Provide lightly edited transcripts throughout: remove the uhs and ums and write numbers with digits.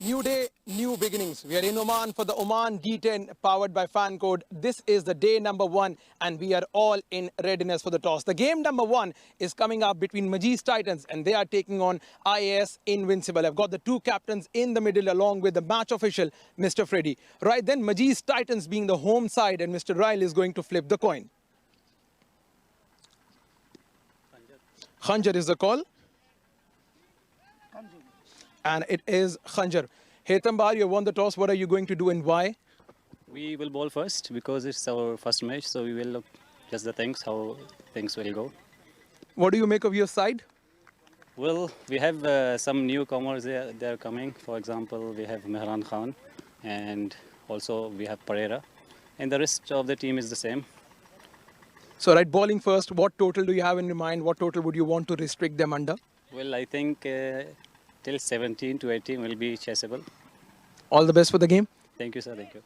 New day, new beginnings. We are in Oman for the Oman D10 powered by Fan Code. This is the day number 1 and we are all in readiness for the toss. The game number 1 is coming up between MAJEES Titans and they are taking on IAS Invincible. I've got the two captains in the middle along with the match official, Mr. Freddy. Right then, MAJEES Titans being the home side and Mr. Ryle is going to flip the coin. Khanjar is the call. And it is Khanjar. Hetambar, you won the toss. What are you going to do and why? We will bowl first because it's our first match, so we will look just the things, how things will go. What do you make of your side? Well, we have some newcomers they're coming. For example, we have Mehran Khan and also we have Pereira. And the rest of the team is the same. So, right, bowling first, what total do you have in your mind? What total would you want to restrict them under? Well, I think till 17 to 18 will be chaseable. All the best for the game. Thank you, sir. Thank you.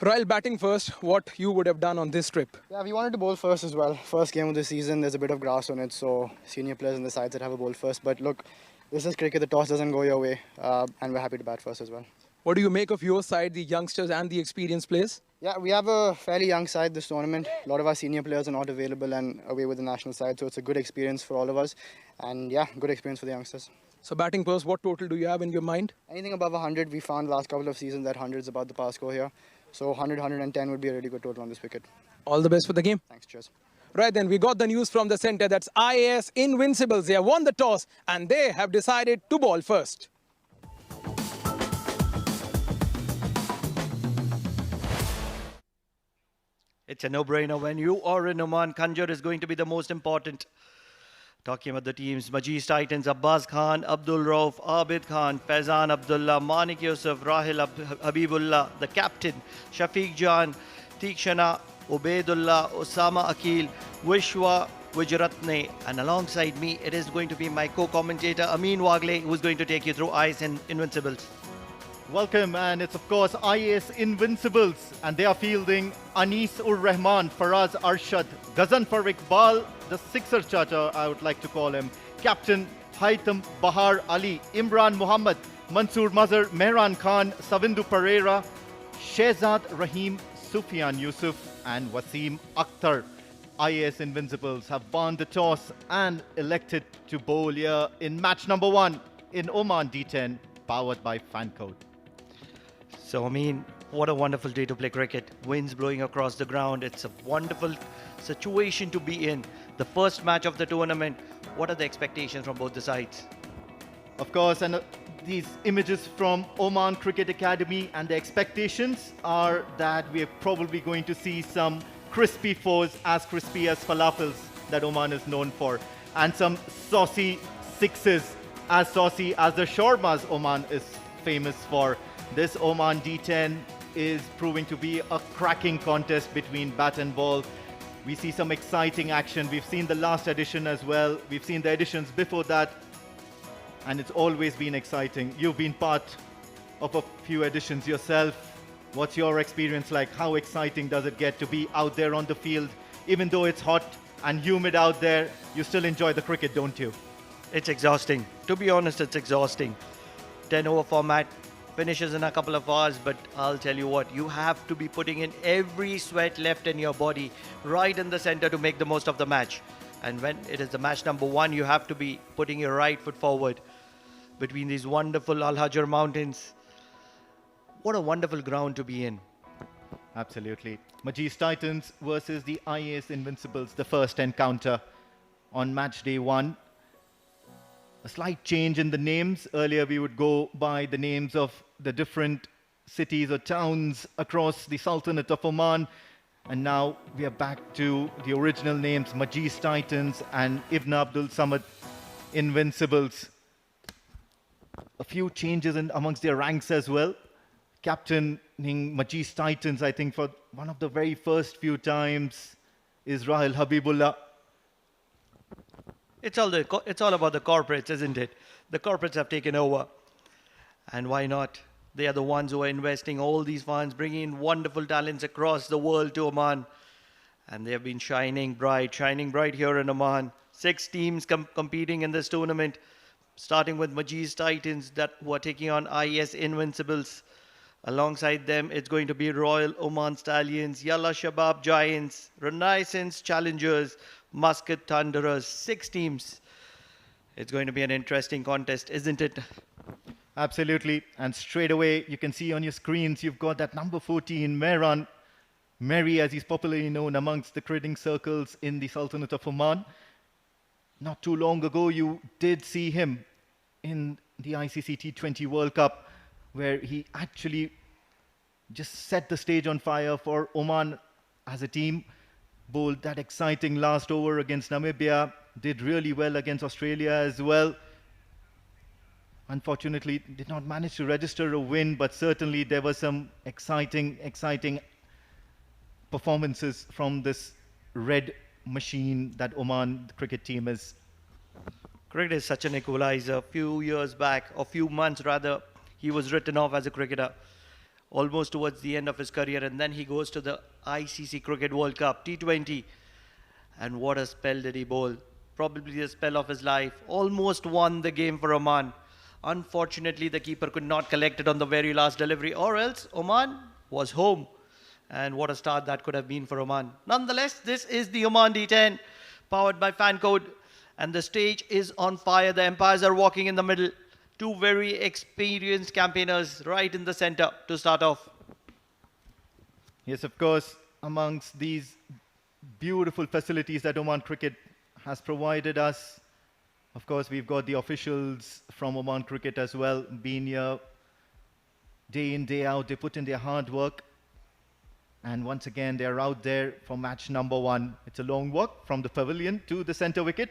Ryle, batting first, what you would have done on this trip? Yeah, we wanted to bowl first as well. First game of the season, there's a bit of grass on it, so senior players on the sides that have a bowl first. But look, this is cricket, the toss doesn't go your way, and we're happy to bat first as well. What do you make of your side, the youngsters and the experienced players? Yeah, we have a fairly young side this tournament. A lot of our senior players are not available and away with the national side, so it's a good experience for all of us. And yeah, good experience for the youngsters. So batting first, what total do you have in your mind? Anything above 100, we found last couple of seasons that 100 is about the pass score here. So 100, 110 would be a really good total on this wicket. All the best for the game. Thanks, cheers. Right then, we got the news from the centre. That's IAS Invincibles. They have won the toss and they have decided to bowl first. It's a no-brainer. When you are in Oman, Khanjar is going to be the most important. Talking about the teams, MAJEES Titans, Abbas Khan, Abdul Rauf, Abid Khan, Faizan Abdullah, Manik Yusuf, Rahil Habibullah, the captain, Shafiq Jan, Tikshana, Ubaidullah, Osama Akil, Vishwa Vijratne, and alongside me, it is going to be my co-commentator, Amin Wagle, who's going to take you through IAS and Invincibles. Welcome, and it's of course IAS Invincibles, and they are fielding Anis ur Rahman, Faraz Arshad, Ghazanfar Iqbal, the sixer charter, I would like to call him, Captain Haitham Bahar Ali, Imran Muhammad, Mansoor Mazhar, Mehran Khan, Savindu Pereira, Shehzad Rahim, Sufyan Yusuf, and Wasim Akhtar. IAS Invincibles have won the toss and elected to bowl here in match number 1 in Oman D10, powered by Fan Code. So, I mean, what a wonderful day to play cricket. Winds blowing across the ground. It's a wonderful situation to be in. The first match of the tournament. What are the expectations from both the sides? Of course, and these images from Oman Cricket Academy, and the expectations are that we are probably going to see some crispy fours, as crispy as falafels that Oman is known for, and some saucy sixes, as saucy as the shawarmas Oman is famous for. This Oman D10 is proving to be a cracking contest between bat and ball. We see some exciting action. We've seen the last edition as well. We've seen the editions before that. And it's always been exciting. You've been part of a few editions yourself. What's your experience like? How exciting does it get to be out there on the field? Even though it's hot and humid out there, you still enjoy the cricket, don't you? It's exhausting. To be honest, it's exhausting. 10-over format finishes in a couple of hours, but I'll tell you what, you have to be putting in every sweat left in your body right in the center to make the most of the match. And when it is the match number 1, you have to be putting your right foot forward between these wonderful Al Hajar mountains. What a wonderful ground to be in. Absolutely. MAJEES Titans versus the IAS Invincibles, the first encounter on match day 1. A slight change in the names. Earlier we would go by the names of the different cities or towns across the Sultanate of Oman. And now we are back to the original names, MAJEES Titans and Ibn Abdul Samad Invincibles. A few changes amongst their ranks as well. Captaining MAJEES Titans, I think for one of the very first few times, is Rahil Habibullah. It's all about the corporates, isn't it? The corporates have taken over. And why not? They are the ones who are investing all these funds, bringing in wonderful talents across the world to Oman. And they have been shining bright here in Oman. 6 teams competing in this tournament. starting with MAJEES Titans that were taking on IAS Invincibles. Alongside them, it's going to be Royal Oman Stallions, Yalla Shabab Giants, Renaissance Challengers, Muscat Thunderers. 6 teams. It's going to be an interesting contest, isn't it? Absolutely. And straight away, you can see on your screens, you've got that number 14, Mehran. Mary, as he's popularly known amongst the cricketing circles in the Sultanate of Oman. Not too long ago, you did see him in the ICC T20 World Cup, where he actually just set the stage on fire for Oman as a team. Bowled that exciting last over against Namibia. Did really well against Australia as well. Unfortunately, did not manage to register a win, but certainly there were some exciting performances from this red machine that Oman cricket team is. Cricket is such an equalizer. A few years back, or few months rather, he was written off as a cricketer almost towards the end of his career, and then he goes to the ICC Cricket World Cup T20, and what a spell did he bowl. Probably the spell of his life. Almost won the game for Oman. Unfortunately, the keeper could not collect it on the very last delivery, or else Oman was home. And what a start that could have been for Oman. Nonetheless, this is the Oman D10, powered by Fancode. And the stage is on fire. The umpires are walking in the middle. 2 very experienced campaigners right in the center to start off. Yes, of course, amongst these beautiful facilities that Oman Cricket has provided us, of course, we've got the officials from Oman Cricket as well, being here day in, day out. They put in their hard work. And once again, they're out there for match number 1. It's a long walk from the pavilion to the center wicket.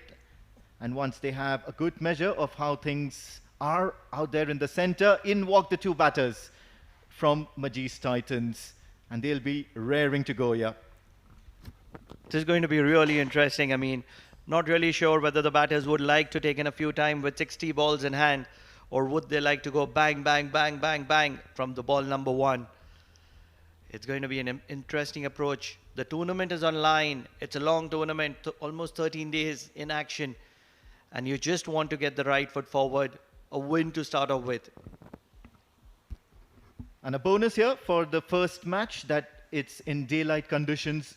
And once they have a good measure of how things are out there in the center, in walk the 2 batters from MAJEES Titans. And they'll be raring to go here. This is going to be really interesting. I mean, not really sure whether the batters would like to take in a few time with 60 balls in hand, or would they like to go bang, bang, bang, bang, bang from the ball number 1. It's going to be an interesting approach. The tournament is online. It's a long tournament, almost 13 days in action. And you just want to get the right foot forward, a win to start off with. And a bonus here for the first match that it's in daylight conditions.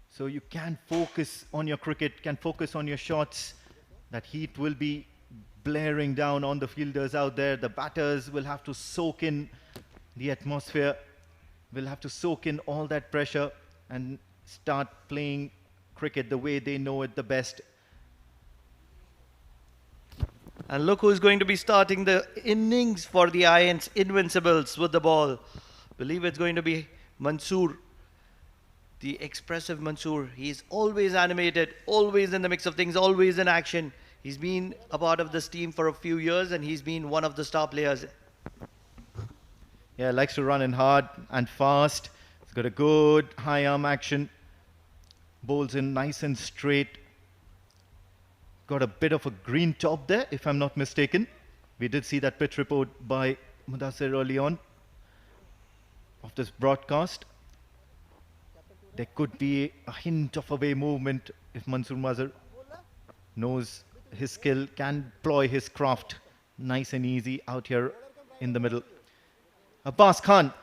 So you can focus on your cricket, can focus on your shots. That heat will be blaring down on the fielders out there. The batters will have to soak in the atmosphere, will have to soak in all that pressure and start playing cricket the way they know it the best. And look who's going to be starting the innings for the IAS Invincibles with the ball. Believe it's going to be Mansoor, the expressive Mansoor. He's always animated, always in the mix of things, always in action. He's been a part of this team for a few years, and he's been one of the star players. Yeah, likes to run in hard and fast. He's got a good high arm action. Bowls in nice and straight. Got a bit of a green top there, if I'm not mistaken. We did see that pitch report by Mudassir early on of this broadcast. There could be a hint of away movement if Mansoor Mazhar knows his skill, can ploy his craft nice and easy out here in the middle. Abbas Khan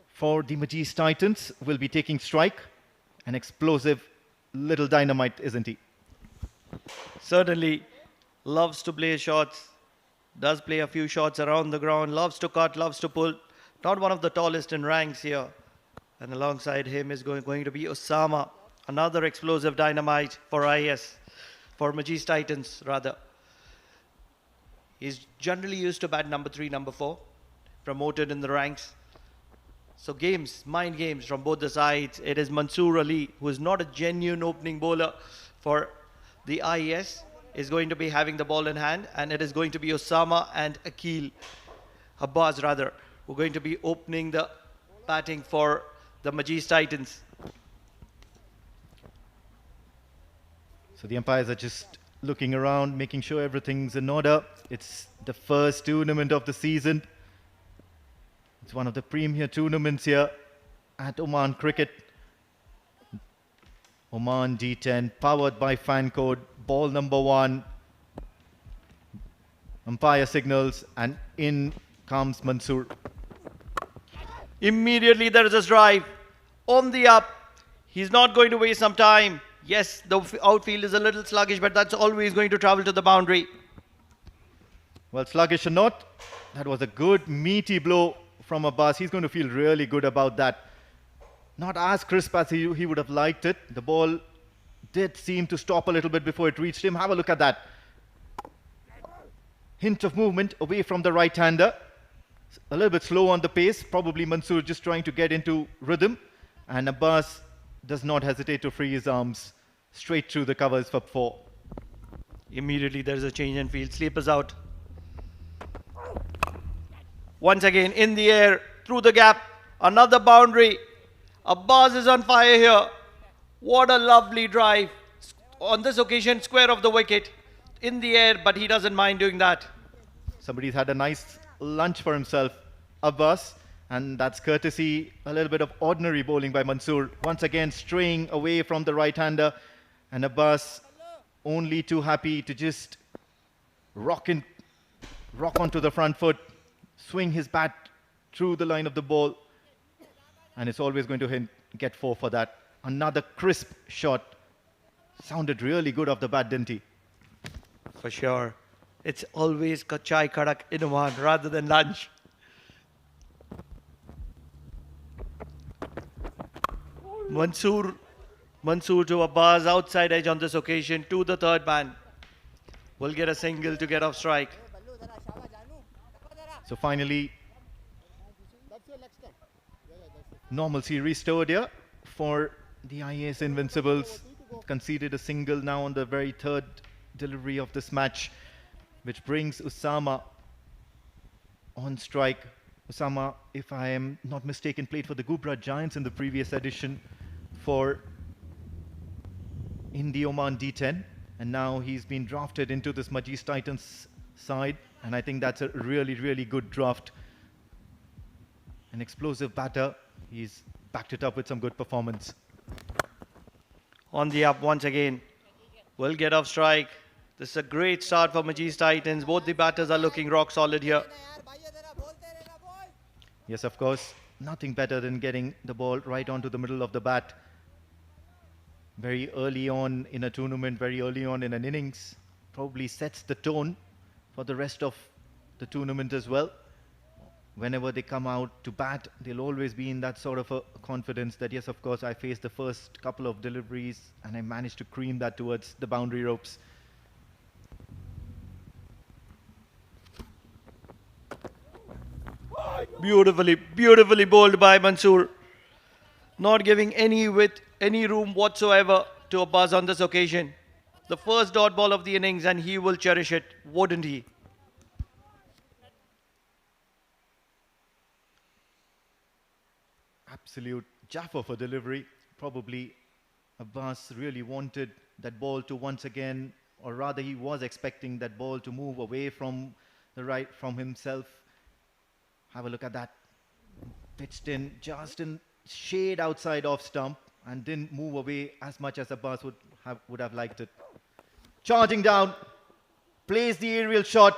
for the MAJEES Titans will be taking strike. An explosive little dynamite, isn't he? Certainly loves to play shots, does play a few shots around the ground, loves to cut, loves to pull. Not one of the tallest in ranks here. And alongside him is going to be Osama, another explosive dynamite for IAS, for MAJEES Titans rather. He's generally used to bat number 3, number 4, promoted in the ranks. So games, mind games from both the sides. It is Mansoor Ali, who is not a genuine opening bowler for the IAS, is going to be having the ball in hand, and it is going to be Osama and Abbas rather, who are going to be opening the batting for the MAJEES Titans. So the umpires are just looking around, making sure everything's in order. It's the first tournament of the season. It's one of the premier tournaments here at Oman Cricket. Oman D10, powered by fan code. Ball number 1. Umpire signals, and in comes Mansoor. Immediately there is a drive on the up. He's not going to waste some time. Yes, the outfield is a little sluggish, but that's always going to travel to the boundary. Well, sluggish or not, that was a good meaty blow from Abbas. He's going to feel really good about that. Not as crisp as he would have liked it. The ball did seem to stop a little bit before it reached him. Have a look at that. Hint of movement away from the right-hander. A little bit slow on the pace. Probably Mansoor just trying to get into rhythm. And Abbas does not hesitate to free his arms straight through the covers for 4. Immediately there is a change in field. Sleepers out. Once again in the air, through the gap. Another boundary. Abbas is on fire here. What a lovely drive. On this occasion, square of the wicket. In the air, but he doesn't mind doing that. Somebody's had a nice lunch for himself, Abbas. And that's courtesy, a little bit of ordinary bowling by Mansoor. Once again, straying away from the right-hander. And Abbas only too happy to just rock onto the front foot, swing his bat through the line of the ball. And it's always going to get 4 for that. Another crisp shot. Sounded really good off the bat, didn't he? For sure. It's always chai kadak in Oman rather than lunch. Mansoor to Abbas, outside edge on this occasion, to the third man. Will get a single to get off strike. So finally, normalcy restored here for the IAS Invincibles. Conceded a single now on the very third delivery of this match, which brings Usama on strike. Usama, if I am not mistaken, played for the Gubra Giants in the previous edition in the Oman D10, and now he's been drafted into this MAJEES Titans side, and I think that's a really, really good draft. An explosive batter. He's backed it up with some good performance. On the up once again. Will get off strike. This is a great start for MAJEES Titans. Both the batters are looking rock solid here. Yes, of course. Nothing better than getting the ball right onto the middle of the bat. Very early on in a tournament, very early on in an innings. Probably sets the tone for the rest of the tournament as well. Whenever they come out to bat, they'll always be in that sort of a confidence that, yes, of course, I faced the first couple of deliveries and I managed to cream that towards the boundary ropes. Beautifully bowled by Mansoor. Not giving any room whatsoever to Abbas on this occasion. The first dot ball of the innings, and he will cherish it, wouldn't he? Absolute jaffa for delivery. Probably Abbas really wanted that ball to once again, or rather he was expecting that ball to move away from himself. Have a look at that. Pitched in just in shade outside off stump and didn't move away as much as Abbas would have liked it. Charging down, plays the aerial shot,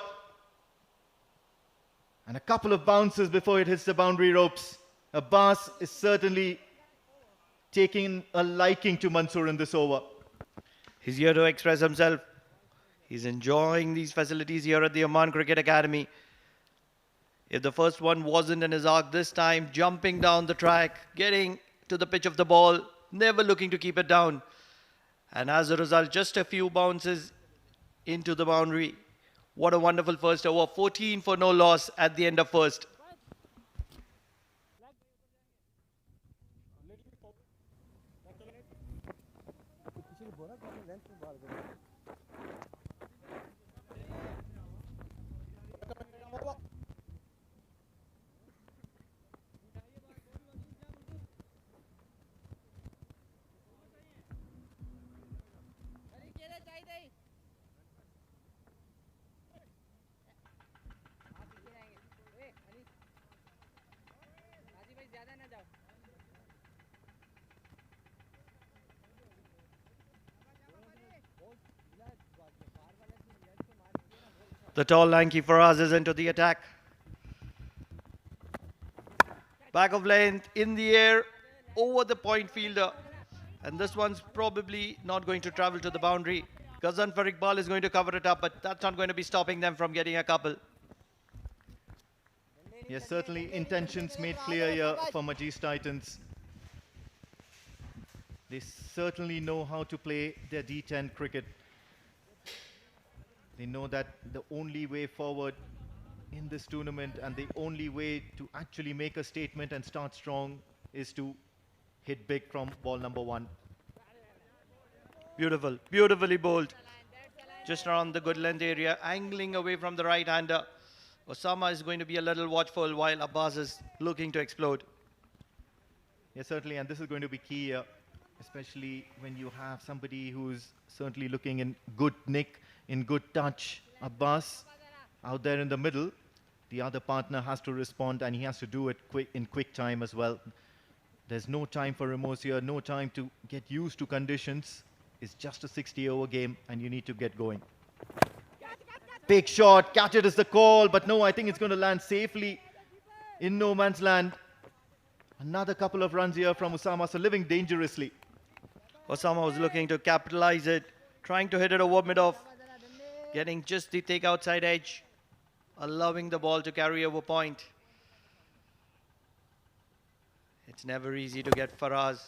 and a couple of bounces before it hits the boundary ropes. Abbas is certainly taking a liking to Mansoor in this over. He's here to express himself. He's enjoying these facilities here at the Oman Cricket Academy. If the first one wasn't in his arc this time, jumping down the track, getting to the pitch of the ball, never looking to keep it down. And as a result, just a few bounces into the boundary. What a wonderful first over. 14 for no loss at the end of first. The tall, lanky Faraz is into the attack. Back of length, in the air, over the point fielder. And this one's probably not going to travel to the boundary. Ghazan for Iqbal is going to cover it up, but that's not going to be stopping them from getting a couple. Yes, certainly intentions made clear here for Majees Titans. They certainly know how to play their D10 cricket. They know that the only way forward in this tournament and the only way to actually make a statement and start strong is to hit big from ball number 1. Beautiful, beautifully bowled. Just around the good length area, angling away from the right-hander. Osama is going to be a little watchful while Abbas is looking to explode. Yes, certainly, and this is going to be key here, especially when you have somebody who's certainly looking in good nick, in good touch. Abbas out there in the middle, the other partner has to respond and he has to do it in quick time as well. There's no time for remorse here, no time to get used to conditions. It's just a 60-over game and you need to get going. Big shot, catch it is the call, but no, I think it's going to land safely in no man's land. Another couple of runs here from Osama, so living dangerously. Osama was looking to capitalize it, trying to hit it over mid-off, getting just the take outside edge, allowing the ball to carry over point. It's never easy to get Faraz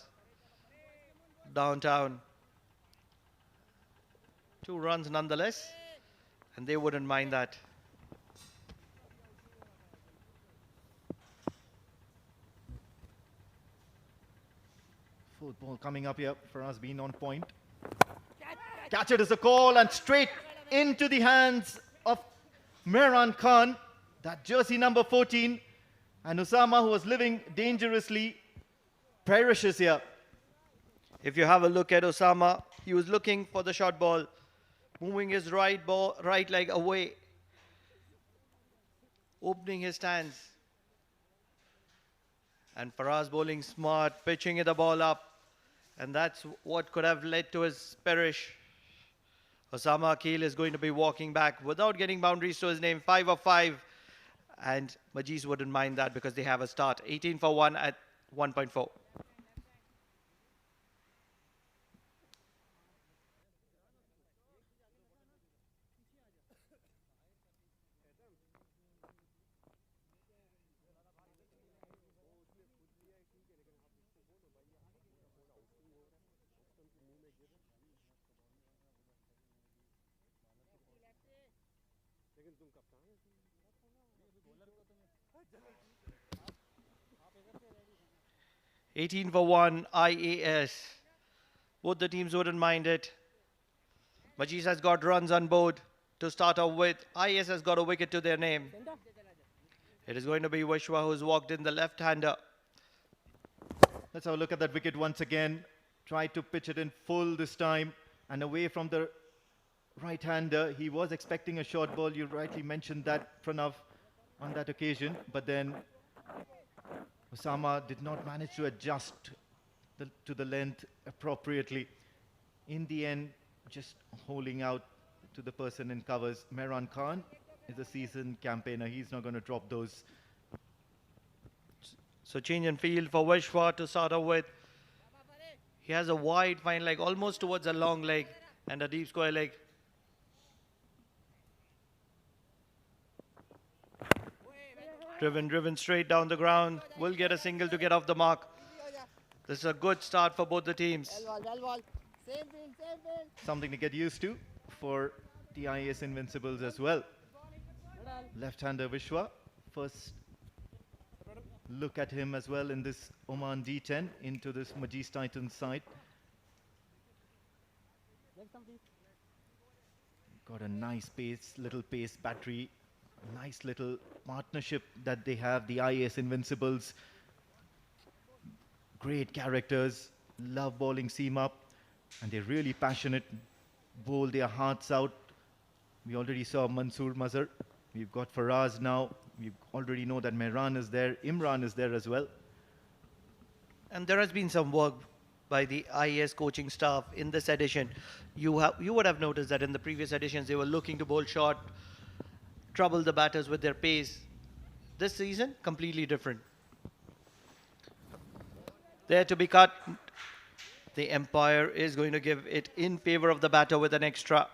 downtown. 2 runs nonetheless, and they wouldn't mind that. Football coming up here, Faraz being on point. Catch it is a call and straight into the hands of Mehran Khan, that jersey number 14. And Osama, who was living dangerously, perishes here. If you have a look at Osama, he was looking for the short ball, moving his right leg away, opening his stance. And Faraz bowling smart, pitching the ball up. And that's what could have led to his perish. Osama Akil is going to be walking back without getting boundaries to his name, 5 of 5. And Majees wouldn't mind that because they have a start, 18 for 1 at 1.4. $18 for 1, IAS. Both the teams wouldn't mind it. Majees has got runs on board to start off with. IAS has got a wicket to their name. It is going to be Vishwa who's walked in, the left-hander. Let's have a look at that wicket once again. Tried to pitch it in full this time and away from the right-hander. He was expecting a short ball. You rightly mentioned that, Pranav, on that occasion. But then Osama did not manage to adjust to the length appropriately. In the end, just holding out to the person in covers. Mehran Khan is a seasoned campaigner. He's not going to drop those. So change in field for Vishwa to start off with. He has a wide fine leg, almost towards a long leg, and a deep square leg. Driven straight down the ground. Will get a single to get off the mark. This is a good start for both the teams. Something to get used to for the IAS Invincibles as well. Left-hander Vishwa. First look at him as well in this Oman D10 into this Majees Titans side. Got a nice pace, little pace battery. Nice little partnership that they have, the IAS Invincibles. Great characters, love bowling seam up, and they're really passionate, bowl their hearts out. We already saw Mansoor Mazhar. We've got Faraz now. We already know that Mehran is there. Imran is there as well. And there has been some work by the IAS coaching staff in this edition. You would have noticed that in the previous editions, they were looking to bowl short trouble the batters with their pace. This season, completely different. There to be cut. The umpire is going to give it in favor of the batter with an extra.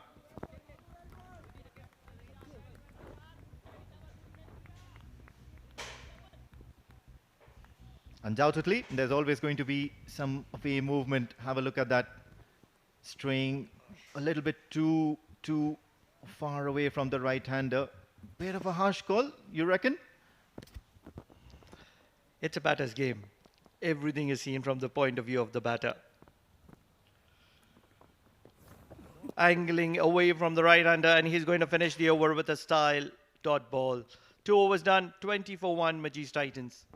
Undoubtedly, there's always going to be some away movement. Have a look at that. Straying a little bit too far away from the right-hander. Bit of a harsh call, you reckon? It's a batter's game. Everything is seen from the point of view of the batter. Angling away from the right-hander, and he's going to finish the over with a style dot ball. 2 overs done, 20-1 Majees Titans.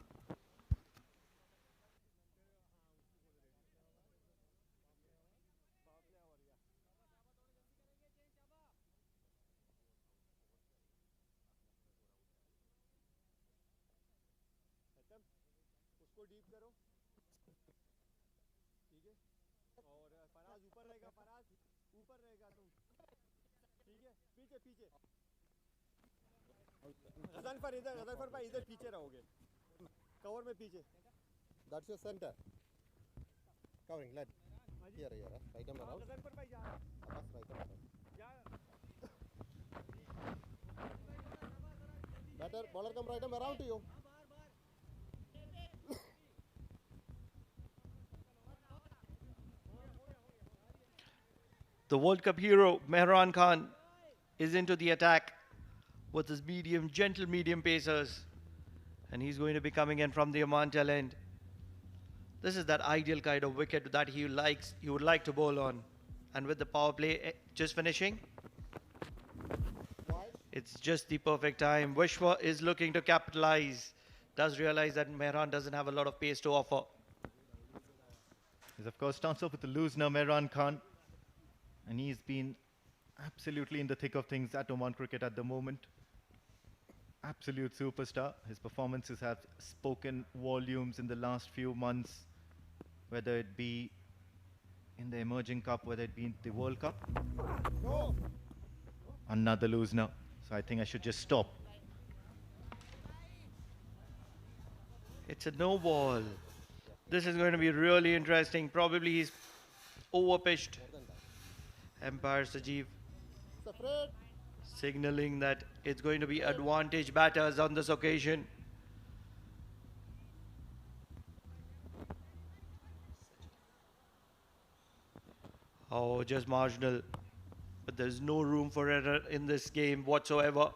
That's your center. Covering, let. Here, right arm around. Abbas, right arm around. Batter, bowler come right arm around to you. The World Cup hero, Mehran Khan, is into the attack with his gentle medium pacers. And he's going to be coming in from the Oman tail end. This is that ideal kind of wicket that he would like to bowl on. And with the power play just finishing, it's just the perfect time. Vishwa is looking to capitalize. Does realize that Mehran doesn't have a lot of pace to offer. He's of course starts off with the loosener, Mehran Khan. And he's been absolutely in the thick of things at Oman cricket at the moment. Absolute superstar. His performances have spoken volumes in the last few months, whether it be in the Emerging Cup, whether it be in the World Cup. Another loosener. So I think I should just stop. It's a no ball. This is going to be really interesting. Probably he's overpitched. Umpire Sajeev signaling that it's going to be advantage batters on this occasion. Oh, just marginal. But there's no room for error in this game whatsoever.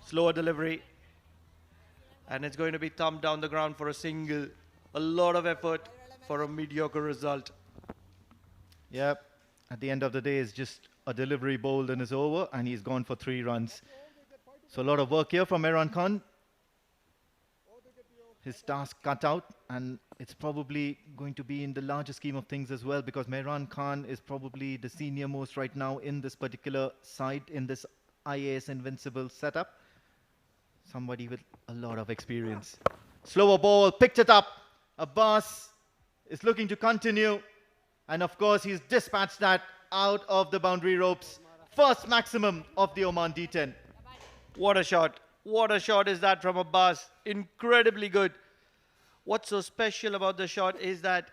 Slower delivery. And it's going to be thumped down the ground for a single. A lot of effort for a mediocre result. Yep. At the end of the day, it's just a delivery bowled and is over, and he's gone for 3 runs. So a lot of work here from Mehran Khan. His task cut out, and it's probably going to be in the larger scheme of things as well, because Mehran Khan is probably the senior most right now in this particular side, in this IAS Invincible setup. Somebody with a lot of experience. Slower ball, picked it up. Abbas is looking to continue. And of course, he's dispatched that out of the boundary ropes. First maximum of the Oman D10. What a shot. What a shot is that from Abbas. Incredibly good. What's so special about the shot is that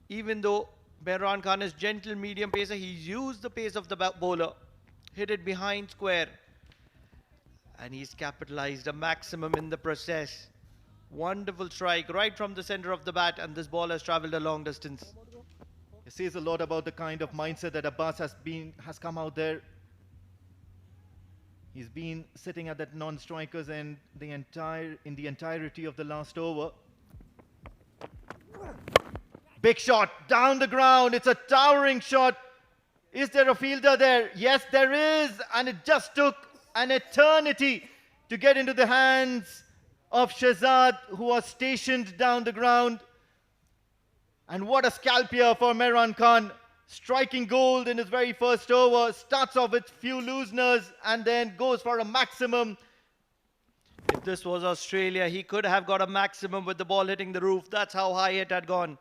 even though Mehran Khan is gentle medium pacer, he's used the pace of the bowler. Hit it behind square. And he's capitalized a maximum in the process. Wonderful strike right from the center of the bat, and this ball has traveled a long distance. It says a lot about the kind of mindset that Abbas has come out there. He's been sitting at that non-strikers end in the entirety of the last over. Big shot down the ground. It's a towering shot. Is there a fielder there? Yes, there is, and it just took an eternity to get into the hands of Shehzad, who was stationed down the ground. And what a scalp here for Mehran Khan. Striking gold in his very first over. Starts off with few looseners and then goes for a maximum. If this was Australia, he could have got a maximum with the ball hitting the roof. That's how high it had gone.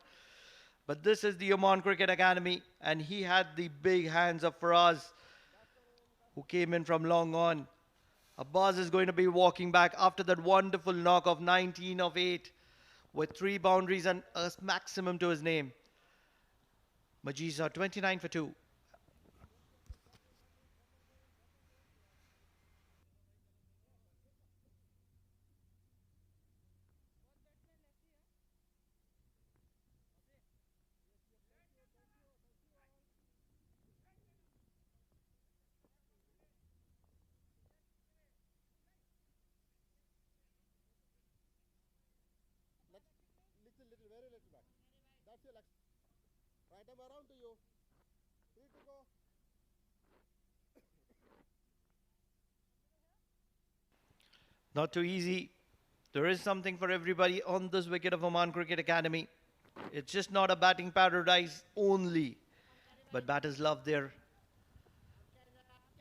But this is the Oman Cricket Academy, and he had the big hands of Faraz, who came in from long on. Abbas is going to be walking back after that wonderful knock of 19 of 8 with 3 boundaries and a maximum to his name. Majees are 29 for 2. Little, very little back. That's your left. Right arm around to you. 3 to go. Not too easy. There is something for everybody on this wicket of Oman Cricket Academy. It's just not a batting paradise only, but batters love their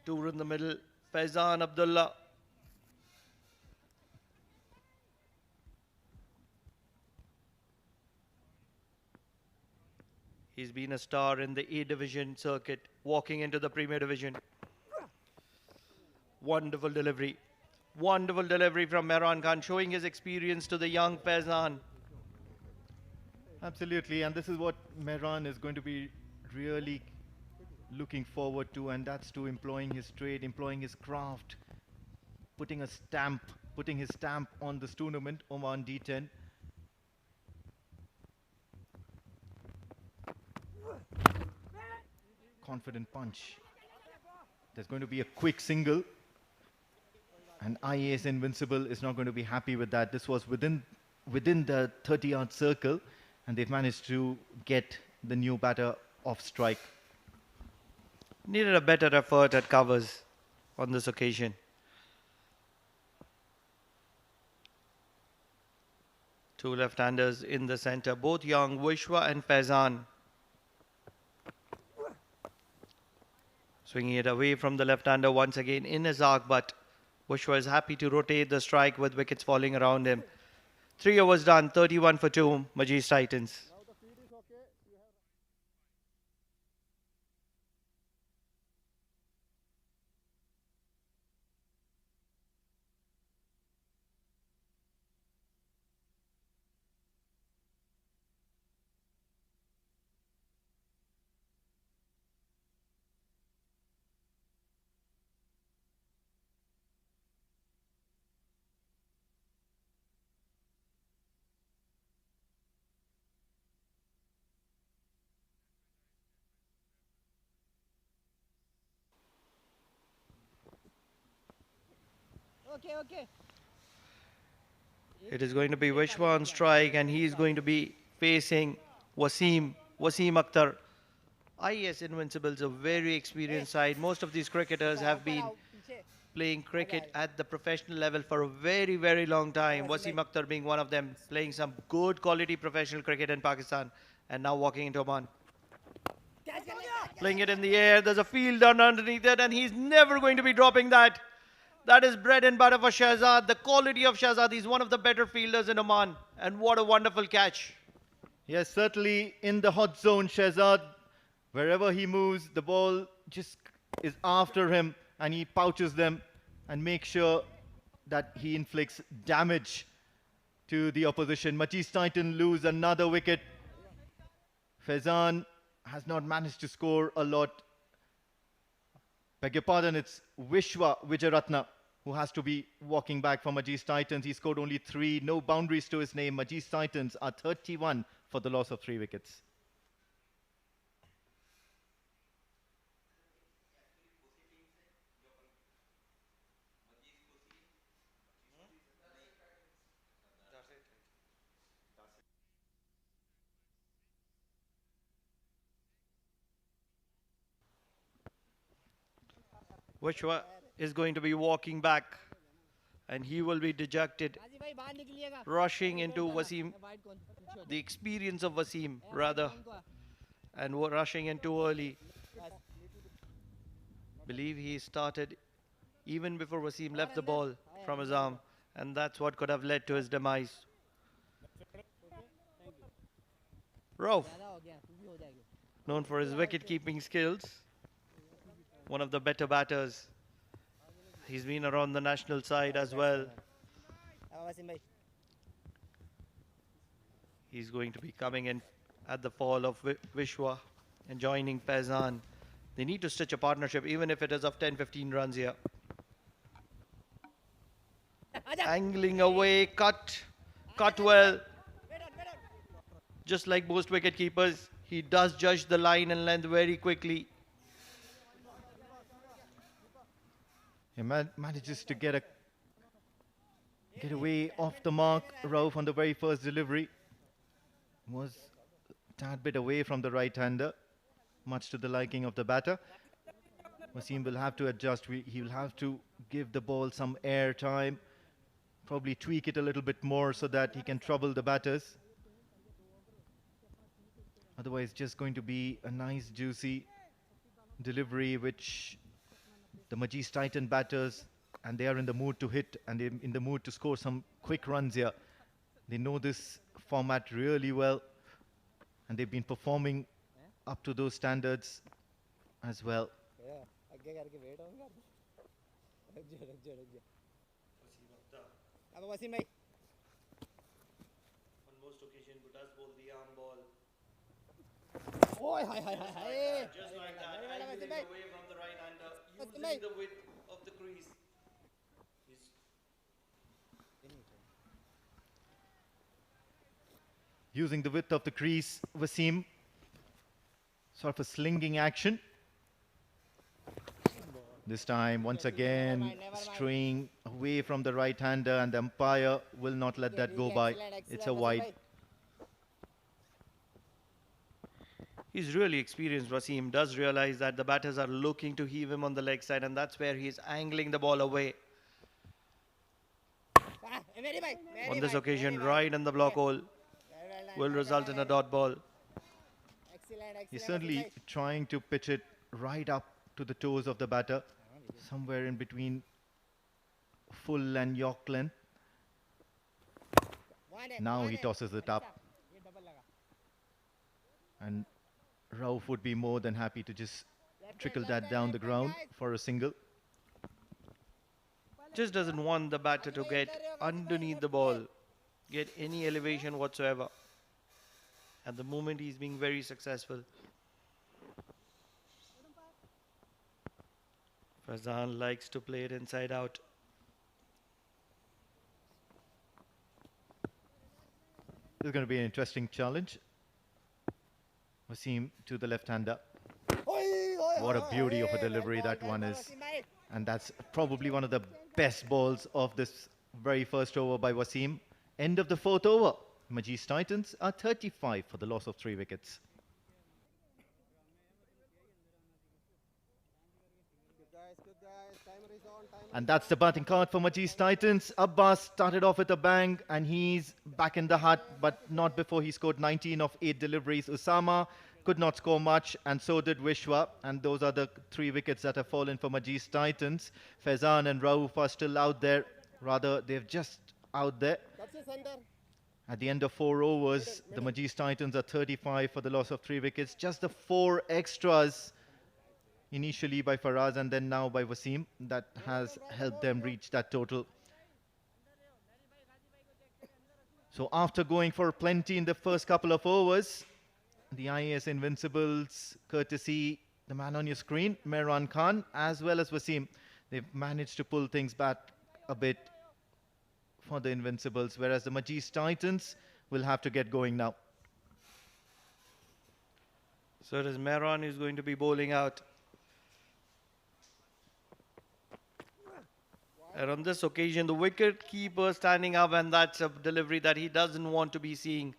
tour in the middle. Faizan Abdullah. He's been a star in the A division circuit, walking into the Premier Division. Wonderful delivery. Wonderful delivery from Mehran Khan, showing his experience to the young Faizan. Absolutely, and this is what Mehran is going to be really looking forward to, and that's to employing his trade, employing his craft, putting his stamp on this tournament, Oman D10. Confident punch. There's going to be a quick single, and IAS Invincible is not going to be happy with that. This was within the 30-yard circle, and they've managed to get the new batter off strike. Needed a better effort at covers on this occasion. Two left-handers in the center, both young, Vishwa and Faizan. Swinging it away from the left-hander once again in his arc, but Vishwa is happy to rotate the strike with wickets falling around him. 3 overs done, 31 for 2, Majees Titans. Now the feed is okay. You have Okay. It is going to be Vishwa on strike, and he is going to be facing Wasim Akhtar. IAS Invincibles, a very experienced side. Most of these cricketers have been playing cricket at the professional level for a very, very long time. Wasim Akhtar being one of them, playing some good quality professional cricket in Pakistan, and now walking into Oman. Playing it in the air, there's a field done underneath it, and he's never going to be dropping that. That is bread and butter for Shahzad. The quality of Shahzad, he's one of the better fielders in Oman. And what a wonderful catch. Yes, certainly in the hot zone, Shahzad, wherever he moves, the ball just is after him, and he pouches them and makes sure that he inflicts damage to the opposition. Majees Titan lose another wicket. Faizan has not managed to score a lot. Beg your pardon, it's Vishwa Vijayaratna who has to be walking back for Majees Titans. He scored only 3, no boundaries to his name. Majees Titans are 31 for the loss of 3 wickets. Vishwa is going to be walking back, and he will be dejected, rushing into Wasim, the experience of Wasim rather, and rushing in too early. Believe he started even before Wasim left the ball from his arm, and that's what could have led to his demise. Rauf, known for his wicket-keeping skills, one of the better batters. He's been around the national side as well. He's going to be coming in at the fall of Vishwa and joining Faizan. They need to stitch a partnership, even if it is of 10-15 runs here. Angling away, cut well. Just like most wicket keepers, he does judge the line and length very quickly. He manages to get away off the mark. Rauf on the very first delivery was a tad bit away from the right-hander, much to the liking of the batter. Wasim will have to adjust. He will have to give the ball some air time, probably tweak it a little bit more so that he can trouble the batters. Otherwise, just going to be a nice, juicy delivery, which the Majees Titan batters, and they are in the mood to hit, and they're in the mood to score some quick runs here. They know this format really well, and they've been performing up to those standards as well. On most occasions, who does bowl the arm ball. Just like that, angling away from the right-hander, using the width of the crease. Using the width of the crease, Wasim, sort of a slinging action. This time, once again, straying away from the right-hander, and the umpire will not let that go by. It's a wide. He's really experienced. Wasim does realize that the batters are looking to heave him on the leg side, and that's where he's angling the ball away. On this occasion, right in the block hole will result in a dot ball. He's certainly trying to pitch it right up to the toes of the batter, somewhere in between full and York length. Now he tosses it up. And Rauf would be more than happy to just trickle that down the ground for a single. Just doesn't want the batter to get underneath the ball, get any elevation whatsoever. At the moment, he's being very successful. Faizan likes to play it inside out. This is going to be an interesting challenge. Wasim to the left-hander. What a beauty of a delivery that one is. And that's probably one of the best balls of this very first over by Wasim. End of the fourth over. Majees Titans are 35 for the loss of 3 wickets. And that's the batting card for Majees Titans. Abbas started off with a bang, and he's back in the hut, but not before he scored 19 of 8 deliveries. Usama could not score much, and so did Vishwa. And those are the 3 wickets that have fallen for Majees Titans. Faizan and Rauf are still out there. Rather, they're just out there. At the end of 4 overs, the Majees Titans are 35 for the loss of 3 wickets. Just the 4 extras initially by Faraz and then now by Wasim that has helped them reach that total. So after going for plenty in the first couple of overs, the IAS Invincibles, courtesy the man on your screen, Mehran Khan, as well as Wasim, they've managed to pull things back a bit for the Invincibles, whereas the Majees Titans will have to get going now. So it is Mehran who's going to be bowling out. And on this occasion, the wicket keeper standing up, and that's a delivery that he doesn't want to be seeing.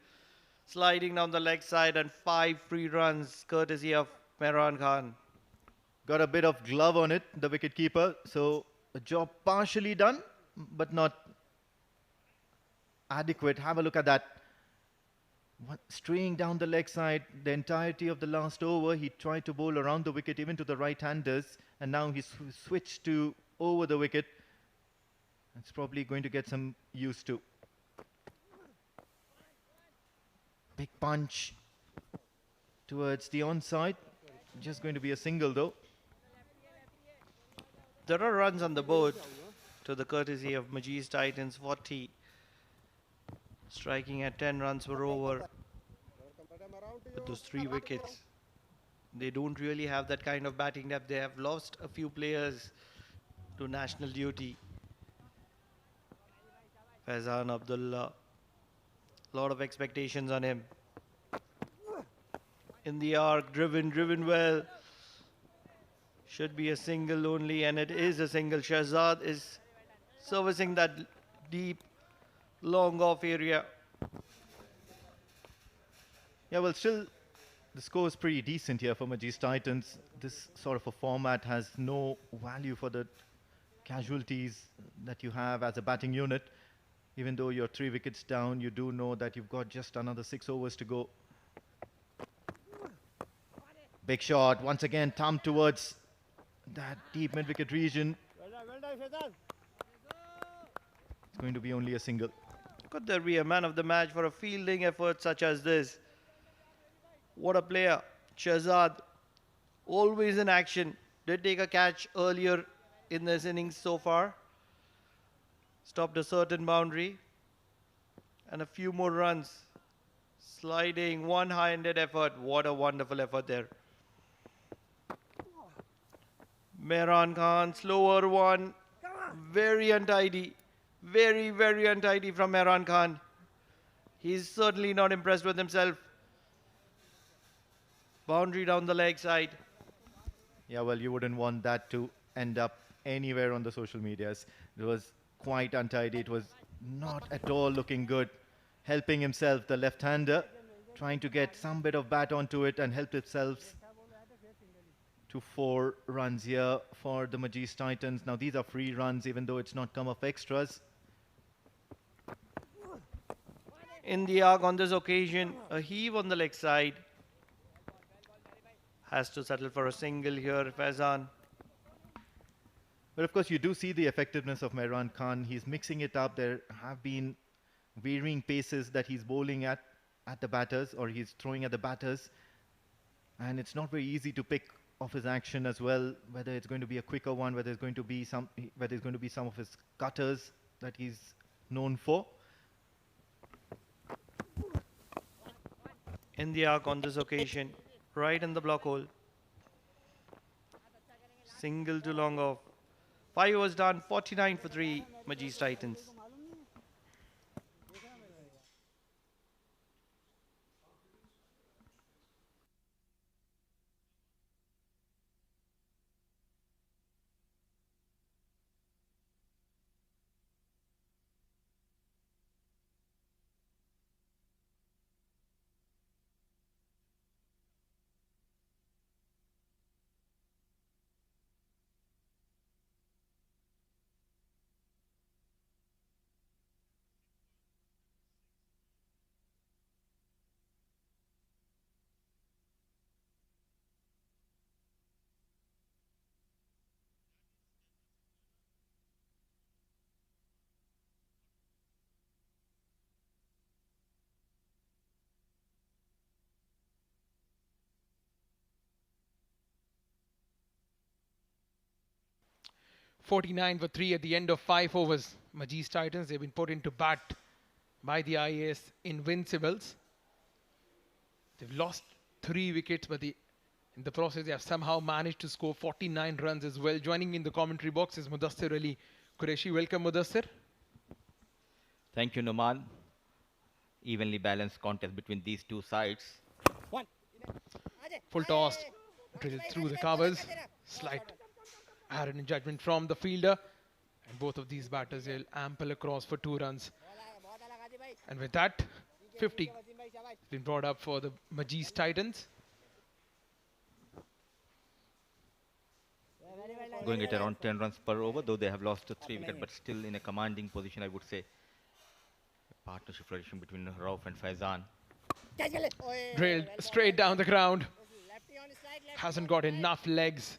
Sliding down the leg side, and 5 free runs, courtesy of Mehran Khan. Got a bit of glove on it, the wicket keeper. So a job partially done, but not adequate. Have a look at that. Straying down the leg side the entirety of the last over. He tried to bowl around the wicket, even to the right-handers, and now he's switched to over the wicket. It's probably going to get some used to. Big punch towards the onside. Just going to be a single though. There are runs on the board to the courtesy of MAJEES Titans, 40. Striking at 10 runs per over with those 3 wickets. They don't really have that kind of batting depth. They have lost a few players to national duty. Faizan Abdullah, lot of expectations on him. In the arc, driven well. Should be a single only, and it is a single. Shahzad is servicing that deep, long off area. Yeah, well, still, the score is pretty decent here for MAJEES Titans. This sort of a format has no value for the casualties that you have as a batting unit. Even though you're 3 wickets down, you do know that you've got just another 6 overs to go. Big shot, once again, thumbed towards that deep mid-wicket region. It's going to be only a single. Could there be a man of the match for a fielding effort such as this? What a player. Shahzad, always in action. Did take a catch earlier in this innings so far. Stopped a certain boundary. And a few more runs. Sliding, one-handed effort. What a wonderful effort there. Mehran Khan, slower one. Very untidy. Very, very untidy from Mehran Khan. He's certainly not impressed with himself. Boundary down the leg side. Yeah, well, you wouldn't want that to end up anywhere on the social medias. It was quite untidy. It was not at all looking good. Helping himself, the left-hander, trying to get some bit of bat onto it and help himself to 4 runs here for the MAJEES Titans. Now, these are free runs, even though it's not come off extras. In the arc on this occasion, a heave on the leg side. Has to settle for a single here, Faizan. But of course, you do see the effectiveness of Mehran Khan. He's mixing it up. There have been varying paces that he's bowling at the batters, or he's throwing at the batters. And it's not very easy to pick off his action as well, whether it's going to be a quicker one, whether it's going to be some of his cutters that he's known for. In the arc on this occasion, right in the block hole. Single to long off. 5 overs done, 49 for 3, MAJEES Titans. .49 for 3 at the end of 5 overs. MAJEES Titans, they've been put into bat by the IAS Invincibles. They've lost 3 wickets, but in the process they have somehow managed to score 49 runs as well. Joining me in the commentary box is Mudassir Ali Qureshi. Welcome, Mudassir. Thank you, Noman. Evenly balanced contest between these two sides. Full toss, drilled through the covers. Slight error in judgment from the fielder. And both of these batters will ample across for 2 runs. And with that, 50 has been brought up for the MAJEES Titans. Going at around 10 runs per over, though they have lost 3 wickets, but still in a commanding position, I would say. A partnership relation between Rauf and Faizan. Drilled straight down the ground. Hasn't got enough legs.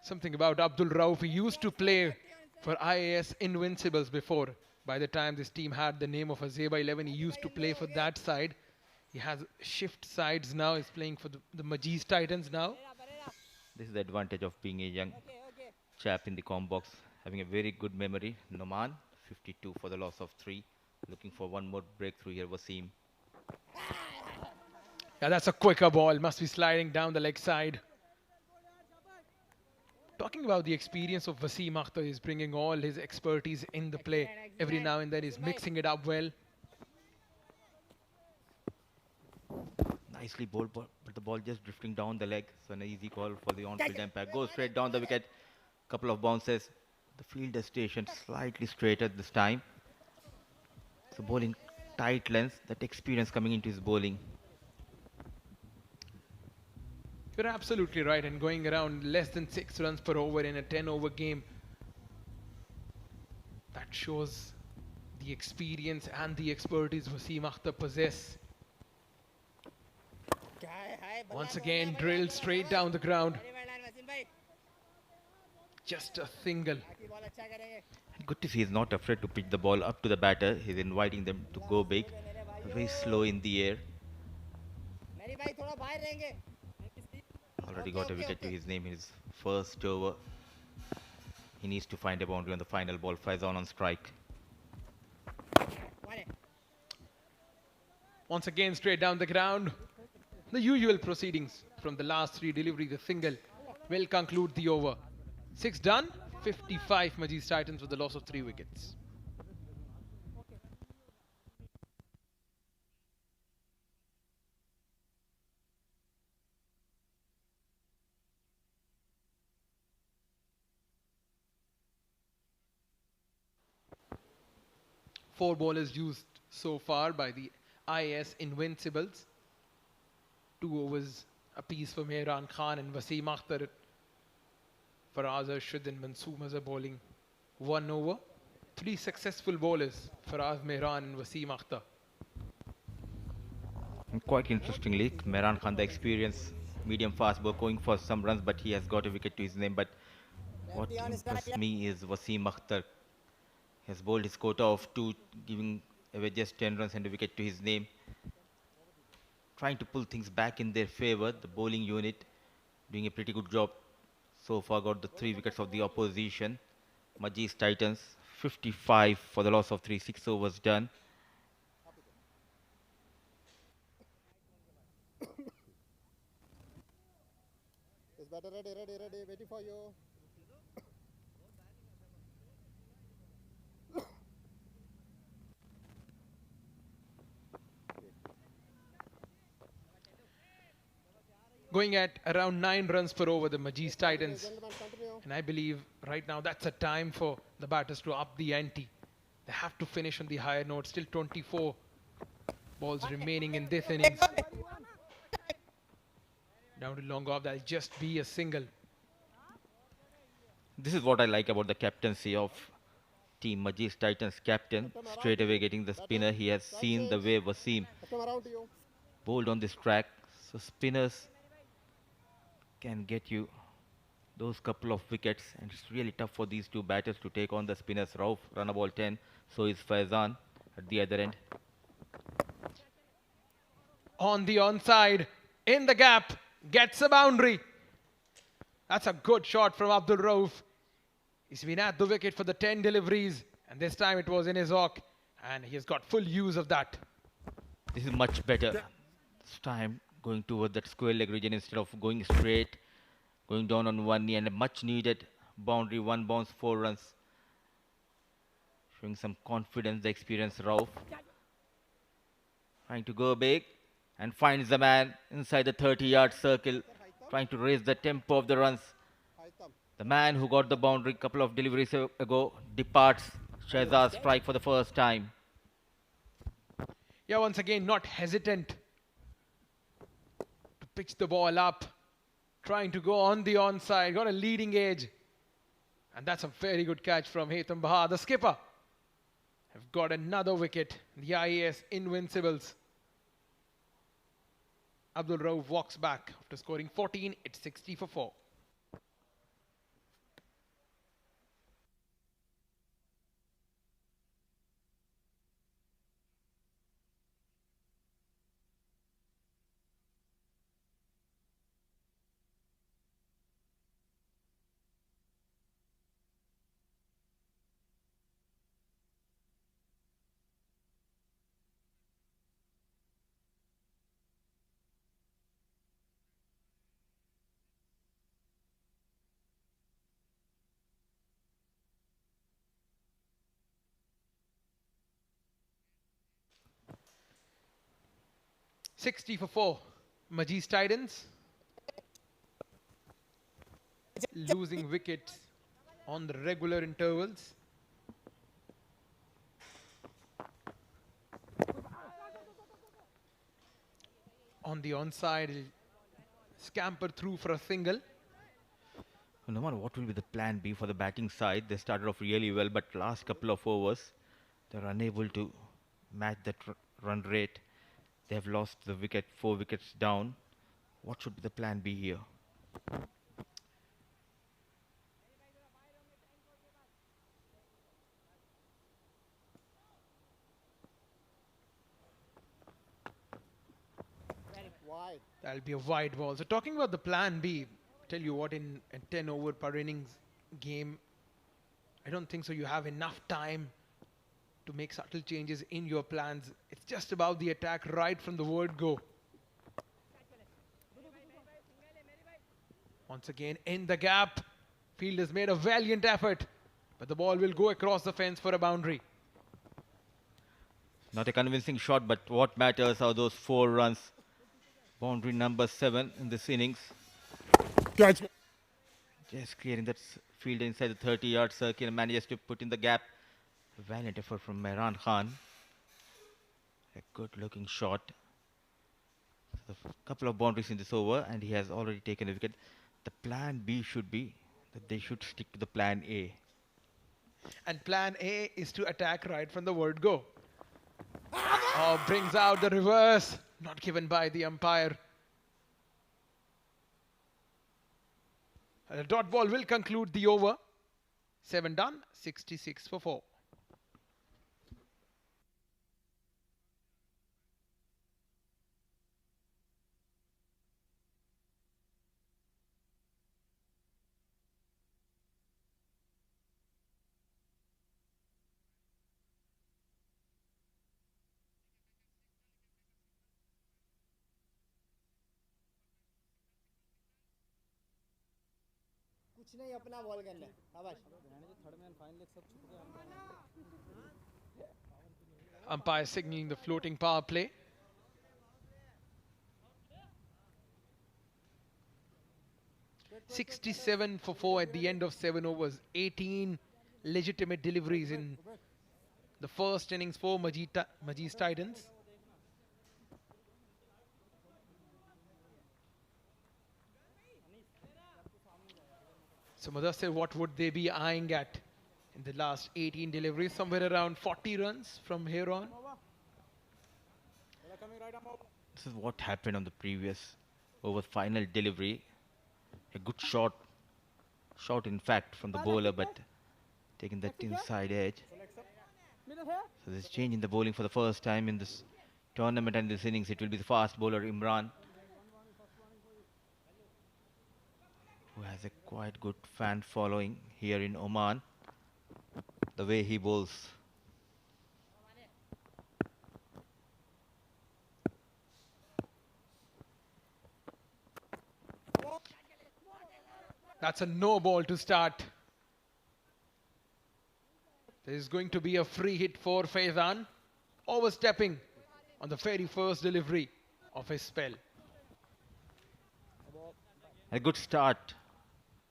Something about Abdul Rauf. He used to play for IAS Invincibles before. By the time this team had the name of a Zeba 11, he used to play for that side. He has shift sides now. He's playing for the Majees Titans now. This is the advantage of being a young chap in the comp box, having a very good memory. Noman, 52 for the loss of 3. Looking for one more breakthrough here, Wasim. Yeah, that's a quicker ball. Must be sliding down the leg side. Talking about the experience of Wasim Akhtar, he's bringing all his expertise in the play. Every now and then he's mixing it up well. Nicely bowled, but the ball just drifting down the leg. So an easy call for the on-field umpire. Goes straight down the wicket. Couple of bounces. The fielder station slightly straighter this time. So bowling tight lengths. That experience coming into his bowling. You're absolutely right. And going around less than 6 runs per over in a 10-over game, that shows the experience and the expertise Wasim Akhtar possess. Once again, drilled straight down the ground. Just a single. And good to see he's not afraid to pitch the ball up to the batter. He's inviting them to go big. Very slow in the air. Already got a wicket to his name in his first over. He needs to find a boundary on the final ball. Faizan on strike. Once again, straight down the ground. The usual proceedings from the last 3 deliveries. The single will conclude the over. 6 done, 55 Majees Titans with the loss of 3 wickets. Four bowlers used so far by the IAS Invincibles. 2 overs apiece for Mehran Khan and Wasim Akhtar. Faraz Arshid and Mansoor Mazhar bowling 1 over. 3 successful bowlers, Faraz, Mehran and Wasim Akhtar. And quite interestingly, Mehran Khan, the experienced medium fast bowler, going for some runs, but he has got a wicket to his name. But what impressed me is Wasim Akhtar. He has bowled his quota of 2, giving away just 10 runs and a wicket to his name. Trying to pull things back in their favour. The bowling unit doing a pretty good job. So far got the 3 wickets of the opposition. Majees Titans 55 for the loss of 3, 6 overs done. Is batter ready, waiting for you. Going at around 9 runs per over, the Majees Titans. And I believe right now that's a time for the batters to up the ante. They have to finish on the higher note. Still 24 balls remaining in this innings. Down to long off, that'll just be a single. This is what I like about the captaincy of Team Majees Titans captain. Straight away getting the spinner. He has seen the way Wasim bowled on this track. So spinners can get you those couple of wickets, and it's really tough for these 2 batters to take on the spinners. Rauf run a ball 10, so is Faizan at the other end. On the onside, in the gap, gets a boundary. That's a good shot from Abdul Rauf. He's been at the wicket for the 10 deliveries, and this time it was in his hook, and he has got full use of that. This is much better. This time going toward that square leg region instead of going straight, going down on one knee, and a much needed boundary, 1 bounce, 4 runs. Showing some confidence, the experienced Rauf. Trying to go big and finds the man inside the 30-yard circle, trying to raise the tempo of the runs. The man who got the boundary a couple of deliveries ago departs. Shahzad strike for the first time. Yeah, once again, not hesitant to pitch the ball up. Trying to go on the onside. Got a leading edge. And that's a very good catch from Haitham Bahar. The skipper have got another wicket. The IAS Invincibles. Abdul Rauf walks back after scoring 14. It's 60 for 4. 60 for 4. Majees Titans losing wickets on the regular intervals. On the onside, he'll scamper through for a single. No matter what will be the plan B for the batting side, they started off really well, but last couple of overs, they're unable to match that run rate. They have lost the wicket, 4 wickets down. What should be the plan B here? Wide. That'll be a wide ball. So talking about the plan B, tell you what, in a 10 over per innings game, I don't think so you have enough time to make subtle changes in your plans. It's just about the attack right from the word go. Once again, in the gap, field has made a valiant effort, but the ball will go across the fence for a boundary. Not a convincing shot, but what matters are those 4 runs. Boundary number 7 in this innings. Catch. Just clearing that field inside the 30-yard circle and manages to put in the gap. A valiant effort from Mehran Khan. A good-looking shot. A couple of boundaries in this over, and he has already taken a wicket. The plan B should be that they should stick to the plan A. And plan A is to attack right from the word go. Oh, brings out the reverse. Not given by the umpire. A dot ball will conclude the over. 7 done, 66 for 4. कुछ नहीं अपना ball करना है शाबाश Umpire signaling the floating power play. $67 for 4 at the end of 7 overs. 18 legitimate deliveries in the first innings for Majees Titans. So Mudassir, what would they be eyeing at in the last 18 deliveries? Somewhere around 40 runs from here on. This is what happened on the previous over final delivery. A good shot in fact from the bowler, but taking that inside edge. So there's change in the bowling for the first time in this tournament and this innings. It will be the fast bowler Imran, who has a quite good fan following here in Oman. The way he bowls. That's a no ball to start. There is going to be a free hit for Faizan, overstepping on the very first delivery of his spell. A good start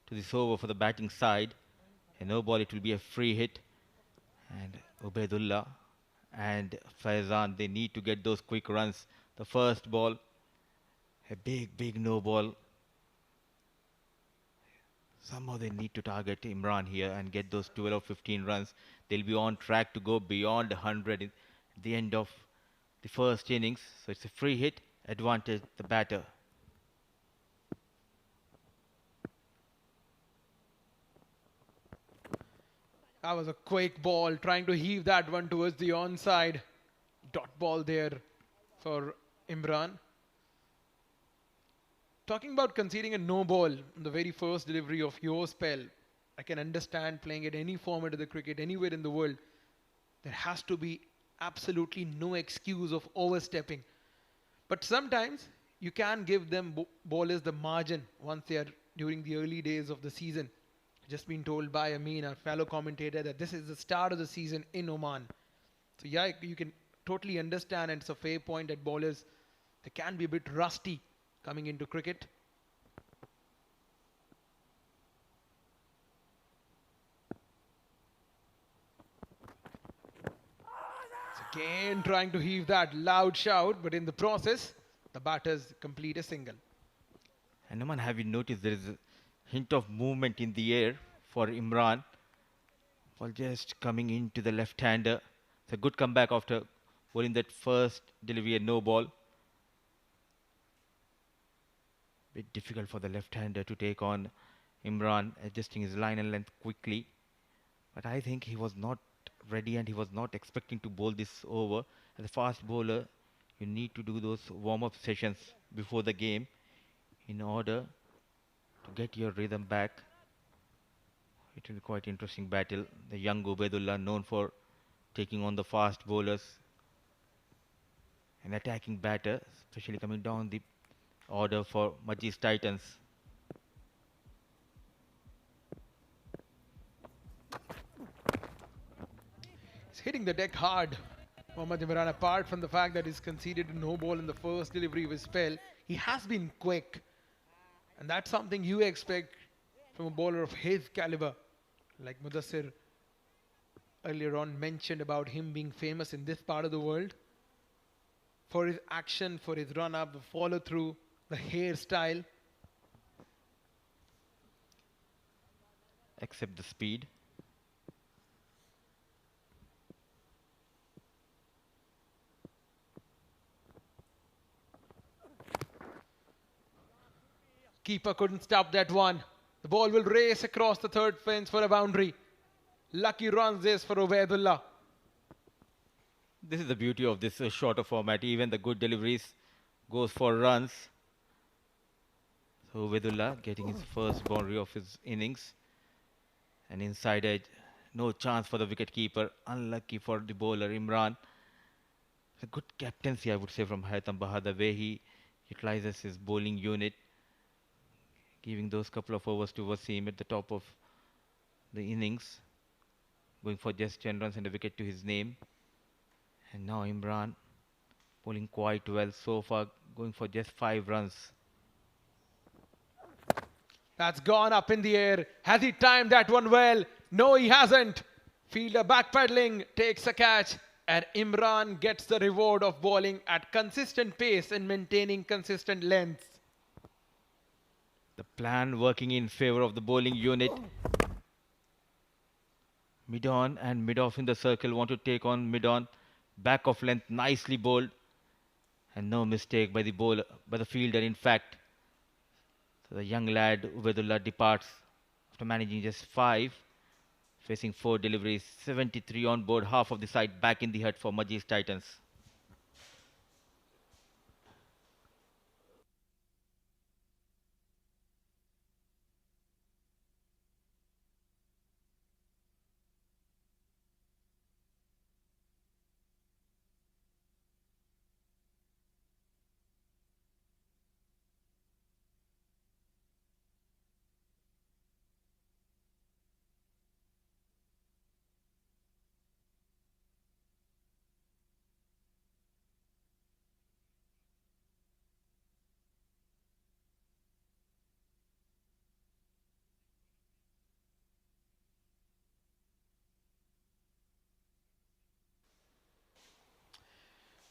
to this over for the batting side. A no ball, it will be a free hit. And Ubaidullah and Faizan, they need to get those quick runs. The first ball, a big no ball. Somehow they need to target Imran here and get those 12 or 15 runs. They'll be on track to go beyond 100 at the end of the first innings. So it's a free hit, advantage the batter. That was a quick ball, trying to heave that one towards the onside. Dot ball there for Imran. Talking about conceding a no ball in the very first delivery of your spell, I can understand playing at any format of the cricket, anywhere in the world. There has to be absolutely no excuse of overstepping. But sometimes you can give them bowlers the margin once they are during the early days of the season. Just been told by Amin, our fellow commentator, that this is the start of the season in Oman. So yeah, you can totally understand, and it's a fair point that bowlers, They can be a bit rusty coming into cricket. Again trying to heave that loud shout, but in the process, the batters complete a single. And Oman, have you noticed there is a hint of movement in the air for Imran? While just coming into the left-hander. It's a good comeback after bowling that first delivery, a no ball. Bit difficult for the left-hander to take on Imran, adjusting his line and length quickly. But I think he was not ready and he was not expecting to bowl this over. As a fast bowler, you need to do those warm-up sessions before the game in order to get your rhythm back. It will be quite interesting battle. The young Ubaidullah, known for taking on the fast bowlers, an attacking batter, especially coming down the order for Majees Titans. He's hitting the deck hard. Mohammad Imran, apart from the fact that he's conceded a no ball in the first delivery of his spell, he has been quick. And that's something you expect from a bowler of his caliber. Like Mudassir earlier on mentioned about him being famous in this part of the world for his action, for his run-up, the follow-through, the hairstyle. Except the speed. Keeper couldn't stop that one. The ball will race across the third fence for a boundary. Lucky runs this for Ubaidullah. This is the beauty of this shorter format. Even the good deliveries goes for runs. So Ubaidullah getting his first boundary of his innings. And inside edge, no chance for the wicket keeper. Unlucky for the bowler Imran. A good captaincy, I would say, from Haitham Bahar, the way he utilizes his bowling unit, giving those couple of overs to Wasim at the top of the innings, going for just 10 runs and a wicket to his name. And now Imran bowling quite well so far, going for just 5 runs. That's gone up in the air. Has he timed that one well? No, he hasn't. Fielder backpedaling, takes a catch, and Imran gets the reward of bowling at consistent pace and maintaining consistent length. The plan working in favor of the bowling unit. Mid-on and mid-off in the circle, want to take on mid-on. Back of length, nicely bowled. And no mistake by the bowler, by the fielder, in fact. So the young lad, Ubaidullah, departs after managing just 5. Facing 4 deliveries, 73 on board, half of the side back in the hut for Majees Titans.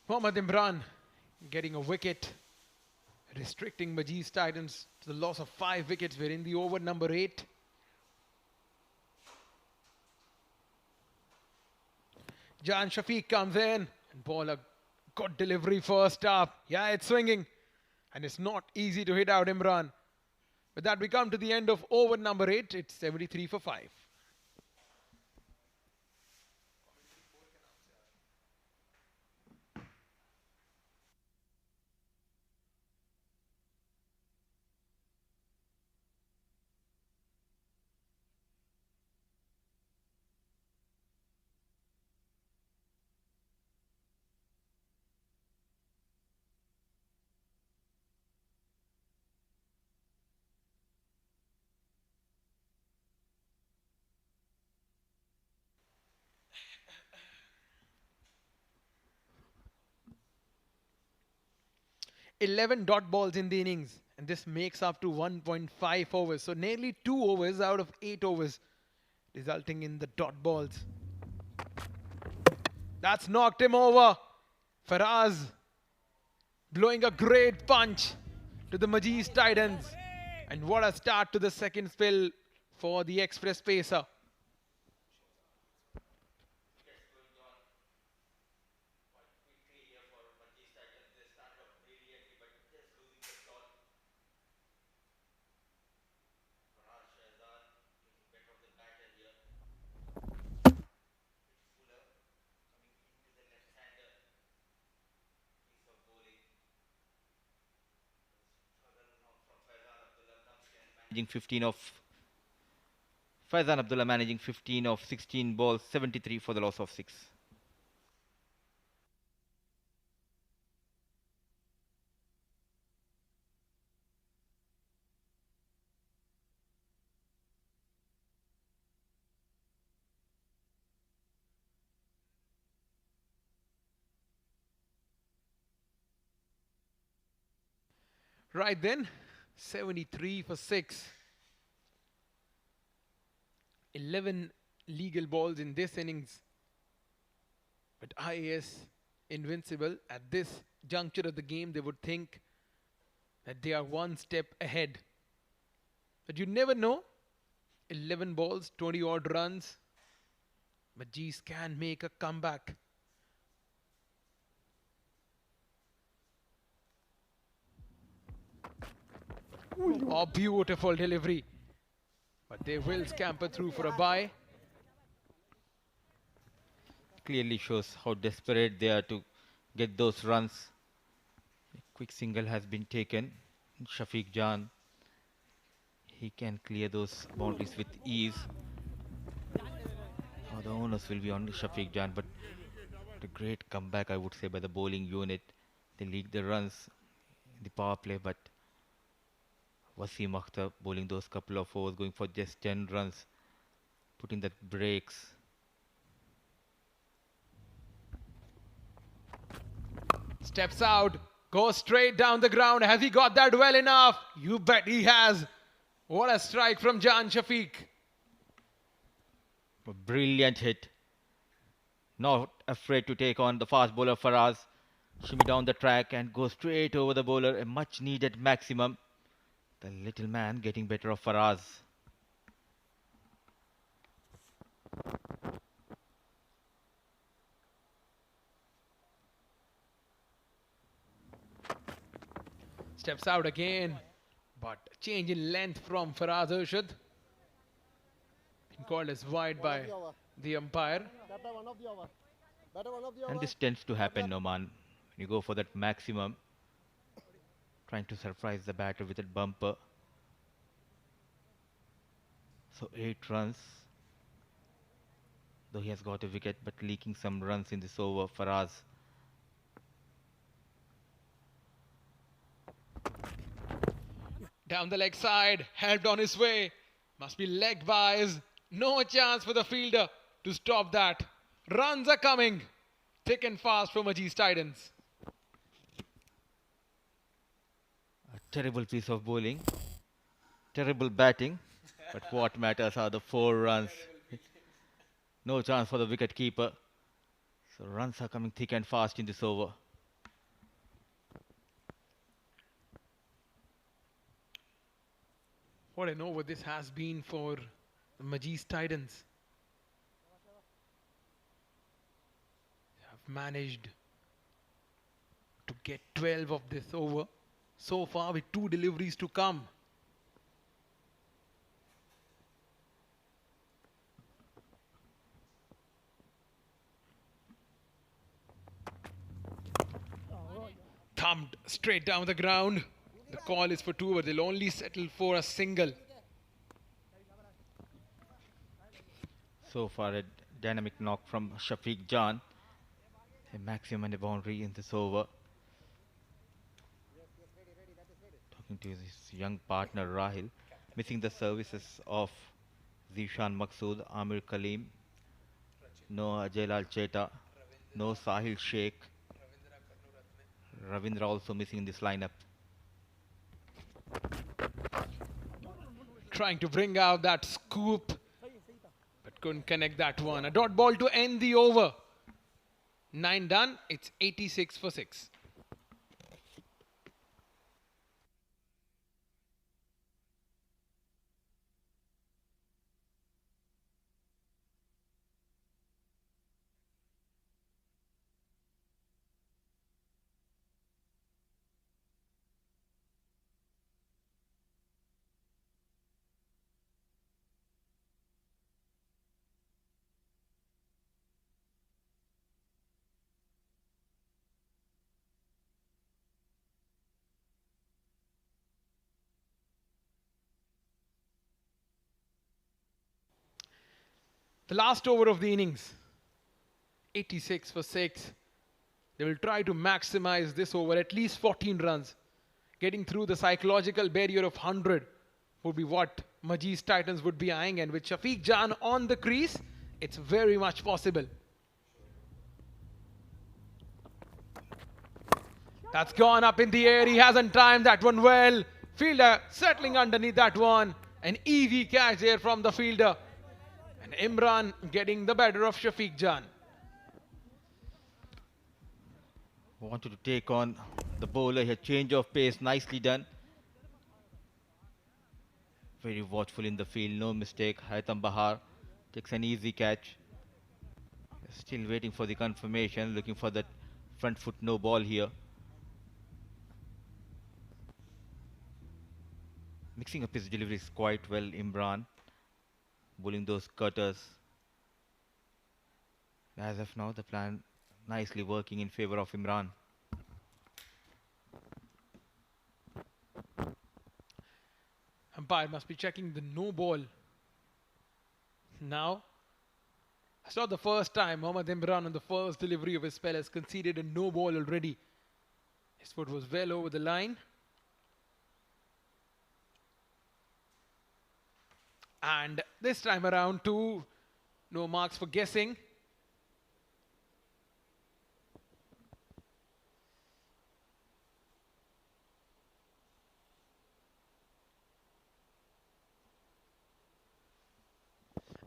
Mohammad Imran getting a wicket, restricting Majees Titans to the loss of 5 wickets. We're in the over number 8. Jan Shafiq comes in and ball a good delivery first up. Yeah, it's swinging and it's not easy to hit out Imran. With that, we come to the end of over number 8. It's 73 for 5. 11 dot balls in the innings, and this makes up to 1.5 overs. So nearly 2 overs out of 8 overs, resulting in the dot balls. That's knocked him over. Faraz blowing a great punch to the Majees Titans. And what a start to the second spell for the express pacer. Managing 15 of Faizan Abdullah managing 15 of 16 balls, 73 for the loss of 6. Right then, 73 for 6. 11 legal balls in this innings. But IAS invincible at this juncture of the game. They would think that they are one step ahead. But you never know. 11 balls, 20 odd runs. Majees can make a comeback. Oh, beautiful delivery. But they will scamper through for a bye. Clearly shows how desperate they are to get those runs. A quick single has been taken. Shafiq Jan, he can clear those boundaries with ease. Now the owners will be on Shafiq Jan, but a great comeback, I would say, by the bowling unit. They lead the runs in the power play, but Wasim Akhtar bowling those couple of overs, going for just 10 runs, putting the brakes. Steps out, goes straight down the ground. Has he got that well enough? You bet he has. What a strike from Jan Shafiq. A brilliant hit. Not afraid to take on the fast bowler Faraz. Shimmy down the track and go straight over the bowler. A much needed maximum. The little man getting better of Faraz. Steps out again. But change in length from Faraz Arshad. Been called as wide by the umpire. And this tends to happen, Oman. When you go for that maximum, trying to surprise the batter with that bumper. So 8 runs. Though he has got a wicket, but leaking some runs in this over, Faraz. Down the leg side, helped on his way. Must be leg buys. No chance for the fielder to stop that. Runs are coming. Thick and fast for Majees Titans. A terrible piece of bowling. Terrible batting. But what matters are the 4 runs. No chance for the wicket keeper. So runs are coming thick and fast in this over. What an over this has been for the Majees Titans. They have managed to get 12 of this over so far, with 2 deliveries to come. Thumped straight down the ground. The call is for 2 overs. They'll only settle for a single. So far a dynamic knock from Shafiq Jan. A maximum and a boundary in this over. Talking to his young partner Rahil. Missing the services of Zishan Maqsood, Amir Kaleem. No Ajaylal Cheta. No Sahil Sheikh. Ravindra also missing in this lineup. Trying to bring out that scoop, but couldn't connect that one. A dot ball to end the over. 9 done. It's 86 for 6. The last over of the innings, 86 for 6. They will try to maximize this over, at least 14 runs. Getting through the psychological barrier of 100 would be what Majees Titans would be eyeing, and with Shafiq Jan on the crease, it's very much possible. That's gone up in the air. He hasn't timed that one well. Fielder settling underneath that one. An easy catch there from the fielder. And Imran getting the better of Shafiq Jan. Wanted to take on the bowler here. Change of pace, nicely done. Very watchful in the field, no mistake. Haitham Bahar takes an easy catch. Still waiting for the confirmation, looking for that front foot no ball here. Mixing up his deliveries quite well, Imran. Bowling those cutters. As of now, the plan nicely working in favor of Imran. Umpire must be checking the no ball. Now, I saw the first time Mohammad Imran on the first delivery of his spell has conceded a no ball already. His foot was well over the line. And this time around too, no marks for guessing.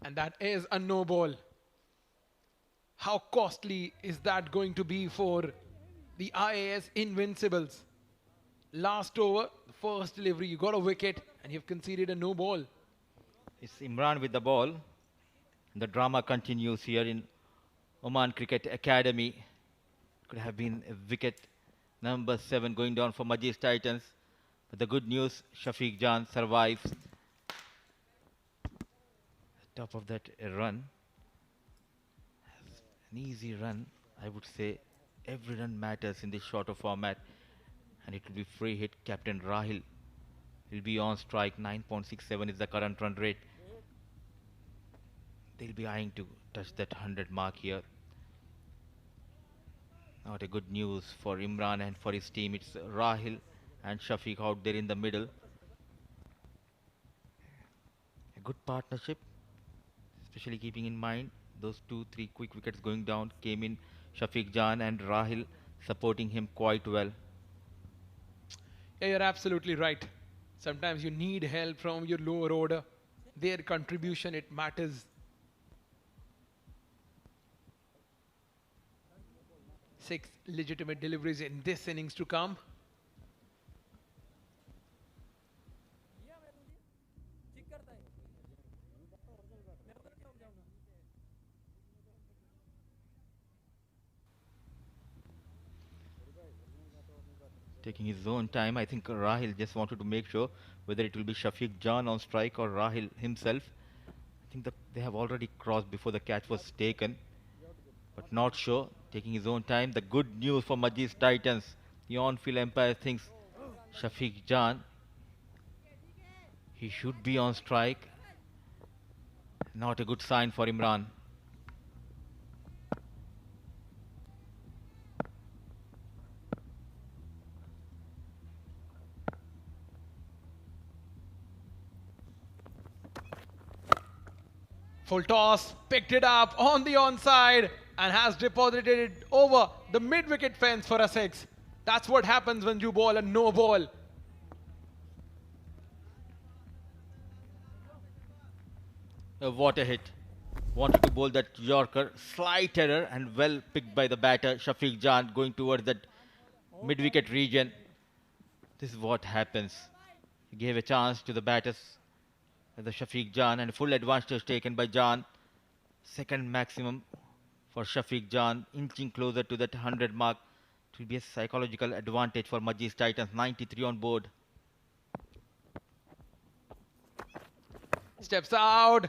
And that is a no ball. How costly is that going to be for the IAS Invincibles? Last over, the first delivery, you got a wicket and you've conceded a no ball. It's Imran with the ball. The drama continues here in Oman Cricket Academy. Could have been a wicket number 7 going down for Majees Titans. But the good news, Shafiq Jan survives. Top of that, a run. An easy run, I would say. Every run matters in this shorter format. And it will be free hit. Captain Rahil will be on strike. 9.67 is the current run rate. They'll be eyeing to touch that 100 mark here. Not a good news for Imran and for his team. It's Rahil and Shafiq out there in the middle. A good partnership, especially keeping in mind those 2-3 quick wickets going down came in. Shafiq Jan and Rahil supporting him quite well. Yeah, you're absolutely right. Sometimes you need help from your lower order. Their contribution, it matters. 6 legitimate deliveries in this innings to come. Taking his own time. I think Rahil just wanted to make sure whether it will be Shafiq Jan on strike or Rahil himself. I think that they have already crossed before the catch was taken, but not sure. Taking his own time. The good news for Majees Titans, the on-field umpire thinks Shafiq Jan, he should be on strike. Not a good sign for Imran. Full toss, picked it up on the onside and has deposited it over the mid-wicket fence for a 6. That's what happens when you bowl a no ball. What a hit. Wanted to bowl that Yorker. Slight error and well picked by the batter. Shafiq Jan going towards that mid-wicket region. This is what happens. He gave a chance to the batters. The Shafiq Jan and full advantage taken by Jan. Second maximum for Shafiq Jan. Inching closer to that 100 mark. It will be a psychological advantage for Majees Titans. 93 on board. Steps out.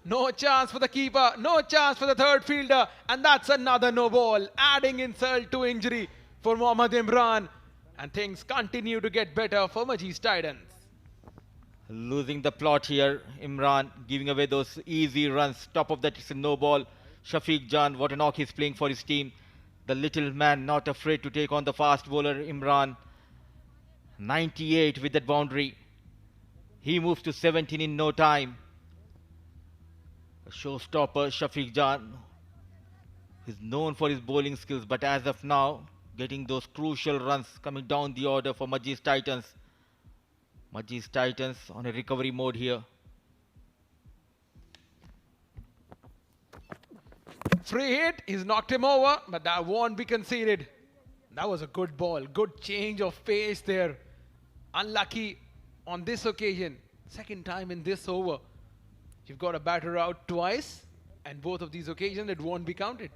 No chance for the keeper. No chance for the third fielder. And that's another no ball. Adding insult to injury for Mohammad Imran. And things continue to get better for Majees Titans. Losing the plot here. Imran giving away those easy runs. Top of that, it's a no ball. Shafiq Jan, what a knock he's playing for his team. The little man not afraid to take on the fast bowler Imran. 98 with that boundary. He moves to 17 in no time. A showstopper, Shafiq Jan, is known for his bowling skills, but as of now, getting those crucial runs coming down the order for Majees Titans. Majees Titans on a recovery mode here. Free hit, he's knocked him over, but that won't be conceded. That was a good ball, good change of pace there. Unlucky on this occasion, second time in this over. You've got a batter out twice, and both of these occasions it won't be counted.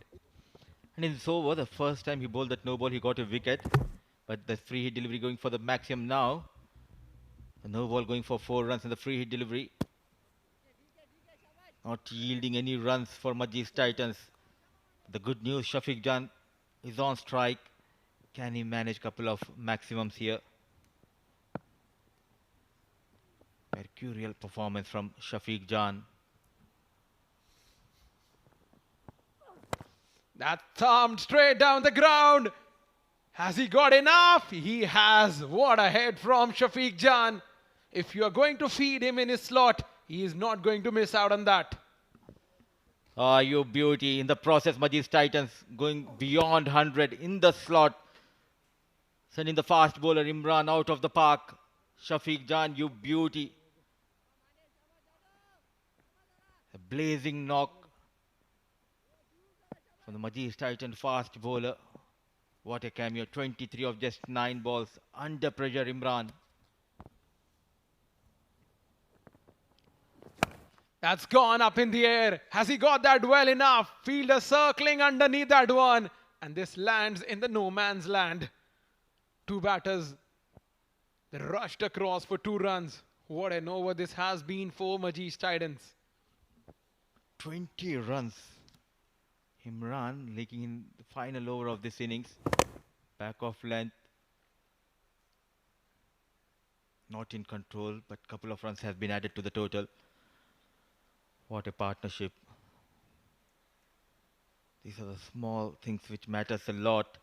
And in this over, the first time he bowled that no ball, he got a wicket. But the free hit delivery going for the maximum now. The no ball going for 4 runs and the free hit delivery. Not yielding any runs for Majees Titans. The good news, Shafiq Jan is on strike. Can he manage a couple of maximums here? Mercurial performance from Shafiq Jan. That thumped straight down the ground. Has he got enough? He has. What a head from Shafiq Jan. If you are going to feed him in his slot, he is not going to miss out on that. Ah, you beauty. In the process, Majees Titans going beyond 100 in the slot. Sending the fast bowler Imran out of the park. Shafiq Jan, you beauty. A blazing knock from the Majees Titan fast bowler. What a cameo. 23 of just 9 balls. Under pressure, Imran. That's gone up in the air. Has he got that well enough? Fielder circling underneath that one. And this lands in the no man's land. Two batters. They rushed across for 2 runs. What an over this has been for Majees Titans. 20 runs. Imran leaking in the final over of this innings. Back off length. Not in control, but couple of runs have been added to the total. What a partnership. These are the small things which matters a lot.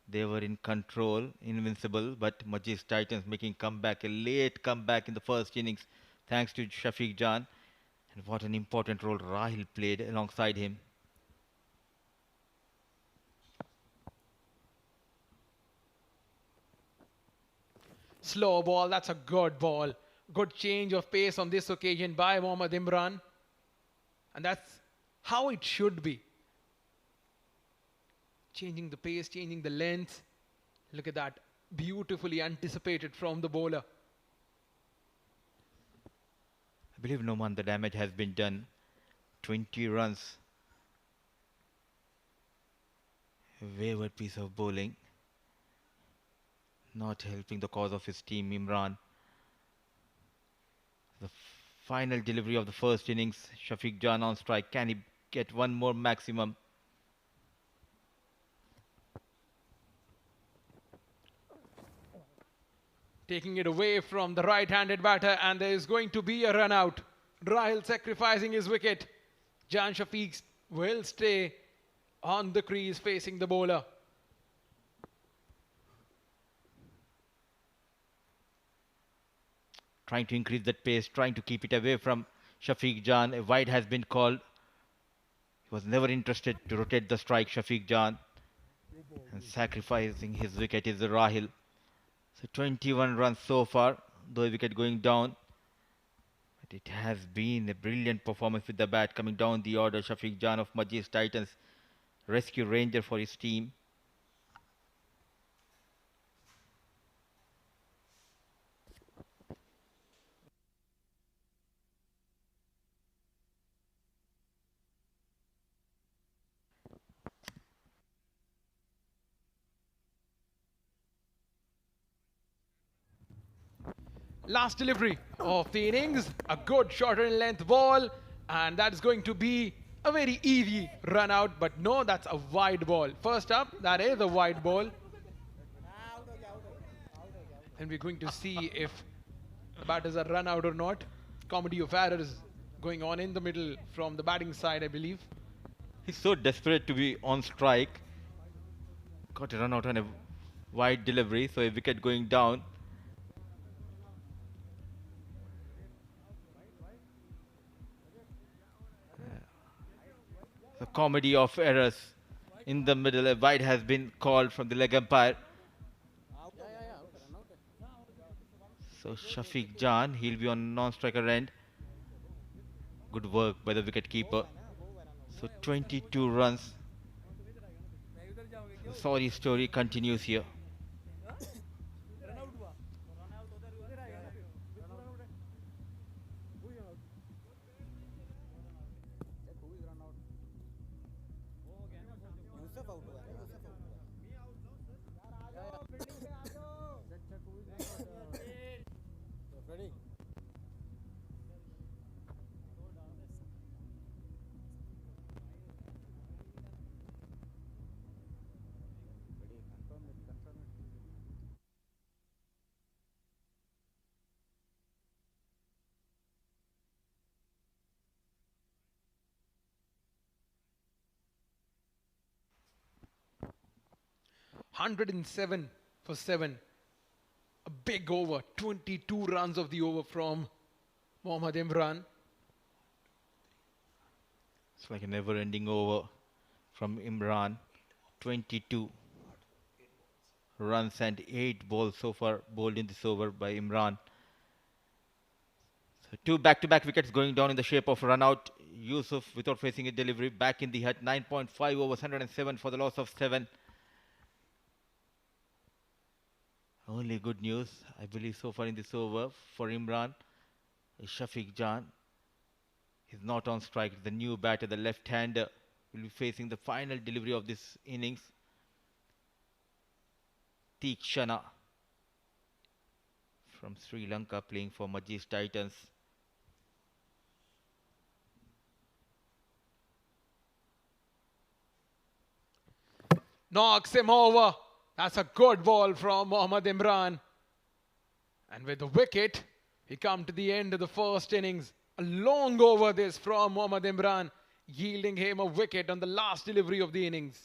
They were in control, invincible, but Majees Titans making comeback, a late comeback in the first innings, thanks to Shafiq Jan. And what an important role Rahil played alongside him. Slow ball, that's a good ball. Good change of pace on this occasion by Mohammad Imran. And that's how it should be. Changing the pace, changing the length. Look at that. Beautifully anticipated from the bowler. I believe, Noman, the damage has been done. 20 runs. A wayward piece of bowling. Not helping the cause of his team, Imran. The final delivery of the first innings. Shafiq Jan on strike. Can he get one more maximum? Taking it away from the right-handed batter, and there is going to be a run out. Rahil sacrificing his wicket. Jan Shafiq will stay on the crease facing the bowler. Trying to increase that pace, trying to keep it away from Shafiq Jan. A wide has been called. He was never interested to rotate the strike, Shafiq Jan. And sacrificing his wicket is Rahil. So 21 runs so far, though a wicket going down. But it has been a brilliant performance with the bat coming down the order. Shafiq Jan of Majees Titans, rescue ranger for his team. Last delivery of the innings, a good shorter in length ball, and that is going to be a very easy run out, but no, that's a wide ball. First up, that is a wide ball. And we're going to see if the bat is a run out or not. Comedy of errors going on in the middle from the batting side, I believe. He's so desperate to be on strike. Got a run out on a wide delivery, so a wicket going down. The comedy of errors in the middle. A wide has been called from the leg umpire. So Shafiq Jan, he'll be on non-striker end. Good work by the wicket keeper. So 22 runs. The sorry story continues here. $107 for 7. A big over, 22 runs of the over from Mohammad Imran. It's like a never-ending over from Imran. 22 runs and 8 balls so far bowled in this over by Imran. So 2 back-to-back wickets going down in the shape of run out. Yusuf without facing a delivery back in the hut. 9.5 overs, 107 for the loss of 7. Only good news, I believe, so far in this over for Imran is Shafiq Jan. He's not on strike. The new batter, the left-hander, will be facing the final delivery of this innings. Tikshana from Sri Lanka playing for Majees Titans. Knocks him over. That's a good ball from Mohammad Imran. And with the wicket, we come to the end of the first innings. A long over this from Mohammad Imran, yielding him a wicket on the last delivery of the innings.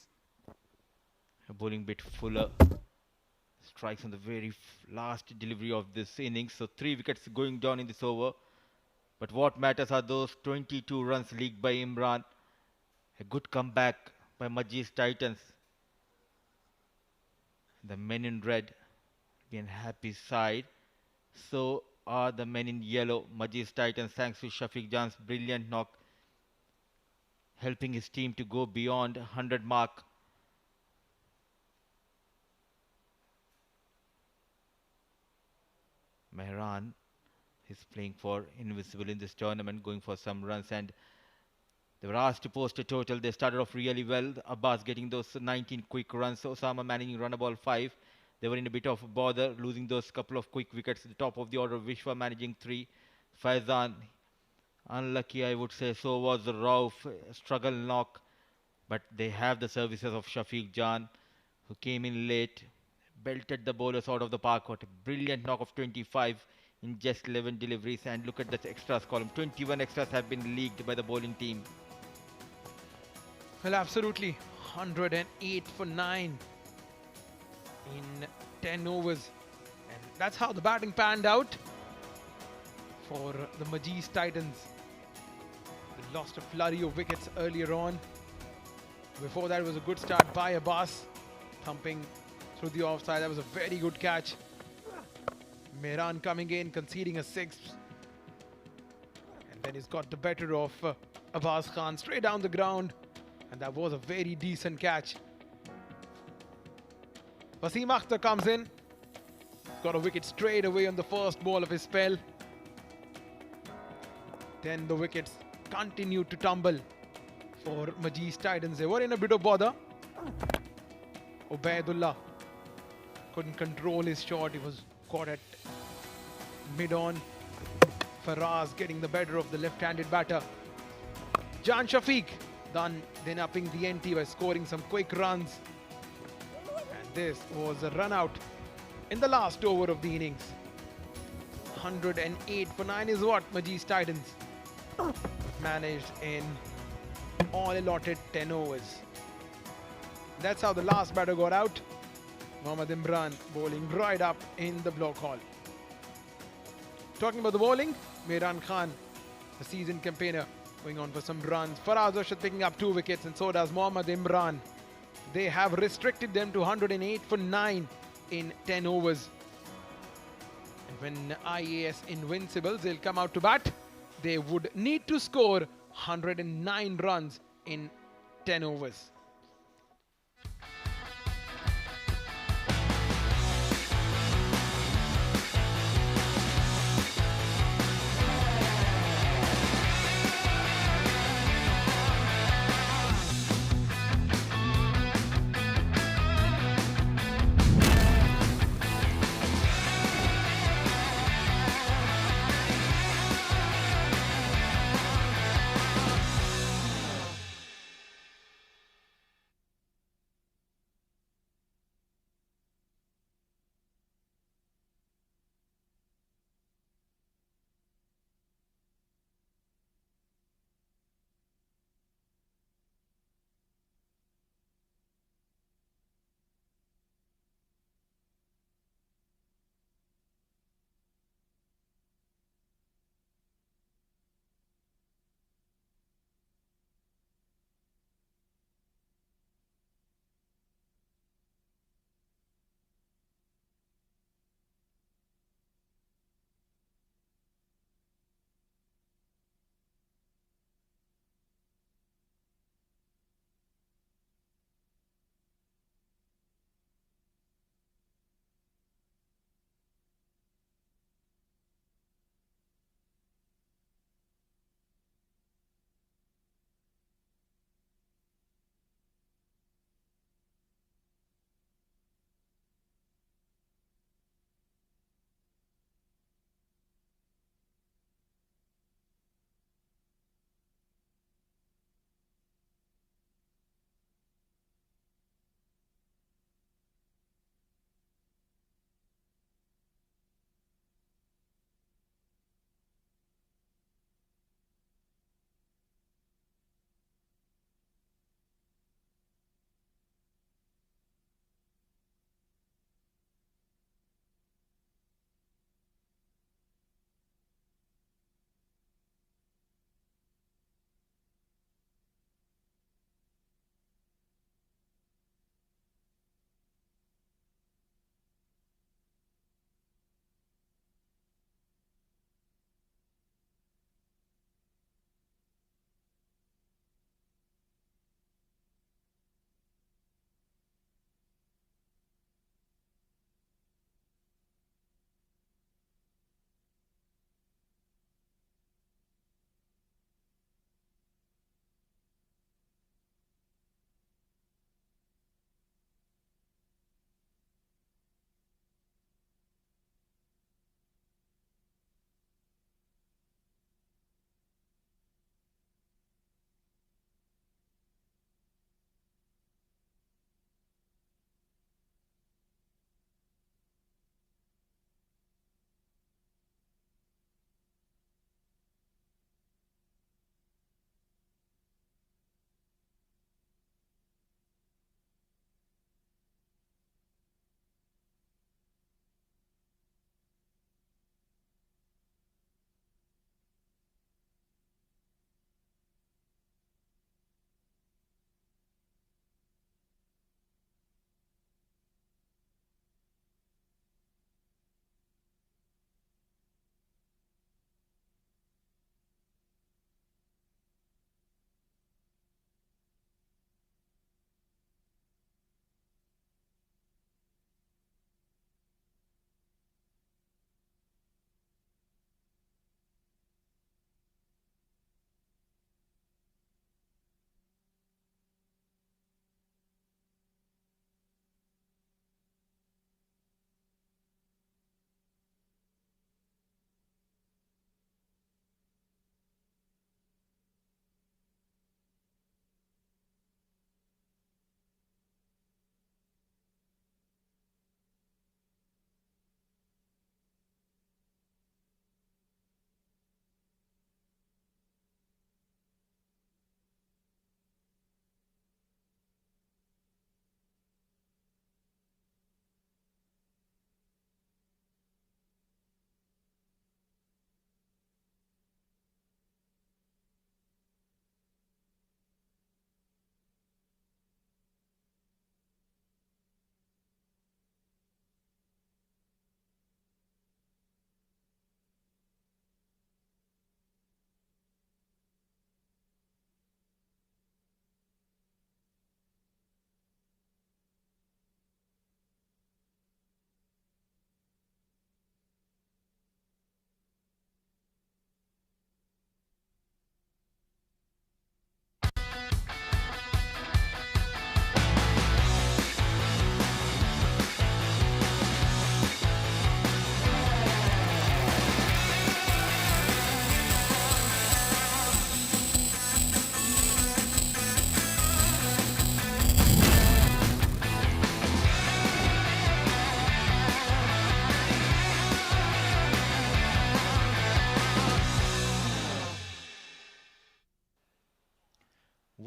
A bowling bit fuller. Strikes on the very last delivery of this innings. So 3 wickets going down in this over. But what matters are those 22 runs leaked by Imran. A good comeback by Majees Titans. The men in red be an happy side. So are the men in yellow. Majees Titans, thanks to Shafiq Jan's brilliant knock, helping his team to go beyond 100 mark. Mehran is playing for Invincible in this tournament, going for some runs, and they were asked to post a total. They started off really well. Abbas getting those 19 quick runs. Osama managing run ball 5. They were in a bit of bother, losing those couple of quick wickets at the top of the order. Vishwa managing 3. Faizan, unlucky I would say. So was Rauf, struggle knock. But they have the services of Shafiq Jan, who came in late, belted the bowlers out of the park. What a brilliant knock of 25 in just 11 deliveries. And look at the extras column. 21 extras have been leaked by the bowling team. Well, absolutely. 108 for 9 in 10 overs. And that's how the batting panned out for the Majees Titans. They lost a flurry of wickets earlier on. Before that was a good start by Abbas. thumping through the offside. That was a very good catch. Mehran coming in, conceding a sixth. And then he's got the better of Abbas Khan straight down the ground. And that was a very decent catch. Wasim Akhtar comes in. Got a wicket straight away on the first ball of his spell. Then the wickets continued to tumble for Majees Titans. They were in a bit of bother. Ubaidullah couldn't control his shot. He was caught at mid-on. Faraz getting the better of the left-handed batter. Jan Shafiq then upping the ante by scoring some quick runs. And this was a run out in the last over of the innings. 108 for 9 is what Majees Titans managed in all allotted 10 overs. That's how the last batter got out. Mohammad Imran bowling right up in the block hall. Talking about the bowling, Mehran Khan, the seasoned campaigner, going on for some runs. Faraz Arshad picking up 2 wickets, and so does Mohammad Imran. They have restricted them to 108 for 9 in 10 overs. And when IAS Invincibles, they'll come out to bat, they would need to score 109 runs in 10 overs.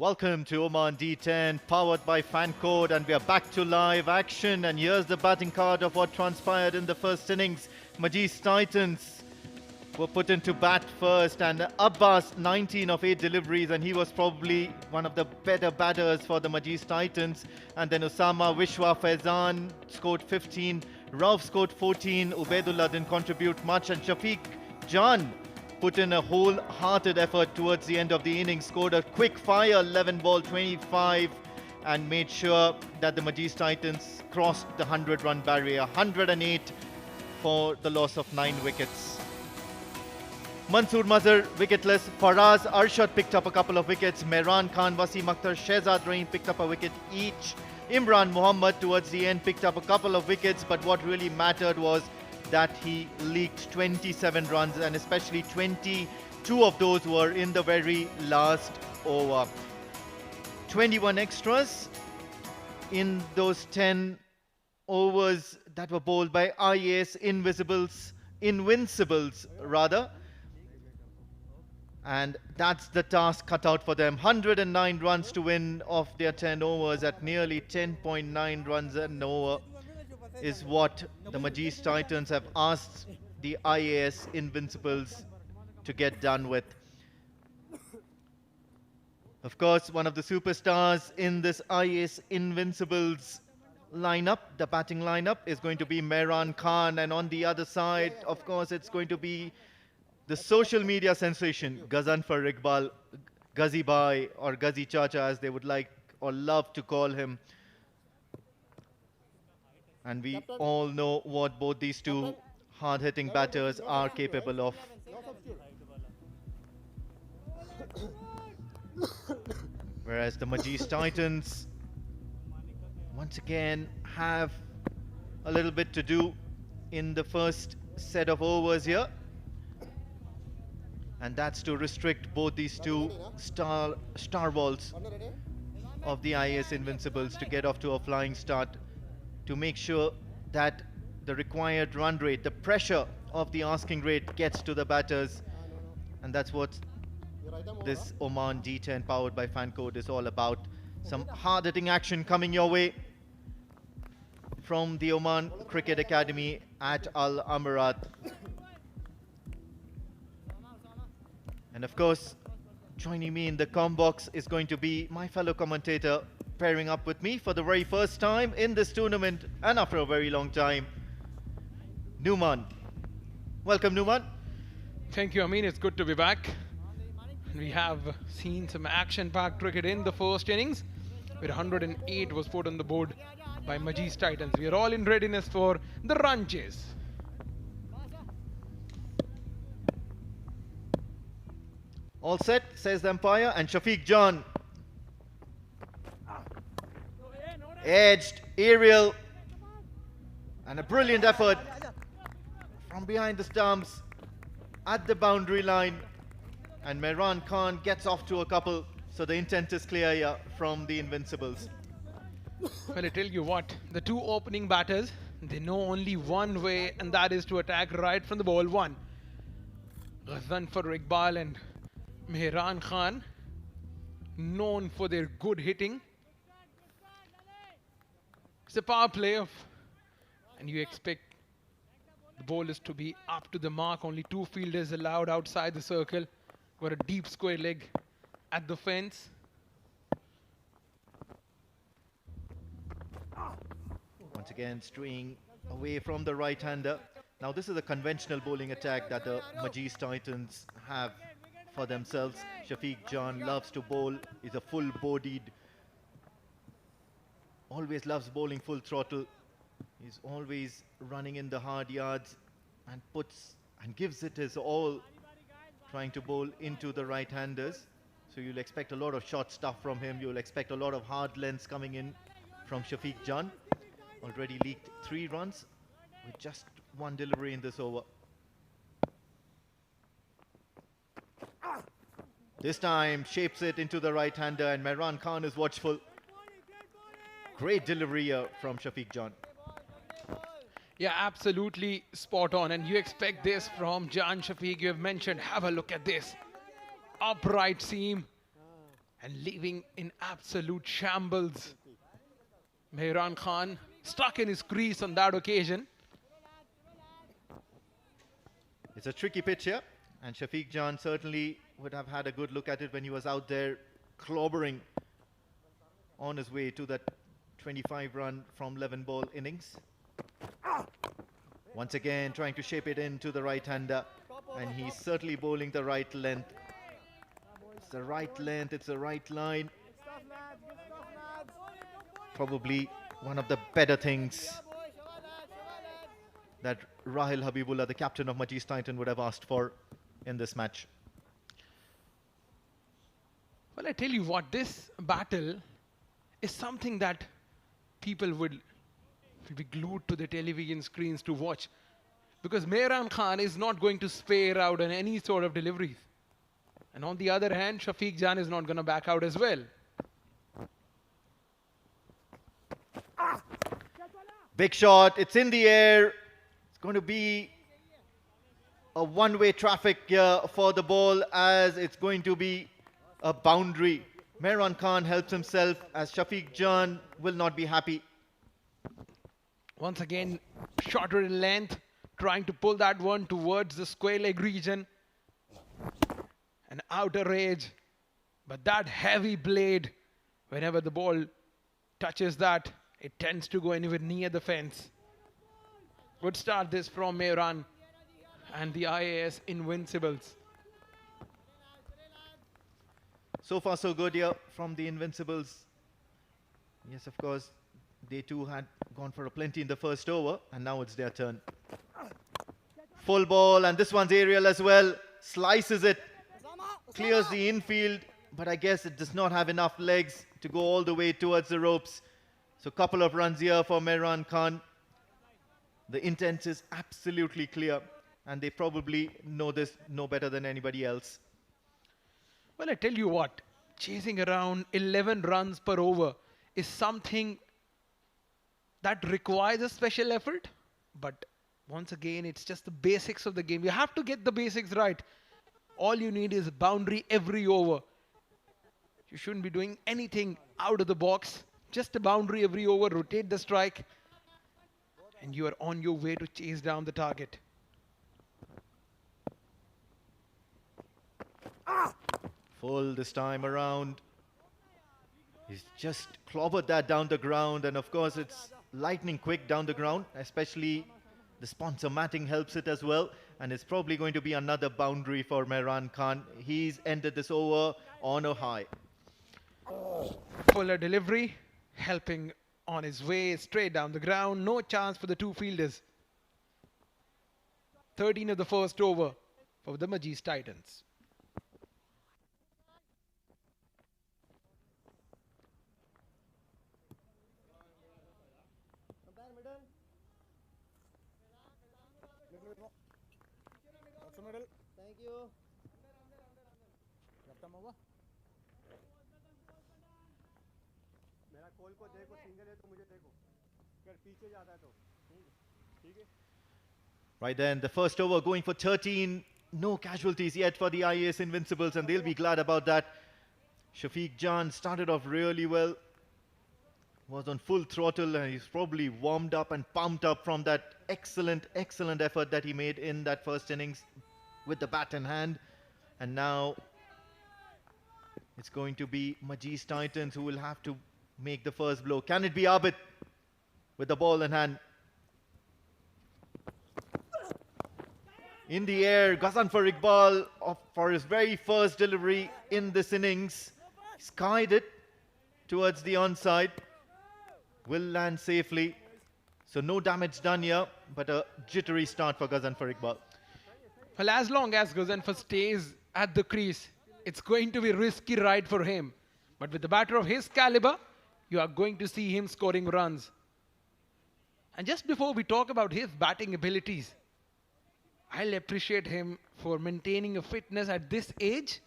Welcome to Oman D10, powered by FanCode, and we are back to live action. And here's the batting card of what transpired in the first innings. MAJEES Titans were put into bat first, and Abbas 19 of 8 deliveries, and he was probably one of the better batters for the MAJEES Titans. And then Osama, Vishwa, Faizan scored 15, Rauf scored 14, Ubaidullah didn't contribute much, and Shafiq Jan put in a wholehearted effort towards the end of the innings, scored a quick fire 11 ball 25, and made sure that the MAJEES Titans crossed the 100-run barrier. 108 for the loss of 9 wickets. Mansoor Mazhar wicketless. Faraz, Arshad picked up a couple of wickets. Mehran Khan, Wasim Akhtar, Shehzad Rahim picked up a wicket each. Imran Muhammad towards the end picked up a couple of wickets, but what really mattered was that he leaked 27 runs, and especially 22 of those were in the very last over. 21 extras in those 10 overs that were bowled by IAS Invincibles rather. And that's the task cut out for them. 109 runs to win of their 10 overs at nearly 10.9 runs an over is what the MAJEES Titans have asked the IAS Invincibles to get done with. Of course, one of the superstars in this IAS Invincibles lineup, the batting lineup, is going to be Mehran Khan, and on the other side, of course, it's going to be the social media sensation, Ghazanfar Iqbal, Ghazi Bhai, or Ghazi Chacha as they would like or love to call him. And we all know what both these two hard-hitting batters are capable of. Whereas the MAJEES Titans, once again, have a little bit to do in the first set of overs here. And that's to restrict both these two star balls of the IAS Invincibles to get off to a flying start, to make sure that the required run rate, the pressure of the asking rate gets to the batters. And that's what this Oman D10 powered by FanCode is all about. Some hard-hitting action coming your way from the Oman Cricket Academy at Al Amarat. And of course, joining me in the comm box is going to be my fellow commentator, pairing up with me for the very first time in this tournament and after a very long time, Numan. Welcome, Numan. Thank you, Amin. It's good to be back. We have seen some action-packed cricket in the first innings, where 108 was put on the board by MAJEES Titans. We are all in readiness for the run chase. All set, says the umpire, and Shafiq Jan. Edged, aerial, and a brilliant effort from behind the stumps at the boundary line. And Mehran Khan gets off to a couple, so the intent is clear here from the Invincibles. Well, I tell you what, the two opening batters, they know only one way, and that is to attack right from the ball one. Ghazanfar Iqbal and Mehran Khan, known for their good hitting. It's a power play and you expect the bowlers to be up to the mark. Only 2 fielders allowed outside the circle. Got a deep square leg at the fence. Once again, straying away from the right-hander. Now, this is a conventional bowling attack that the MAJEES Titans have for themselves. Shafiq Jan loves to bowl. He's a full-bodied, always loves bowling full throttle. He's always running in the hard yards and gives it his all, trying to bowl into the right-handers. So you'll expect a lot of short stuff from him. You'll expect a lot of hard lengths coming in from Shafiq Jan. Already leaked 3 runs with just 1 delivery in this over. This time shapes it into the right-hander, and Mehran Khan is watchful. Great delivery here from Shafiq Jan. Yeah, absolutely spot on. And you expect this from Jan Shafiq. You have mentioned, have a look at this. Upright seam. and leaving in absolute shambles. Mehran Khan stuck in his crease on that occasion. It's a tricky pitch here, and Shafiq Jan certainly would have had a good look at it when he was out there clobbering on his way to that 25-run from 11-ball innings. Once again, trying to shape it into the right-hander, and he's certainly bowling the right length. It's the right length, it's the right line. Probably one of the better things that Rahil Habibullah, the captain of Majees Titan, would have asked for in this match. Well, I tell you what, this battle is something that people will be glued to the television screens to watch, because Mehran Khan is not going to spare out on any sort of deliveries. And on the other hand, Shafiq Jan is not going to back out as well. Big shot, it's in the air. It's going to be a one-way traffic here for the ball, as it's going to be a boundary. Mehran Khan helps himself, as Shafiq Jan will not be happy. Once again, shorter in length, trying to pull that one towards the square leg region. An outer edge, but that heavy blade, whenever the ball touches that, it tends to go anywhere near the fence. Good start this from Mehran and the IAS Invincibles. So far so good here from the Invincibles. Yes, of course, they too had gone for a plenty in the first over, and now it's their turn. Full ball, and this one's aerial as well. Slices it, clears the infield, but I guess it does not have enough legs to go all the way towards the ropes. So a couple of runs here for Mehran Khan. The intent is absolutely clear, and they probably know this no better than anybody else. Well, I tell you what, chasing around 11 runs per over is something that requires a special effort. But once again, it's just the basics of the game. You have to get the basics right. All you need is boundary every over. You shouldn't be doing anything out of the box. Just a boundary every over, rotate the strike, and you are on your way to chase down the target. Full this time around. He's just clobbered that down the ground, and of course it's lightning quick down the ground, especially the sponsor matting helps it as well, and it's probably going to be another boundary for Mehran Khan. He's ended this over on a high. Fuller delivery, helping on his way straight down the ground. No chance for the two fielders. 13 of the first over for the Majees Titans. Thank you. मेरा call को देखो, single है तो मुझे देखो, अगर पीछे जाता है तो ठीक है. Right then, the first over going for 13. No casualties yet for the IAS Invincibles, and they'll be glad about that. Shafiq Jan started off really well. Was on full throttle, and he's probably warmed up and pumped up from that excellent effort that he made in that first innings with the bat in hand. And now it's going to be Majees Titans who will have to make the first blow. Can it be Abid with the ball in hand? In the air, Ghazanfar Iqbal for his very first delivery in this innings. Skied it towards the onside. Will land safely. So no damage done here, but a jittery start for Ghazanfar Iqbal. Well, as long as Ghazanfar stays at the crease, it's going to be a risky ride for him. But with the batter of his caliber, you are going to see him scoring runs. And just before we talk about his batting abilities, I'll appreciate him for maintaining a fitness at this age.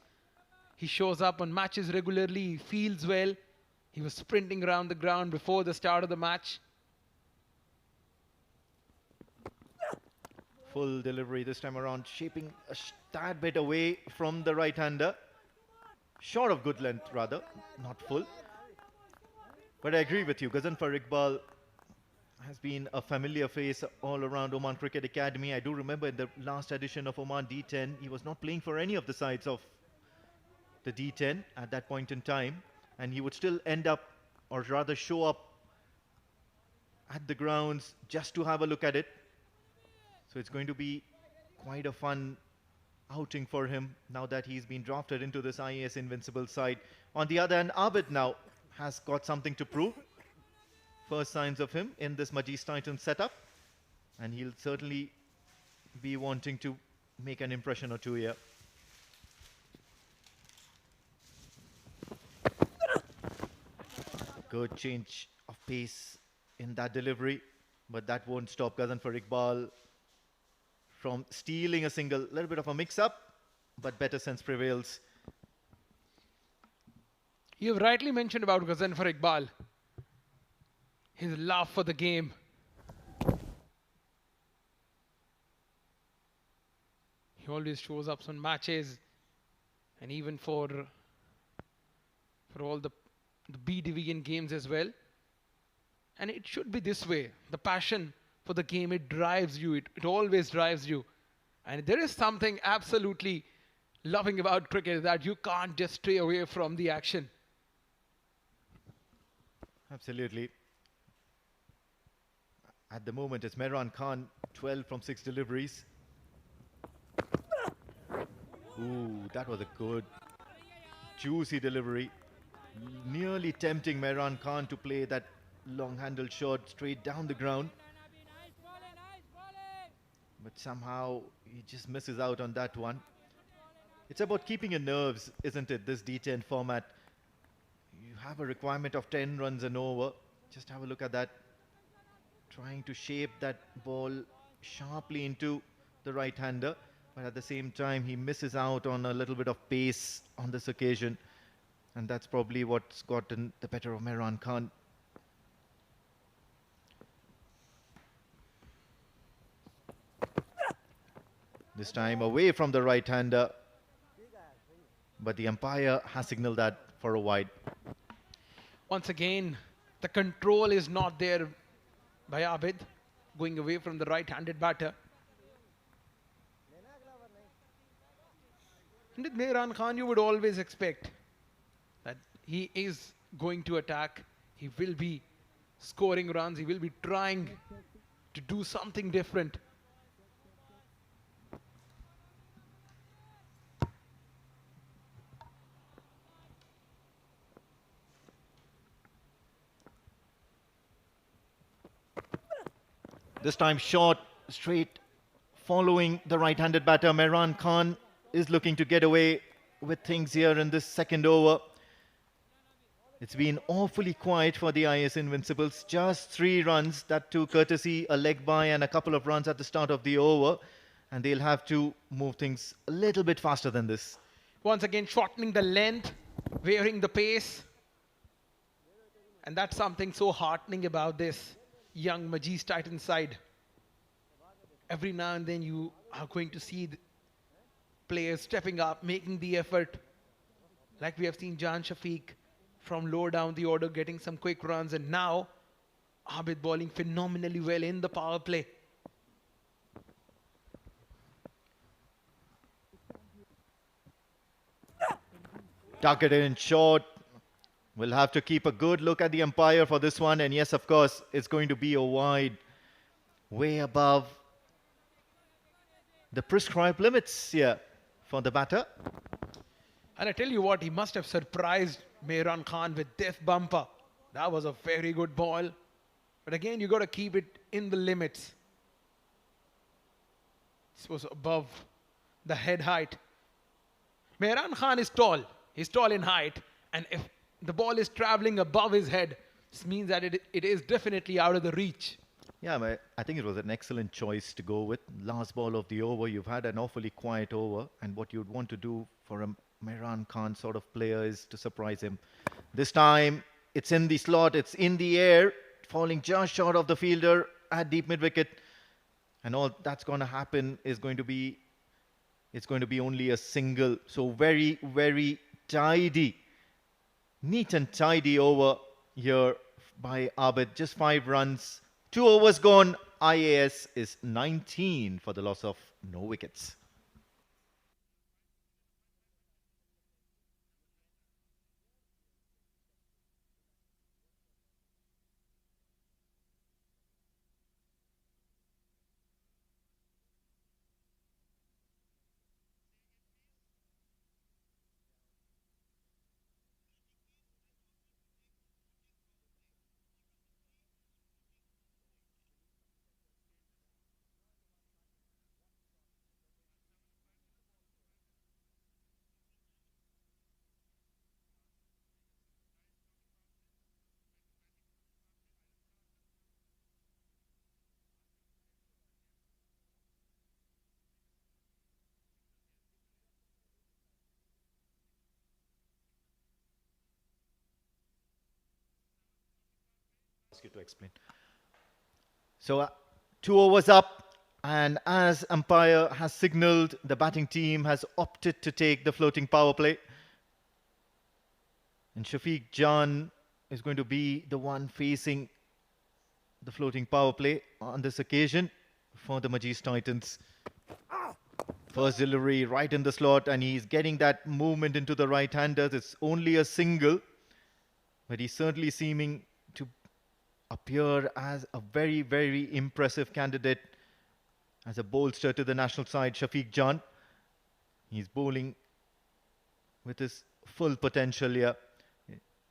He shows up on matches regularly, he feels well. He was sprinting around the ground before the start of the match. Full delivery this time around, shaping a tad bit away from the right-hander. Short of good length, rather, not full. But I agree with you. Ghazanfar Iqbal has been a familiar face all around Oman Cricket Academy. I do remember in the last edition of Oman D10, he was not playing for any of the sides of the D10 at that point in time, and he would still end up, or rather show up at the grounds just to have a look at it. So it's going to be quite a fun outing for him now that he's been drafted into this IAS Invincibles side. On the other hand, Abid now has got something to prove. First signs of him in this Majees Titans setup, and he'll certainly be wanting to make an impression or two here. Good change of pace in that delivery, but that won't stop Ghazanfar Iqbal from stealing a single. Little bit of a mix-up, but better sense prevails. You've rightly mentioned about Ghazanfar Iqbal. His love for the game. He always shows up on matches, and even for all the B division games as well. And it should be this way. The passion for the game, it drives you. It always drives you. And there is something absolutely loving about cricket, that you can't just stray away from the action. Absolutely. At the moment, it's Mehran Khan, 12 from 6 deliveries. Ooh, that was a good, juicy delivery. Nearly tempting Mehran Khan to play that long-handled shot straight down the ground. But somehow, he just misses out on that one. It's about keeping your nerves, isn't it, this D10 format? You have a requirement of 10 runs and over. Just have a look at that. Trying to shape that ball sharply into the right-hander, but at the same time he misses out on a little bit of pace on this occasion, and that's probably what's gotten the better of Mehran Khan. This time away from the right-hander, but the umpire has signaled that for a wide. Once again, the control is not there by Abid, going away from the right-handed batter. And with Mehran Khan, you would always expect that he is going to attack. He will be scoring runs. He will be trying to do something different. This time short, straight, following the right-handed batter. Mehran Khan is looking to get away with things here in this second over. It's been awfully quiet for the IAS Invincibles. Just 3 runs, that too courtesy a leg by and a couple of runs at the start of the over. And they'll have to move things a little bit faster than this. Once again, shortening the length, varying the pace. And that's something so heartening about this young Majees Titans side. Every now and then you are going to see the players stepping up, making the effort. Like we have seen Jan Shafiq from low down the order getting some quick runs, and now Abid bowling phenomenally well in the power play. Targeted in short. We'll have to keep a good look at the umpire for this one. And yes, of course, it's going to be a wide, way above the prescribed limits here for the batter. And I tell you what, he must have surprised Mehran Khan with this bumper. That was a very good ball. But again, you got to keep it in the limits. This was above the head height. Mehran Khan is tall. He's tall in height. And if the ball is traveling above his head, this means that it is definitely out of the reach. Yeah, I think it was an excellent choice to go with. Last ball of the over, you've had an awfully quiet over, and what you'd want to do for a Mehran Khan sort of player is to surprise him. This time, it's in the slot, it's in the air, falling just short of the fielder at deep mid-wicket. And all that's going to happen is going to be, it's going to be only a single. So very, very tidy, neat and tidy over here by Abid. Just 5 runs, 2 overs gone. IAS is 19 for the loss of no wickets. You to explain. So 2 overs up, and as umpire has signaled, the batting team has opted to take the floating power play. And Shafiq Jan is going to be the one facing the floating power play on this occasion for the Majees Titans. First delivery right in the slot, and he's getting that movement into the right-handers. It's only a single, but he's certainly seeming to appear as a very, very impressive candidate as a bolster to the national side, Shafiq Jan. He's bowling with his full potential here.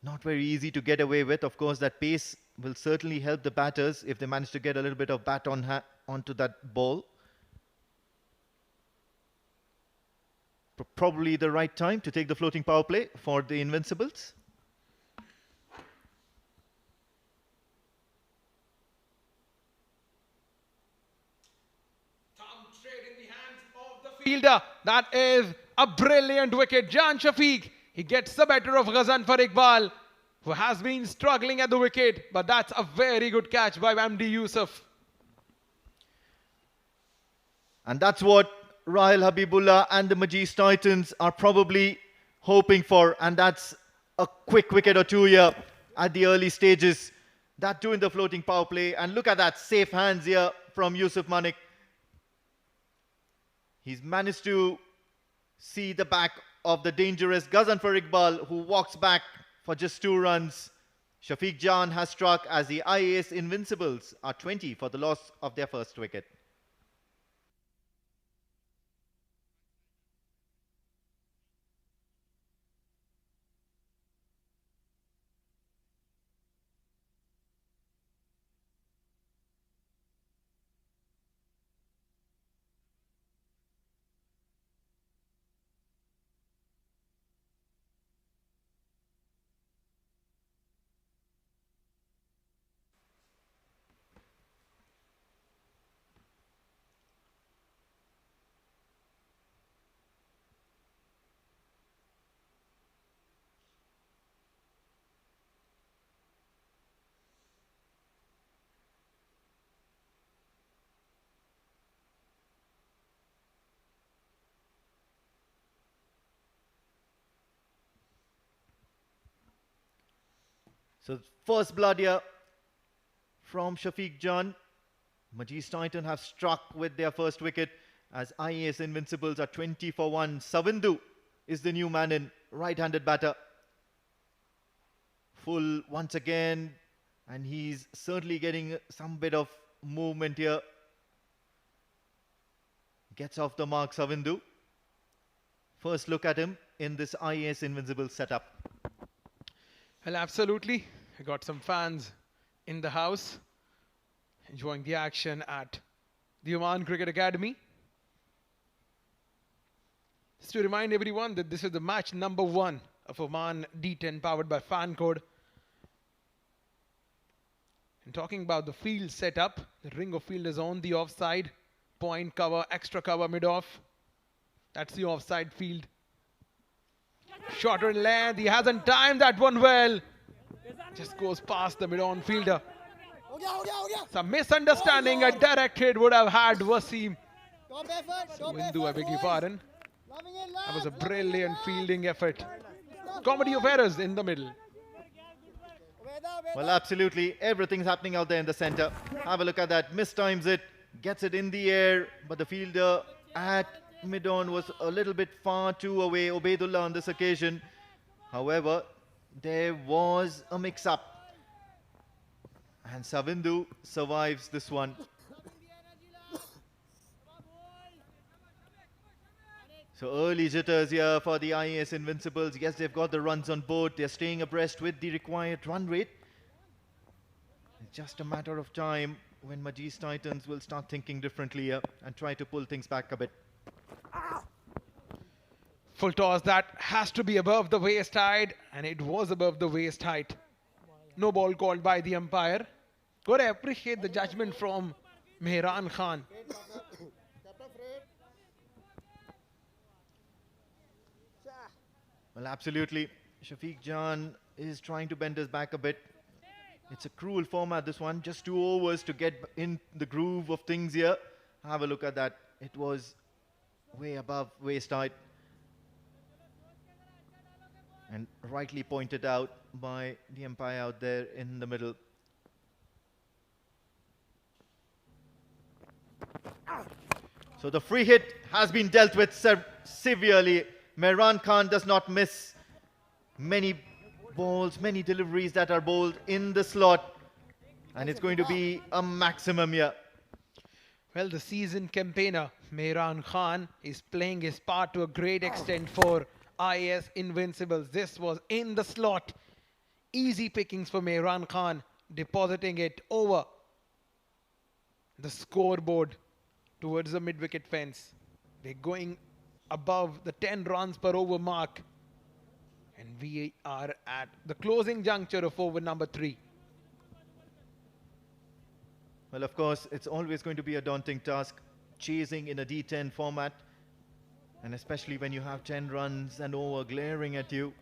Not very easy to get away with. Of course, that pace will certainly help the batters if they manage to get a little bit of bat onto that ball. Probably the right time to take the floating power play for the Invincibles. Fielder, that is a brilliant wicket. Jan Shafiq, he gets the better of Ghazanfar Iqbal, who has been struggling at the wicket, but that's a very good catch by MD Yusuf. And that's what Rahil Habibullah and the Majees Titans are probably hoping for, and that's a quick wicket or two here at the early stages. That too in the floating power play, and look at that, safe hands here from Yusuf Manik. He's managed to see the back of the dangerous Ghazanfar Iqbal, who walks back for just 2 runs. Shafiq Jan has struck as the IAS Invincibles are 20 for the loss of their first wicket. So first blood here from Shafiq Jan. Majees Titan have struck with their first wicket as IAS Invincibles are 20 for 1. Savindu is the new man in, right-handed batter. Full once again, and he's certainly getting some bit of movement here. Gets off the mark, Savindu. First look at him in this IAS Invincible setup. Well, absolutely. We got some fans in the house enjoying the action at the Oman Cricket Academy. Just to remind everyone that this is the match number 1 of Oman D10 powered by Fan Code. And talking about the field setup, the ring of field is on the offside. Point cover, extra cover mid-off. That's the offside field. Shorter in length. He hasn't timed that one well. Just goes past the mid-on fielder. Some misunderstanding. A direct hit would have had Wasim. So Hindu, I beg your pardon. That was a brilliant fielding effort comedy of errors in the middle. Well, absolutely. Everything's happening out there in the center. Have a look at that. Mistimes it. Gets it in the air. But the fielder at mid-on was a little bit far too away. Ubaidullah on this occasion. However, there was a mix-up. And Savindu survives this one. So early jitters here for the IAS Invincibles. Yes, they've got the runs on board. They're staying abreast with the required run rate. It's just a matter of time when MAJEES Titans will start thinking differently here and try to pull things back a bit. Full toss that has to be above the waist height, and it was above the waist height. No ball called by the umpire. Got to appreciate the judgment from Mehran Khan. Well, absolutely. Shafiq Jan is trying to bend us back a bit. It's a cruel format, this one. Just 2 overs to get in the groove of things here. Have a look at that. It was way above waist height. And rightly pointed out by the umpire out there in the middle. So the free hit has been dealt with severely. Mehran Khan does not miss many balls, many deliveries that are bowled in the slot. And it's going to be a maximum here. Well, the seasoned campaigner, Mehran Khan, is playing his part to a great extent for IAS Invincibles. This was in the slot. Easy pickings for Mehran Khan, depositing it over the scoreboard towards the mid-wicket fence. They're going above the 10 runs per over mark. And we are at the closing juncture of over number 3. Well, of course, it's always going to be a daunting task chasing in a D10 format. And especially when you have 10 runs and over glaring at you.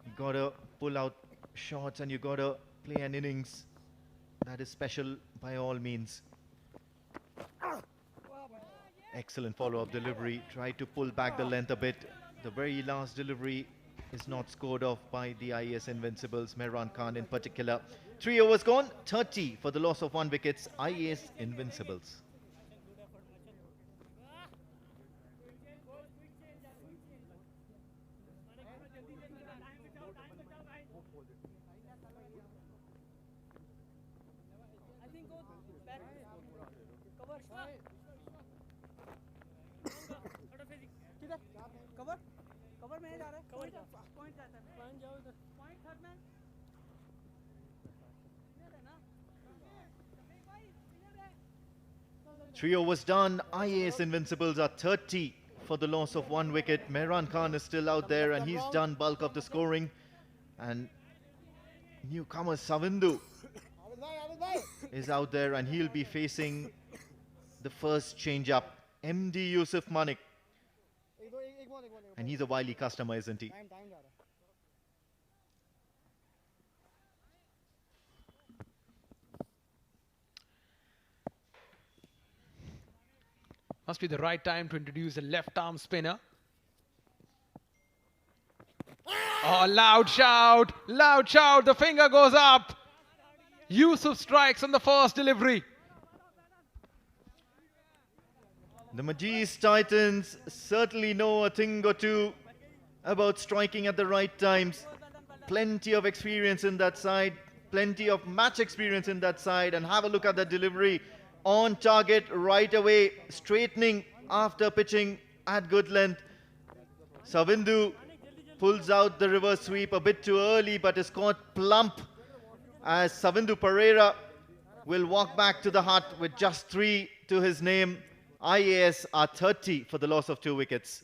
You got to pull out shots and you got to play an innings that is special by all means. Excellent follow-up delivery. Tried to pull back the length a bit. The very last delivery is not scored off by the IAS Invincibles, Mehran Khan in particular. 3 overs gone, 30 for the loss of 1 wicket. IAS Invincibles. Cover में जा रहा है cover point जाता है point जाओ इधर point third man इधर है ना 3 overs done. IAS Invincibles are 30 for the loss of 1 wicket. Mehran Khan is still out there and he's done bulk of the scoring. And newcomer Savindu is out there and he'll be facing the first change-up. MD Yusuf Manik. And he's a wily customer, isn't he? Must be the right time to introduce a left-arm spinner. Oh, loud shout, the finger goes up. Yusuf strikes on the first delivery. The MAJEES Titans certainly know a thing or two about striking at the right times. Plenty of experience in that side, plenty of match experience in that side, and have a look at the delivery. On target right away, straightening after pitching at good length. Savindu pulls out the reverse sweep a bit too early, but is caught plump as Savindu Pereira will walk back to the hut with just 3 to his name. IAS are 30 for the loss of 2 wickets.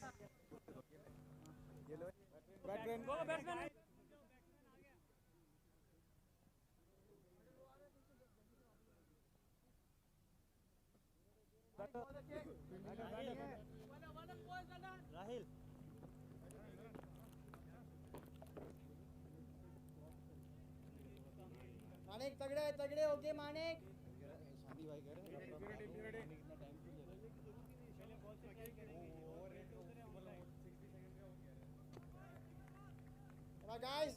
Manik तगड़े okay Manik guys.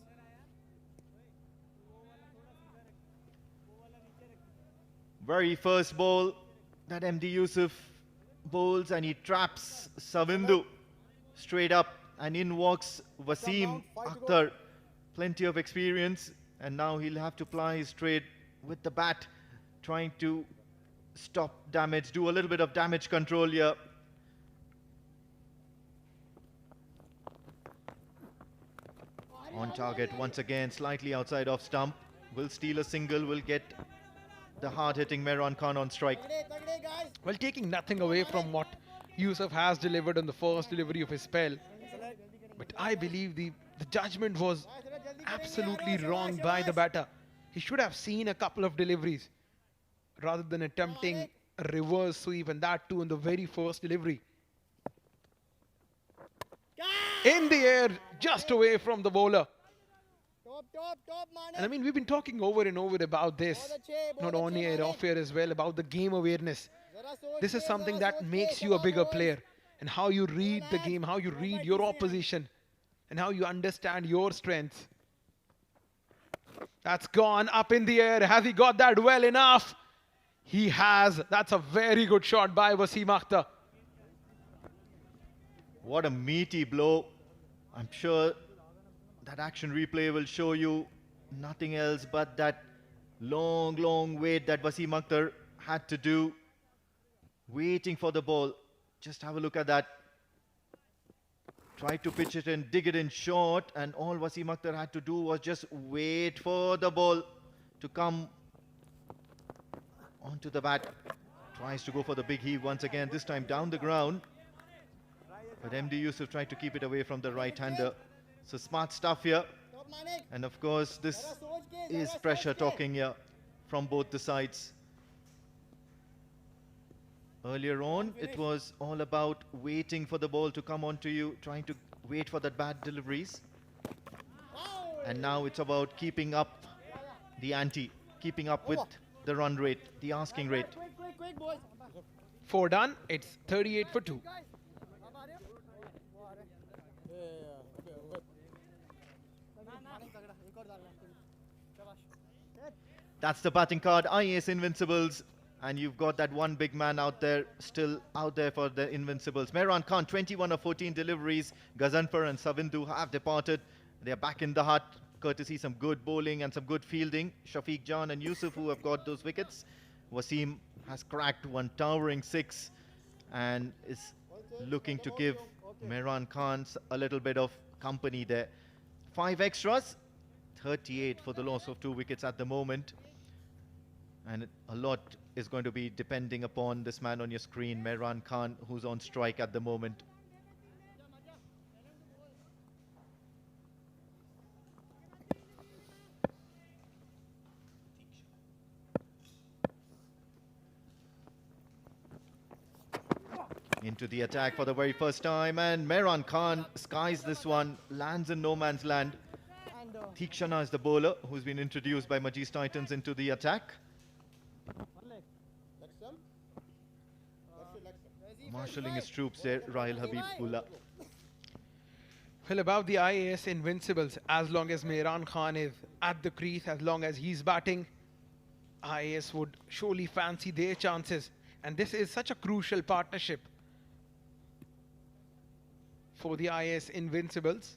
Very first ball that MD Yusuf bowls, and he traps Savindu straight up, and in walks Wasim Akhtar. Plenty of experience, and now he'll have to ply his trade with the bat, trying to stop damage, do a little bit of damage control here. On target once again, slightly outside off stump. Will steal a single, will get the hard-hitting Mehran Khan on strike. Well, taking nothing away from what Yusuf has delivered on the first delivery of his spell, but I believe the judgment was absolutely wrong by the batter. He should have seen a couple of deliveries rather than attempting a reverse sweep, and that too in the very first delivery. In the air, just away from the bowler. And I mean, we've been talking over and over about this, not on air, off air as well, about the game awareness. This is something that makes you a bigger player, and how you read the game, how you read your opposition, and how you understand your strengths. That's gone up in the air. Has he got that well enough? He has. That's a very good shot by Wasim Akhtar. What a meaty blow. I'm sure that action replay will show you nothing else but that long wait that Wasim Akhtar had to do, waiting for the ball. Just have a look at that. Tried to pitch it in, dig it in short, and all Wasim Akhtar had to do was just wait for the ball to come onto the bat. Tries to go for the big heave once again, this time down the ground. But MD Yusuf tried to keep it away from the right-hander. So smart stuff here. And of course, this is pressure talking here from both the sides. Earlier on, it was all about waiting for the ball to come onto you, trying to wait for that bad deliveries. And now it's about keeping up the ante, keeping up with the run rate, the asking rate. 4 done. It's 38 for 2. That's the batting card, IAS Invincibles. And you've got that one big man out there, still out there for the Invincibles. Mehran Khan, 21 of 14 deliveries. Gazanfar and Savindu have departed. They're back in the hut, courtesy some good bowling and some good fielding. Shafiq Jan and Yusuf, who have got those wickets. Wasim has cracked one towering 6 and is looking to give Mehran Khan a little bit of company there. 5 extras, 38 for the loss of 2 wickets at the moment. And a lot is going to be depending upon this man on your screen, Mehran Khan, who's on strike at the moment. Into the attack for the very first time, and Mehran Khan skies this one, lands in no man's land. Theekshana is the bowler who's been introduced by MAJEES Titans into the attack. Marshalling his troops there, Rahil Habibullah. Well, about the IAS Invincibles, as long as Mehran Khan is at the crease, as long as he's batting, IAS would surely fancy their chances. And this is such a crucial partnership for the IAS Invincibles.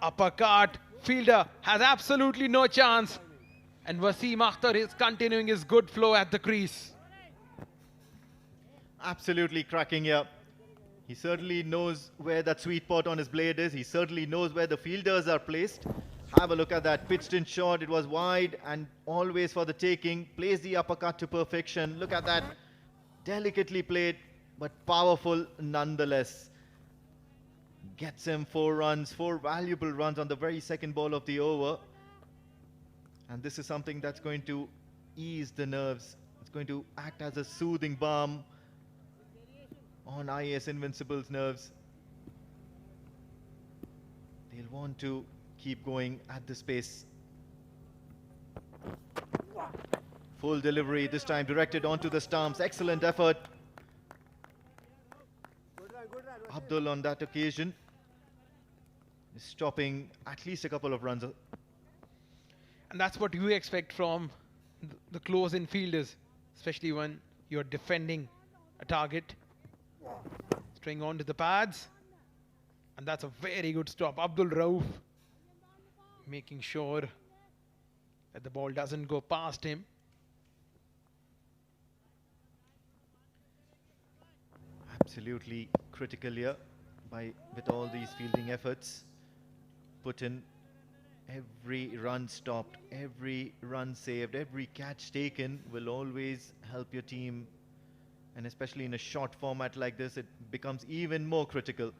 Uppercut, fielder has absolutely no chance. And Wasim Akhtar is continuing his good flow at the crease. Absolutely cracking here. He certainly knows where that sweet spot on his blade is. He certainly knows where the fielders are placed. Have a look at that. Pitched in short, it was wide and always for the taking. Plays the uppercut to perfection. Look at that. Delicately played, but powerful nonetheless. Gets him 4 runs, 4 valuable runs on the very second ball of the over. And this is something that's going to ease the nerves. It's going to act as a soothing balm on IAS Invincible's nerves. They'll want to keep going at this pace. Full delivery, this time directed onto the stumps. Excellent effort. Abdul on that occasion is stopping at least a couple of runs. And that's what you expect from the close-in fielders, especially when you're defending a target. String onto the pads. And that's a very good stop. Abdul Rauf making sure that the ball doesn't go past him. Absolutely critical here with all these fielding efforts. Put in every run stopped, every run saved, every catch taken will always help your team. And especially in a short format like this, it becomes even more critical.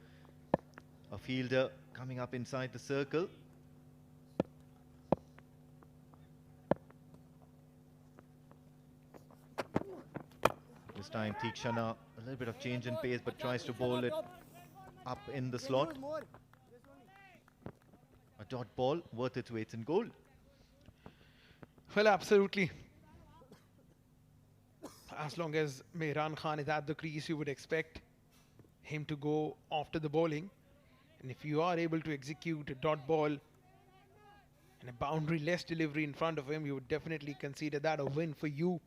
A fielder coming up inside the circle. This time Tikshana, a little bit of change in pace, but tries to bowl it up in the slot. A dot ball worth its weight in gold. Well, absolutely. As long as Mehran Khan is at the crease, you would expect him to go after the bowling. And if you are able to execute a dot ball and a boundary-less delivery in front of him, you would definitely consider that a win for you.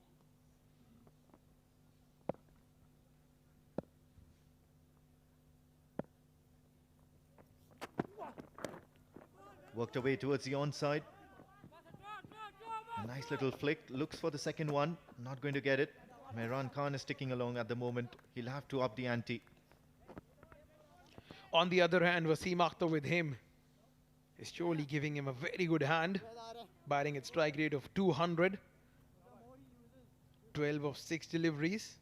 Worked away towards the onside. A nice little flick. Looks for the second one. Not going to get it. Mehran Khan is sticking along at the moment. He'll have to up the ante. On the other hand, Wasim Akhtar with him is surely giving him a very good hand, batting at strike rate of 200. 12 of 6 deliveries.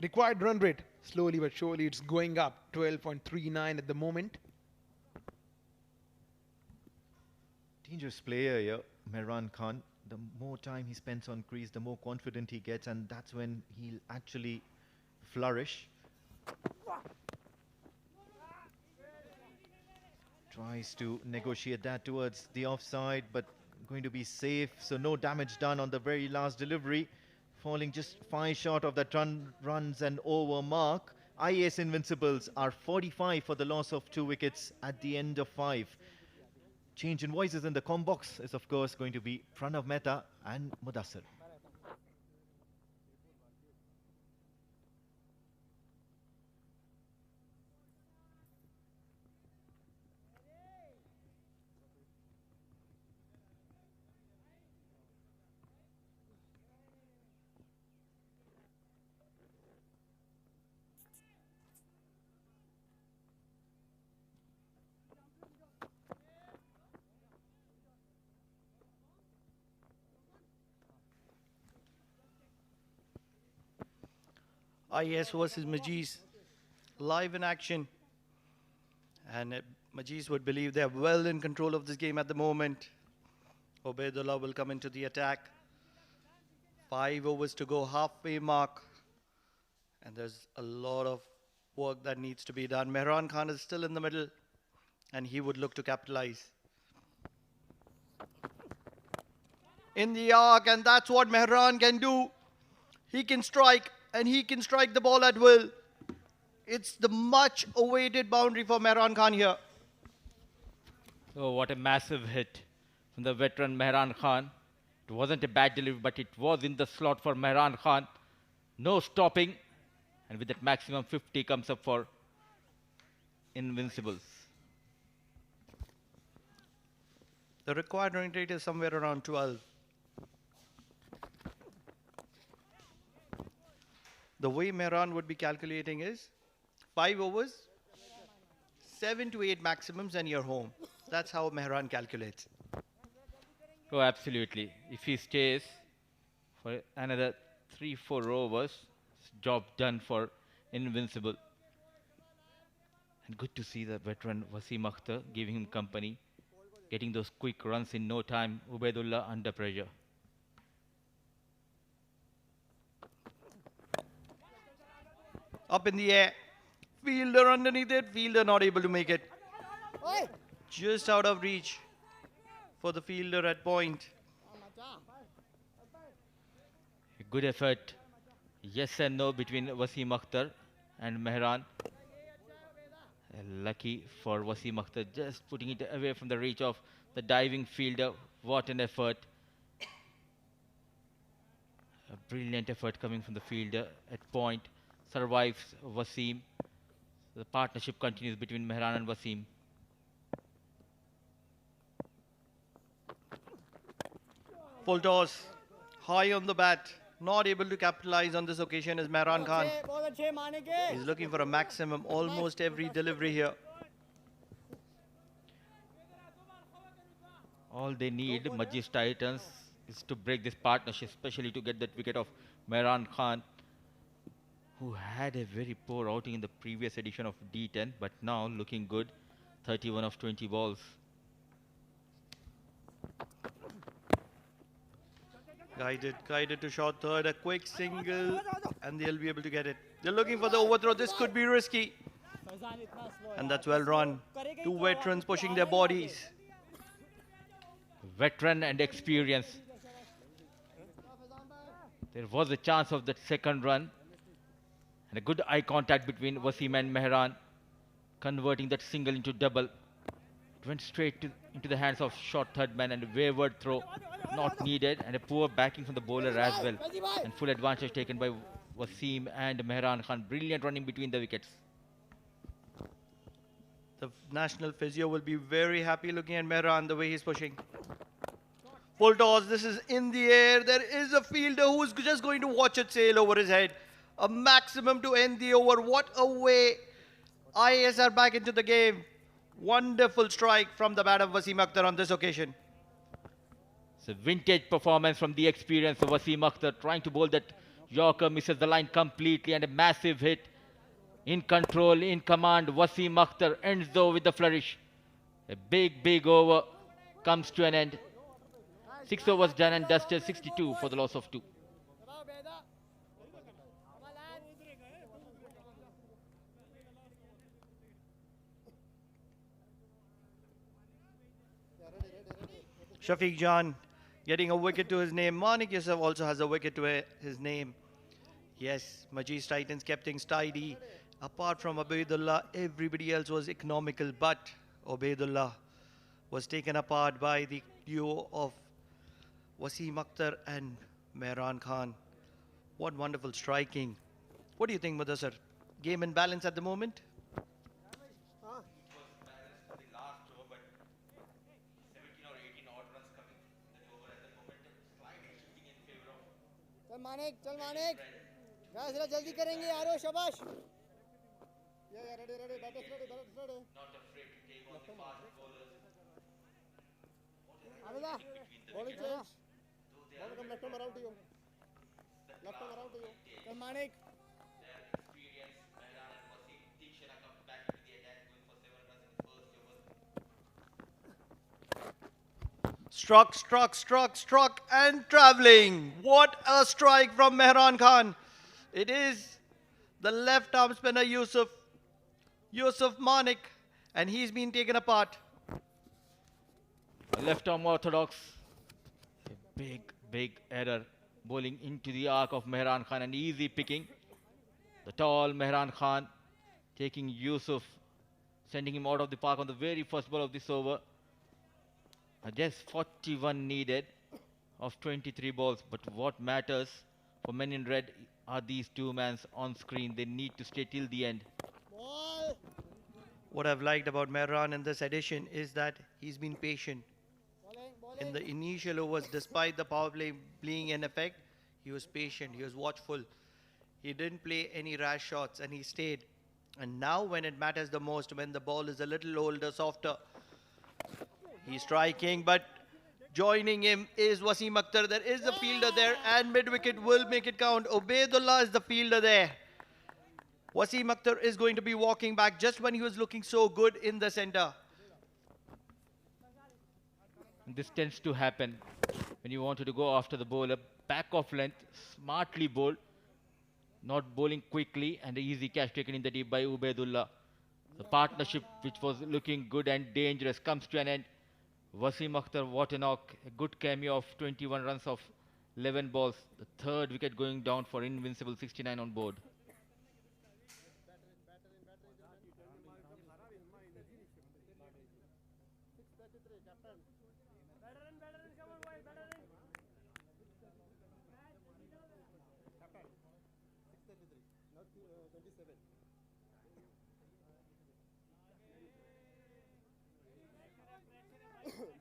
Required run rate, slowly but surely it's going up, 12.39 at the moment. Dangerous player here, Mehran Khan. The more time he spends on crease, the more confident he gets, and that's when he'll actually flourish. Tries to negotiate that towards the offside, but going to be safe, so no damage done on the very last delivery. Falling just 5 short of that runs and over mark. IAS Invincibles are 45 for the loss of 2 wickets at the end of 5. Change in voices in the com box is of course going to be Pranav Mehta and Mudassir. IAS versus Majees, live in action. And Majees would believe they're well in control of this game at the moment. Ubaidullah will come into the attack. 5 overs to go, halfway mark. And there's a lot of work that needs to be done. Mehran Khan is still in the middle, and he would look to capitalize. In the arc, and that's what Mehran can do. He can strike, and he can strike the ball at will. It's the much awaited boundary for Mehran Khan here. Oh, what a massive hit from the veteran Mehran Khan. It wasn't a bad delivery, but it was in the slot for Mehran Khan. No stopping. And with that maximum 50 comes up for Invincibles. The required run rate is somewhere around 12. The way Mehran would be calculating is 5 overs, 7 to 8 maximums, and you're home. That's how Mehran calculates. Oh, absolutely. If he stays for another 3-4 overs, job done for Invincible. And good to see the veteran Wasim Akhtar giving him company, getting those quick runs in no time. Ubaidullah under pressure. Up in the air. Fielder underneath it. Fielder not able to make it. Just out of reach for the fielder at point. A good effort. Yes and no between Wasim Akhtar and Mehran. Lucky for Wasim Akhtar, just putting it away from the reach of the diving fielder. What an effort. A brilliant effort coming from the fielder at point. Survives Wasim. The partnership continues between Mehran and Wasim. Full toss. High on the bat. Not able to capitalize on this occasion is Mehran Khan. He's looking for a maximum almost every delivery here. All they need, Majees Titans, is to break this partnership, especially to get that wicket of Mehran Khan, who had a very poor outing in the previous edition of D10, but now looking good. 31 of 20 balls. Guided to short third, a quick single, and they'll be able to get it. They're looking for the overthrow. This could be risky. And that's well run. Two veterans pushing their bodies. Veteran and experience. There was a chance of that second run. And a good eye contact between Wasim and Mehran, converting that single into double. It went straight into the hands of short third man, and a wayward throw not needed, and a poor backing from the bowler as well. And full advantage taken by Wasim and Mehran Khan. Brilliant running between the wickets. The national physio will be very happy looking at Mehran, the way he's pushing. Full toss, this is in the air. There is a fielder who's just going to watch it sail over his head. A maximum to end the over. What a way. IAS are back into the game. Wonderful strike from the bat of Wasim Akhtar on this occasion. It's a vintage performance from the experience of Wasim Akhtar, trying to bowl that Yorker, misses the line completely, and a massive hit. In control, in command, Wasim Akhtar ends though with the flourish. A big over comes to an end. 6 overs done and dusted, 62 for the loss of 2. Shafiq Jan getting a wicket to his name. Manik Yusuf also has a wicket to his name. Yes, Majees Titans kept things tidy. Apart from Ubaidullah, everybody else was economical, but Ubaidullah was taken apart by the duo of Wasim Akhtar and Mehran Khan. What wonderful striking. What do you think, Mudassar? Game in balance at the moment? चल Manik guys जरा जल्दी करेंगे यारो शाबाश या ready batters ready not afraid to take on the fast bowlers आवेदा bowling change ball come left around to you चल Manik Struck, and travelling. What a strike from Mehran Khan. It is the left arm spinner Yusuf Manik, and he's been taken apart. Left arm orthodox. A big error. Bowling into the arc of Mehran Khan, and easy picking. The tall Mehran Khan taking Yusuf, sending him out of the park on the very first ball of this over. Just 41 needed of 23 balls, but what matters for men in red are these two men on screen. They need to stay till the end. What I've liked about Mehran in this edition is that he's been patient. In the initial overs, despite the power play being in effect, he was patient, he was watchful. He didn't play any rash shots, and he stayed. And now when it matters the most, when the ball is a little older, softer, he's striking, but joining him is Wasim Akhtar. There is a fielder there, and mid-wicket will make it count. Ubaidullah is the fielder there. Wasim Akhtar is going to be walking back just when he was looking so good in the center. This tends to happen when you wanted to go after the bowler. Back of length, smartly bowled, not bowling quickly, and the easy catch taken in the deep by Ubaidullah. The partnership, which was looking good and dangerous, comes to an end. Wasim Akhtar, what a knock. A good cameo of 21 runs of 11 balls. The third wicket going down for Invincible, 69 on board.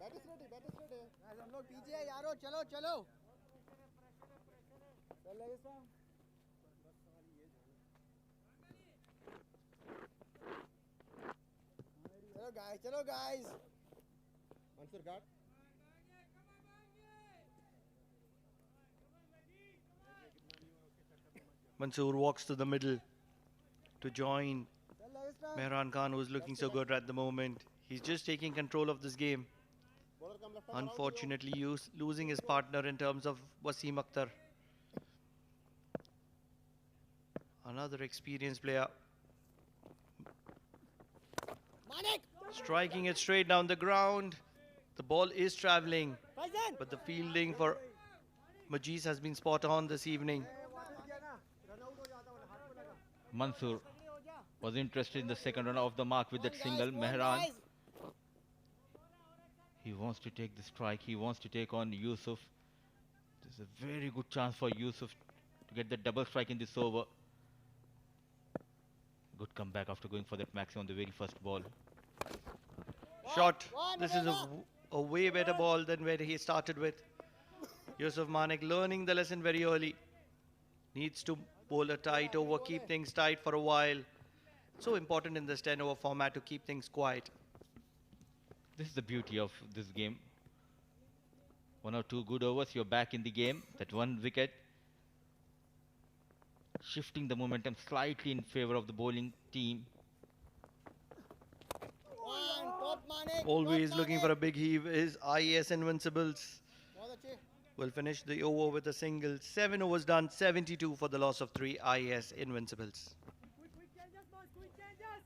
Bat is ready guys हम लोग पीछे हैं यारो चलो चलो चलो guys Mansoor guard Mansoor walks to the middle to join Mehran Khan, who's looking so good at the moment. He's just taking control of this game. Unfortunately, losing his partner in terms of Wasim Akhtar. Another experienced player. Striking it straight down the ground. The ball is traveling, but the fielding for Majees has been spot on this evening. Mansoor was interested in the second run off the mark with that single. Mehran, he wants to take the strike. He wants to take on Yusuf. There's a very good chance for Yusuf to get the double strike in this over. Good comeback after going for that maximum on the very first ball. Shot. This is a way better ball than where he started with. Yusuf Manik learning the lesson very early. Needs to bowl a tight over, keep things tight for a while. So important in this 10-over format to keep things quiet. This is the beauty of this game. 1 or 2 good overs, you're back in the game. That one wicket, shifting the momentum slightly in favor of the bowling team. Always looking for a big heave is IAS Invincibles. Will finish the over with a single. 7 overs done, 72 for the loss of 3 IAS Invincibles. Quick changes, boys, quick changes.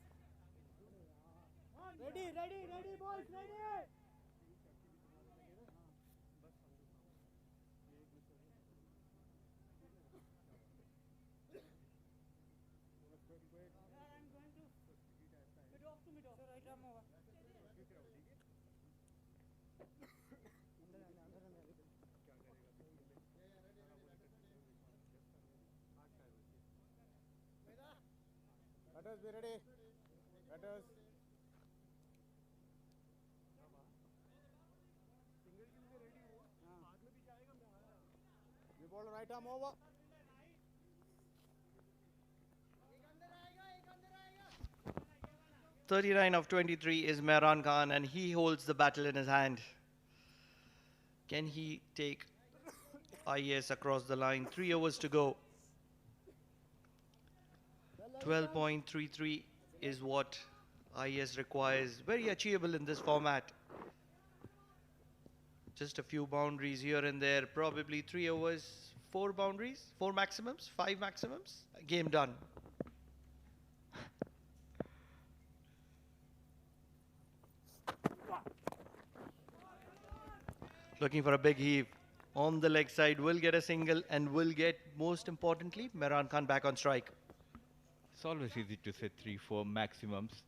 Ready, boys, ready. I'm going to mid off to mid off. Right arm over. Batters be ready. Batters. You bowl right arm over. 39 of 23 is Mehran Khan, and he holds the battle in his hand. Can he take IAS across the line? 3 overs to go. 12.33 is what IAS requires. Very achievable in this format. Just a few boundaries here and there. Probably 3 overs, 4 boundaries, 4 maximums, 5 maximums. Game done. Looking for a big heave on the leg side. Will get a single and will get, most importantly, Mehran Khan back on strike. It's always easy to say 3-4 maximums.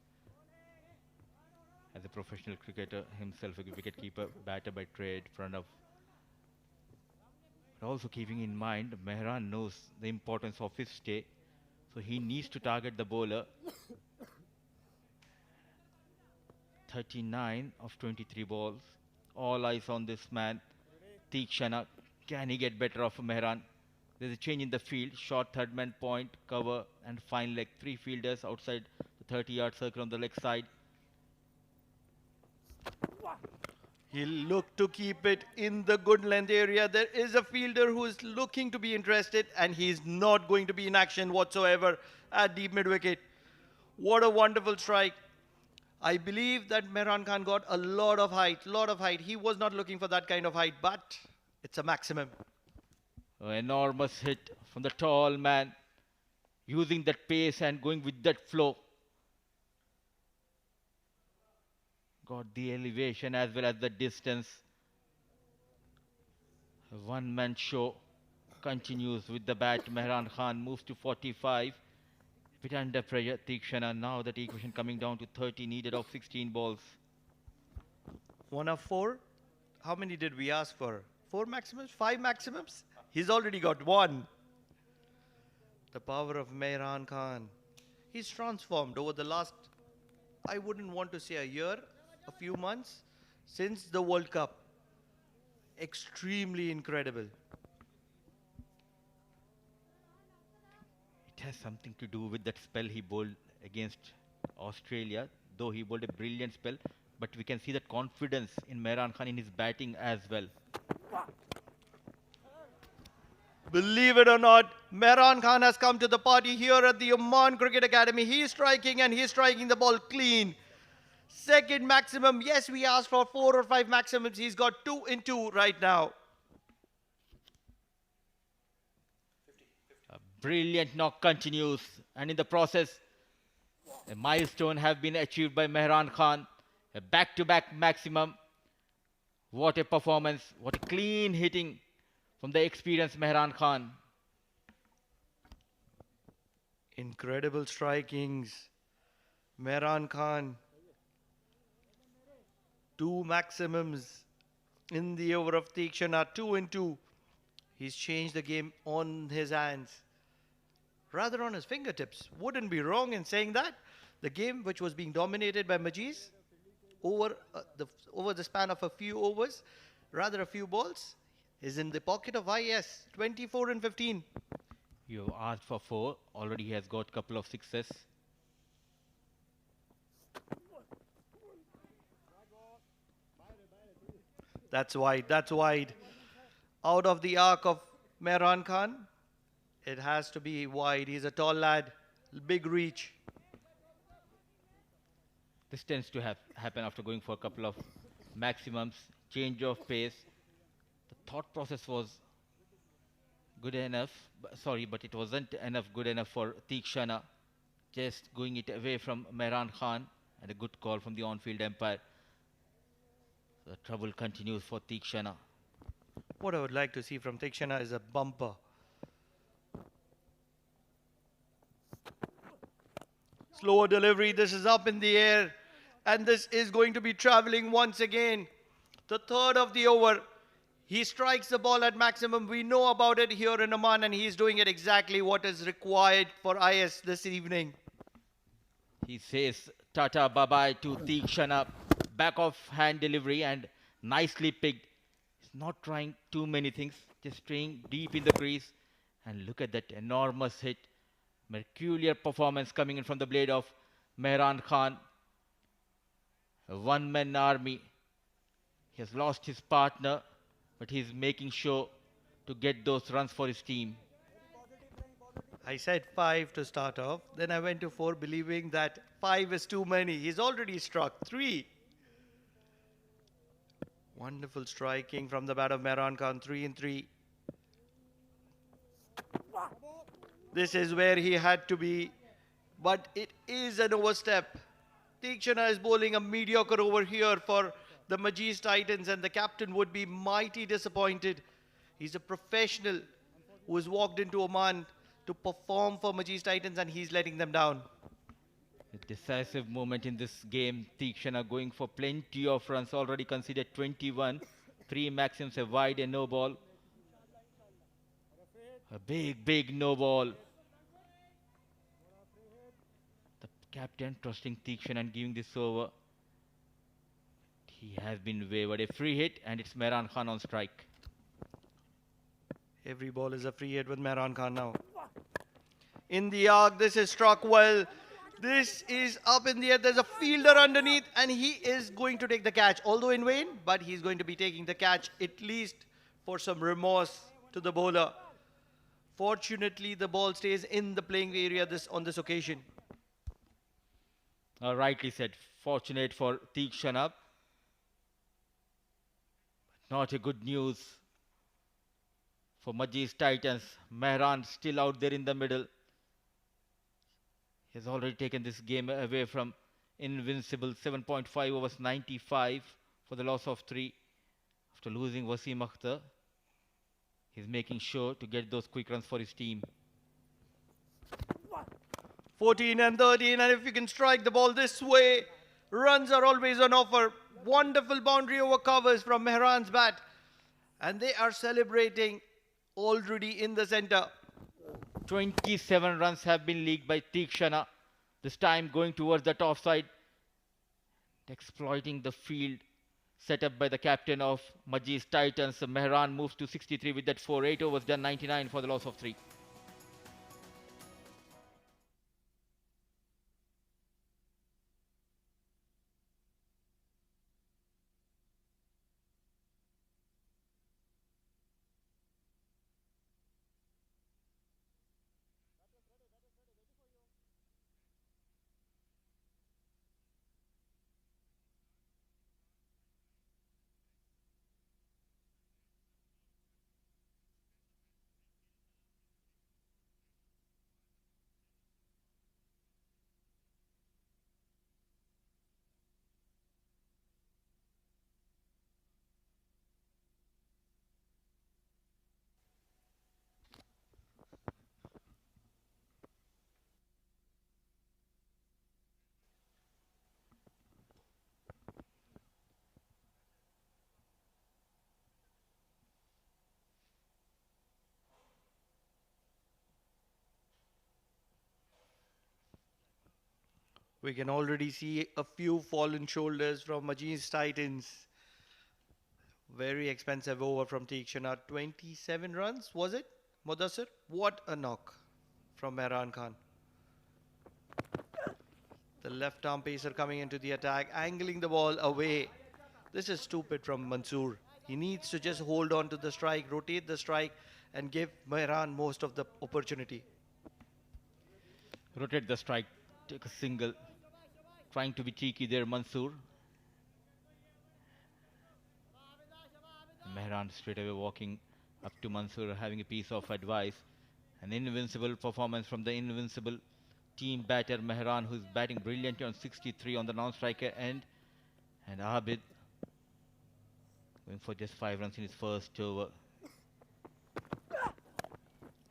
As a professional cricketer himself, a wicketkeeper, batter by trade, front of. But also keeping in mind, Mehran knows the importance of his stay, so he needs to target the bowler. 39 of 23 balls. All eyes on this man, Tikshana. Can he get better off Mehran? There's a change in the field. Short third man point, cover, and fine leg. 3 fielders outside the 30-yard circle on the leg side. He'll look to keep it in the good length area. There is a fielder who is looking to be interested, and he's not going to be in action whatsoever at deep mid-wicket. What a wonderful strike. I believe that Mehran Khan got a lot of height, He was not looking for that kind of height, but it's a maximum. Enormous hit from the tall man, using that pace and going with that flow. Got the elevation as well as the distance. A one-man show continues with the bat. Mehran Khan moves to 45. Bit under pressure, Tikshana. Now that equation coming down to 30, needed of 16 balls. 1 of 4. How many did we ask for? 4 maximums? 5 maximums? He's already got 1. The power of Mehran Khan. He's transformed over the last, I wouldn't want to say a year, a few months, since the World Cup. Extremely incredible. It has something to do with that spell he bowled against Australia, though he bowled a brilliant spell. But we can see that confidence in Mehran Khan in his batting as well. Believe it or not, Mehran Khan has come to the party here at the Oman Cricket Academy. He's striking and he's striking the ball clean. Second maximum. Yes, we asked for 4 or 5 maximums. He's got 2 in 2 right now. A brilliant knock continues, and in the process, a milestone have been achieved by Mehran Khan. A back-to-back maximum. What a performance! What a clean hitting from the experienced Mehran Khan. Incredible strikings. Mehran Khan. 2 maximums in the over of Tikshana. 2 in 2. He's changed the game on his hands. Rather on his fingertips. Wouldn't be wrong in saying that. The game which was being dominated by Majees over the span of a few overs, rather a few balls, is in the pocket of IAS. 24 and 15. You asked for 4. Already he has got a couple of sixes. That's wide. That's wide. Out of the arc of Mehran Khan, it has to be wide. He's a tall lad. Big reach. This tends to happen after going for a couple of maximums, change of pace. The thought process was good enough, but it wasn't good enough for Tikshana. Just going it away from Mehran Khan, and a good call from the on-field umpire. The trouble continues for Tikshana. What I would like to see from Tikshana is a bumper. Slower delivery. This is up in the air. And this is going to be traveling once again. The third of the over. He strikes the ball at maximum. We know about it here in Oman, and he's doing it exactly what is required for IS this evening. He says Tata bye-bye to Tikshana. Back of hand delivery and nicely picked. He's not trying too many things. Just staying deep in the crease. And look at that enormous hit. Mercurial performance coming in from the blade of Mehran Khan. A one-man army. He has lost his partner, but he's making sure to get those runs for his team. I said 5 to start off. Then I went to 4, believing that 5 is too many. He's already struck 3. Wonderful striking from the bat of Mehran Khan. 3 in 3. This is where he had to be, but it is an overstep. Tikshana is bowling a mediocre over here for the Majees Titans, and the captain would be mighty disappointed. He's a professional who has walked into Oman to perform for Majees Titans, and he's letting them down. A decisive moment in this game. Tikshana going for plenty of runs. Already considered 21. 3 maxims, a wide and no ball. A big no ball. The captain trusting Tikshana and giving this over. He has been wavered. A free hit, and it's Mehran Khan on strike. Every ball is a free hit with Mehran Khan now. In the arc, this is struck well. This is up in the air. There's a fielder underneath, and he is going to take the catch, although in vain, but he's going to be taking the catch, at least for some remorse to the bowler. Fortunately, the ball stays in the playing area on this occasion. Rightly said. Fortunate for Tikshana. Not a good news for Majees Titans. Mehran still out there in the middle. He has already taken this game away from Invincible. 7.5 overs, 95 for the loss of 3. After losing Wasim Akhtar, he's making sure to get those quick runs for his team. 14 and 13, and if you can strike the ball this way, runs are always on offer. Wonderful boundary over covers from Mehran's bat. And they are celebrating already in the center. 27 runs have been leaked by Tikshana. This time going towards the top side, exploiting the field set up by the captain of Majees Titans. Mehran moves to 63 with that 4. 8 overs done, 99 for the loss of 3. We can already see a few fallen shoulders from Majees Titans. Very expensive over from Tikshana. 27 runs, was it? Mudassir? What a knock from Mehran Khan. The left arm pacer coming into the attack, angling the ball away. This is stupid from Mansoor. He needs to just hold on to the strike, rotate the strike, and give Mehran most of the opportunity. Rotate the strike, take a single. Trying to be cheeky there, Mansoor. Mehran straight away walking up to Mansoor, having a piece of advice. An invincible performance from the invincible team batter Mehran, who's batting brilliantly on 63 on the non-striker end. And Abid going for just 5 runs in his first over.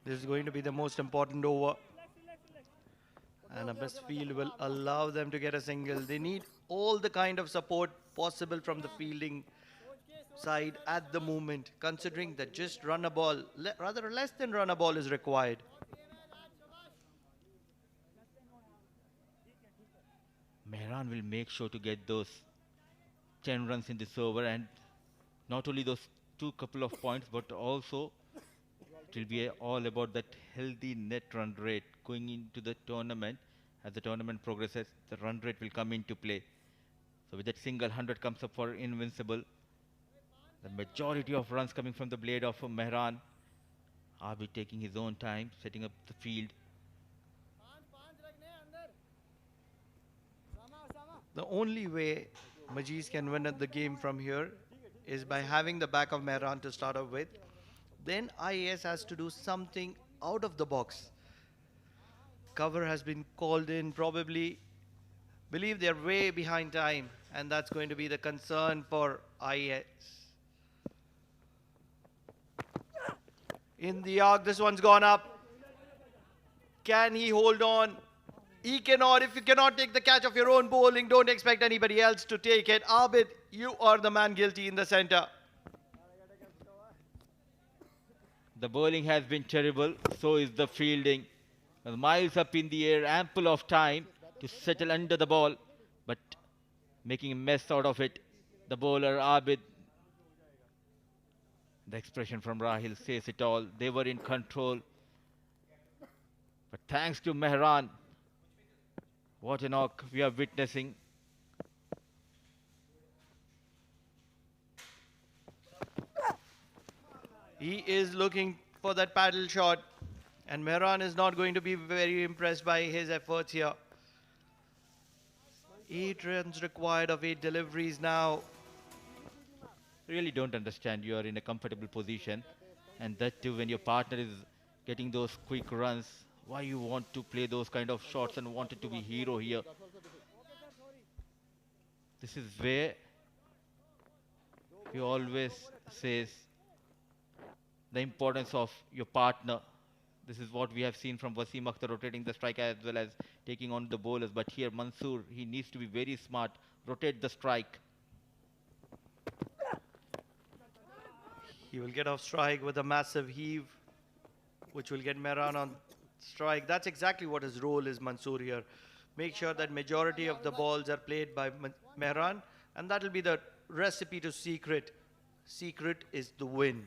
This is going to be the most important over. And a best field will allow them to get a single. They need all the kind of support possible from the fielding side at the moment, considering that just run a ball, rather less than run a ball is required. Mehran will make sure to get those 10 runs in this over, and not only those couple of points, but also it will be all about that healthy net run rate going into the tournament. As the tournament progresses, the run rate will come into play. So with that single 100 comes up for Invincible. The majority of runs coming from the blade of Mehran. Abid taking his own time, setting up the field. The only way Majees can win at the game from here is by having the back of Mehran to start off with. Then IAS has to do something out of the box. Cover has been called in, probably believe they're way behind time, and that's going to be the concern for IAS. In the arc, this one's gone up. Can he hold on? He cannot. If you cannot take the catch of your own bowling, don't expect anybody else to take it. Abid, you are the man guilty in the center. The bowling has been terrible, so is the fielding. Miles up in the air, ample of time to settle under the ball, but making a mess out of it. The bowler, Abid. The expression from Rahil says it all. They were in control. But thanks to Mehran, what a knock we are witnessing. He is looking for that paddle shot, and Mehran is not going to be very impressed by his efforts here. 8 runs required of 8 deliveries now. Really don't understand. You are in a comfortable position, and that too when your partner is getting those quick runs. Why you want to play those kind of shots and wanted to be hero here? This is where he always says the importance of your partner. This is what we have seen from Wasim Akhtar, rotating the strike as well as taking on the bowlers. But here Mansoor, he needs to be very smart, rotate the strike. He will get off strike with a massive heave, which will get Mehran on strike. That's exactly what his role is, Mansoor, here. Make sure that majority of the balls are played by Mehran, and that will be the recipe to secret. Secret is the win.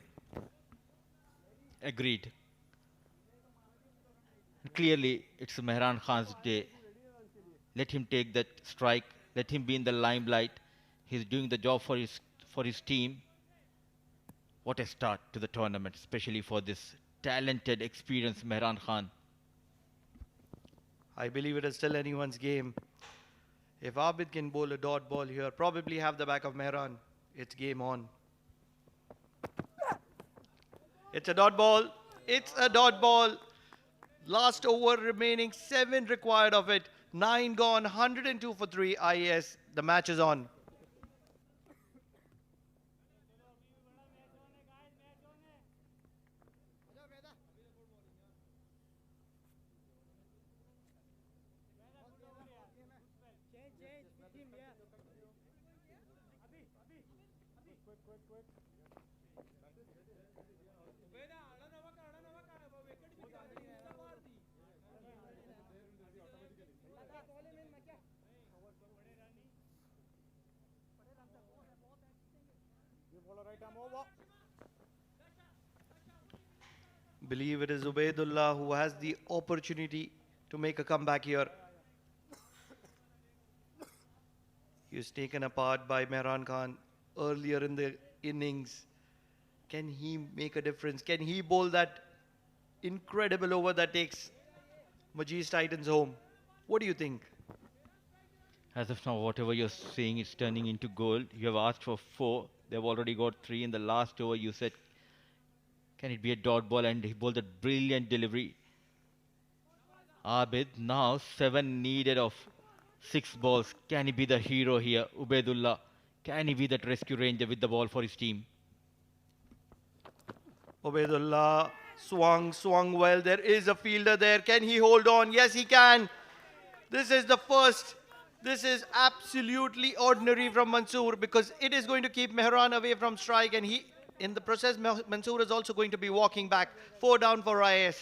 Agreed. Clearly, it's Mehran Khan's day. Let him take that strike. Let him be in the limelight. He's doing the job for his team. What a start to the tournament, especially for this talented, experienced Mehran Khan. I believe it is still anyone's game. If Abid can bowl a dot ball here, probably have the back of Mehran, it's game on. It's a dot ball. It's a dot ball. Last over remaining, 7 required of it. 9 gone, 102 for 3 IAS. The match is on. Believe it is Ubaidullah who has the opportunity to make a comeback here. He was taken apart by Mehran Khan earlier in the innings. Can he make a difference? Can he bowl that incredible over that takes Majees Titans home? What do you think? As of now, whatever you're saying is turning into gold. You have asked for 4. They've already got 3 in the last over. You said, can it be a dot ball? And he bowled a brilliant delivery. Abid, now 7 needed of 6 balls. Can he be the hero here? Ubaidullah, can he be that rescue ranger with the ball for his team? Ubaidullah swung well. There is a fielder there. Can he hold on? Yes, he can. This is the first. This is absolutely ordinary from Mansoor because it is going to keep Mehran away from strike, and he, in the process, Mansoor is also going to be walking back. 4 down for IAS.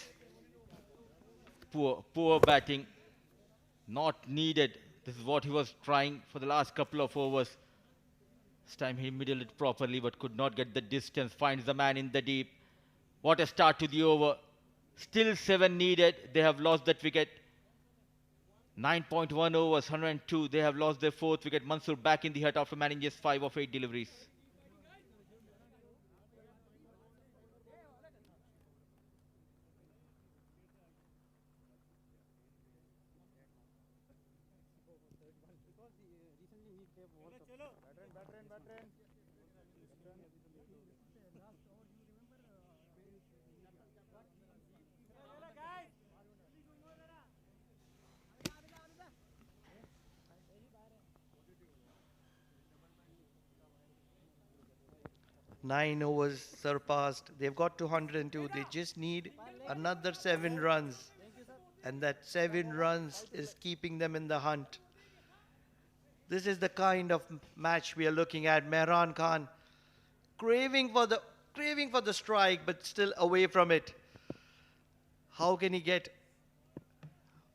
Poor batting. Not needed. This is what he was trying for the last couple of overs. This time he middled it properly but could not get the distance. Finds the man in the deep. What a start to the over. Still 7 needed. They have lost that wicket. 9.1 overs, 102. They have lost their 4th wicket. Mansoor back in the hut after managing just 5 of 8 deliveries. Nine overs surpassed. They've got to 102. They just need another 7 runs. And that 7 runs is keeping them in the hunt. This is the kind of match we are looking at. Mehran Khan craving for the strike, but still away from it. How can he get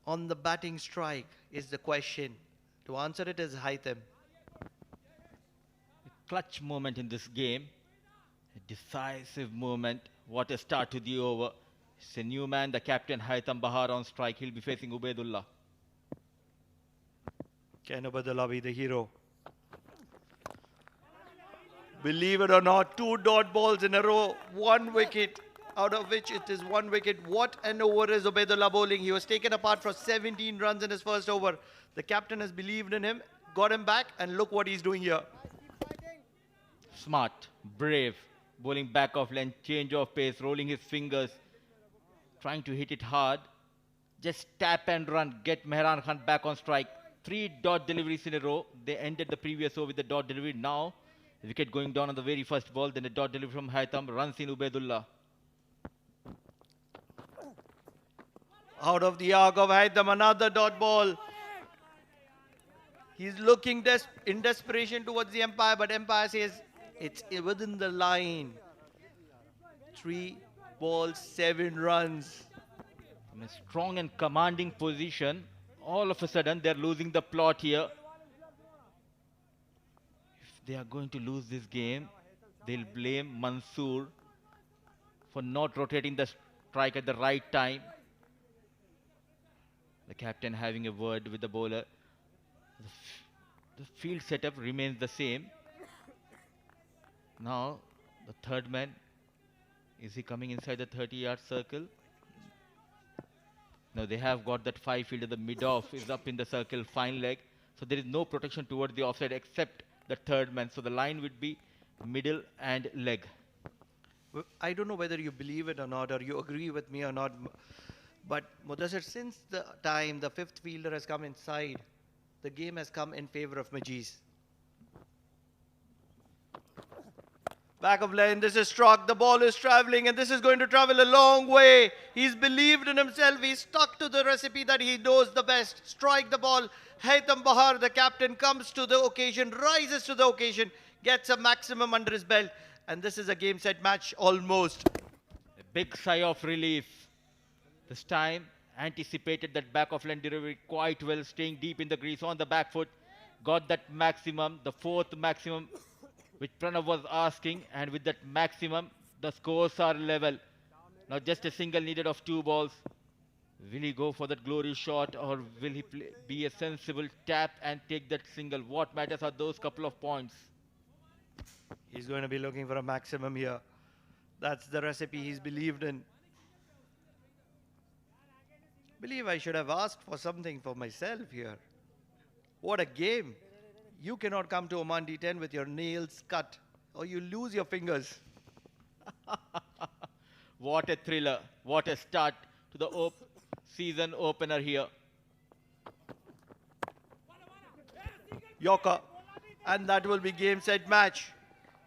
on the batting strike is the question. To answer it is Haitham. Clutch moment in this game. A decisive moment. What a start to the over. It's a new man, the captain Haitham Bahar on strike. He'll be facing Ubaidullah. Can Ubaidullah be the hero? Believe it or not, 2 dot balls in a row, 1 wicket, out of which it is 1 wicket. What an over is Ubaidullah bowling. He was taken apart for 17 runs in his first over. The captain has believed in him, got him back, and look what he's doing here. Smart, brave, bowling back off length, change of pace, rolling his fingers, trying to hit it hard. Just tap and run, get Mehran Khan back on strike. 3 dot deliveries in a row. They ended the previous over with the dot delivery. Now, wicket going down on the very first ball, then a dot delivery from Haitham, runs in Ubaidullah. Out of the arc of Haitham, another dot ball. He's looking in desperation towards the umpire, but umpire says it's within the line. 3 balls, 7 runs. from a strong and commanding position. All of a sudden, they're losing the plot here. If they are going to lose this game, they'll blame Mansoor for not rotating the strike at the right time. The captain having a word with the bowler. The field setup remains the same. Now, the third man, is he coming inside the 30-yard circle? No, they have got that 5 fielder. The mid-off is up in the circle, fine leg. So there is no protection towards the offside except the third man. So the line would be middle and leg. I don't know whether you believe it or not, or you agree with me or not, but Mudassir, since the time the fifth fielder has come inside, the game has come in favor of Majees. Back of lane, this is struck, the ball is traveling, and this is going to travel a long way. He's believed in himself, he's stuck to the recipe that he knows the best. Strike the ball. Haytham Bahar, the captain, comes to the occasion, rises to the occasion, gets a maximum under his belt, and this is a game set match almost. A big sigh of relief. This time anticipated that back of lane delivery quite well, staying deep in the crease on the back foot. Got that maximum, the fourth maximum which Pranav was asking, and with that maximum, the scores are level. Now just a single needed of 2 balls. Will he go for that glory shot, or will he be a sensible tap and take that single? What matters are those couple of points. He's going to be looking for a maximum here. That's the recipe he's believed in. Believe I should have asked for something for myself here. What a game. You cannot come to OMAN D10 with your nails cut, or you lose your fingers. What a thriller. What a start to the season opener here. Yorker. And that will be game set match.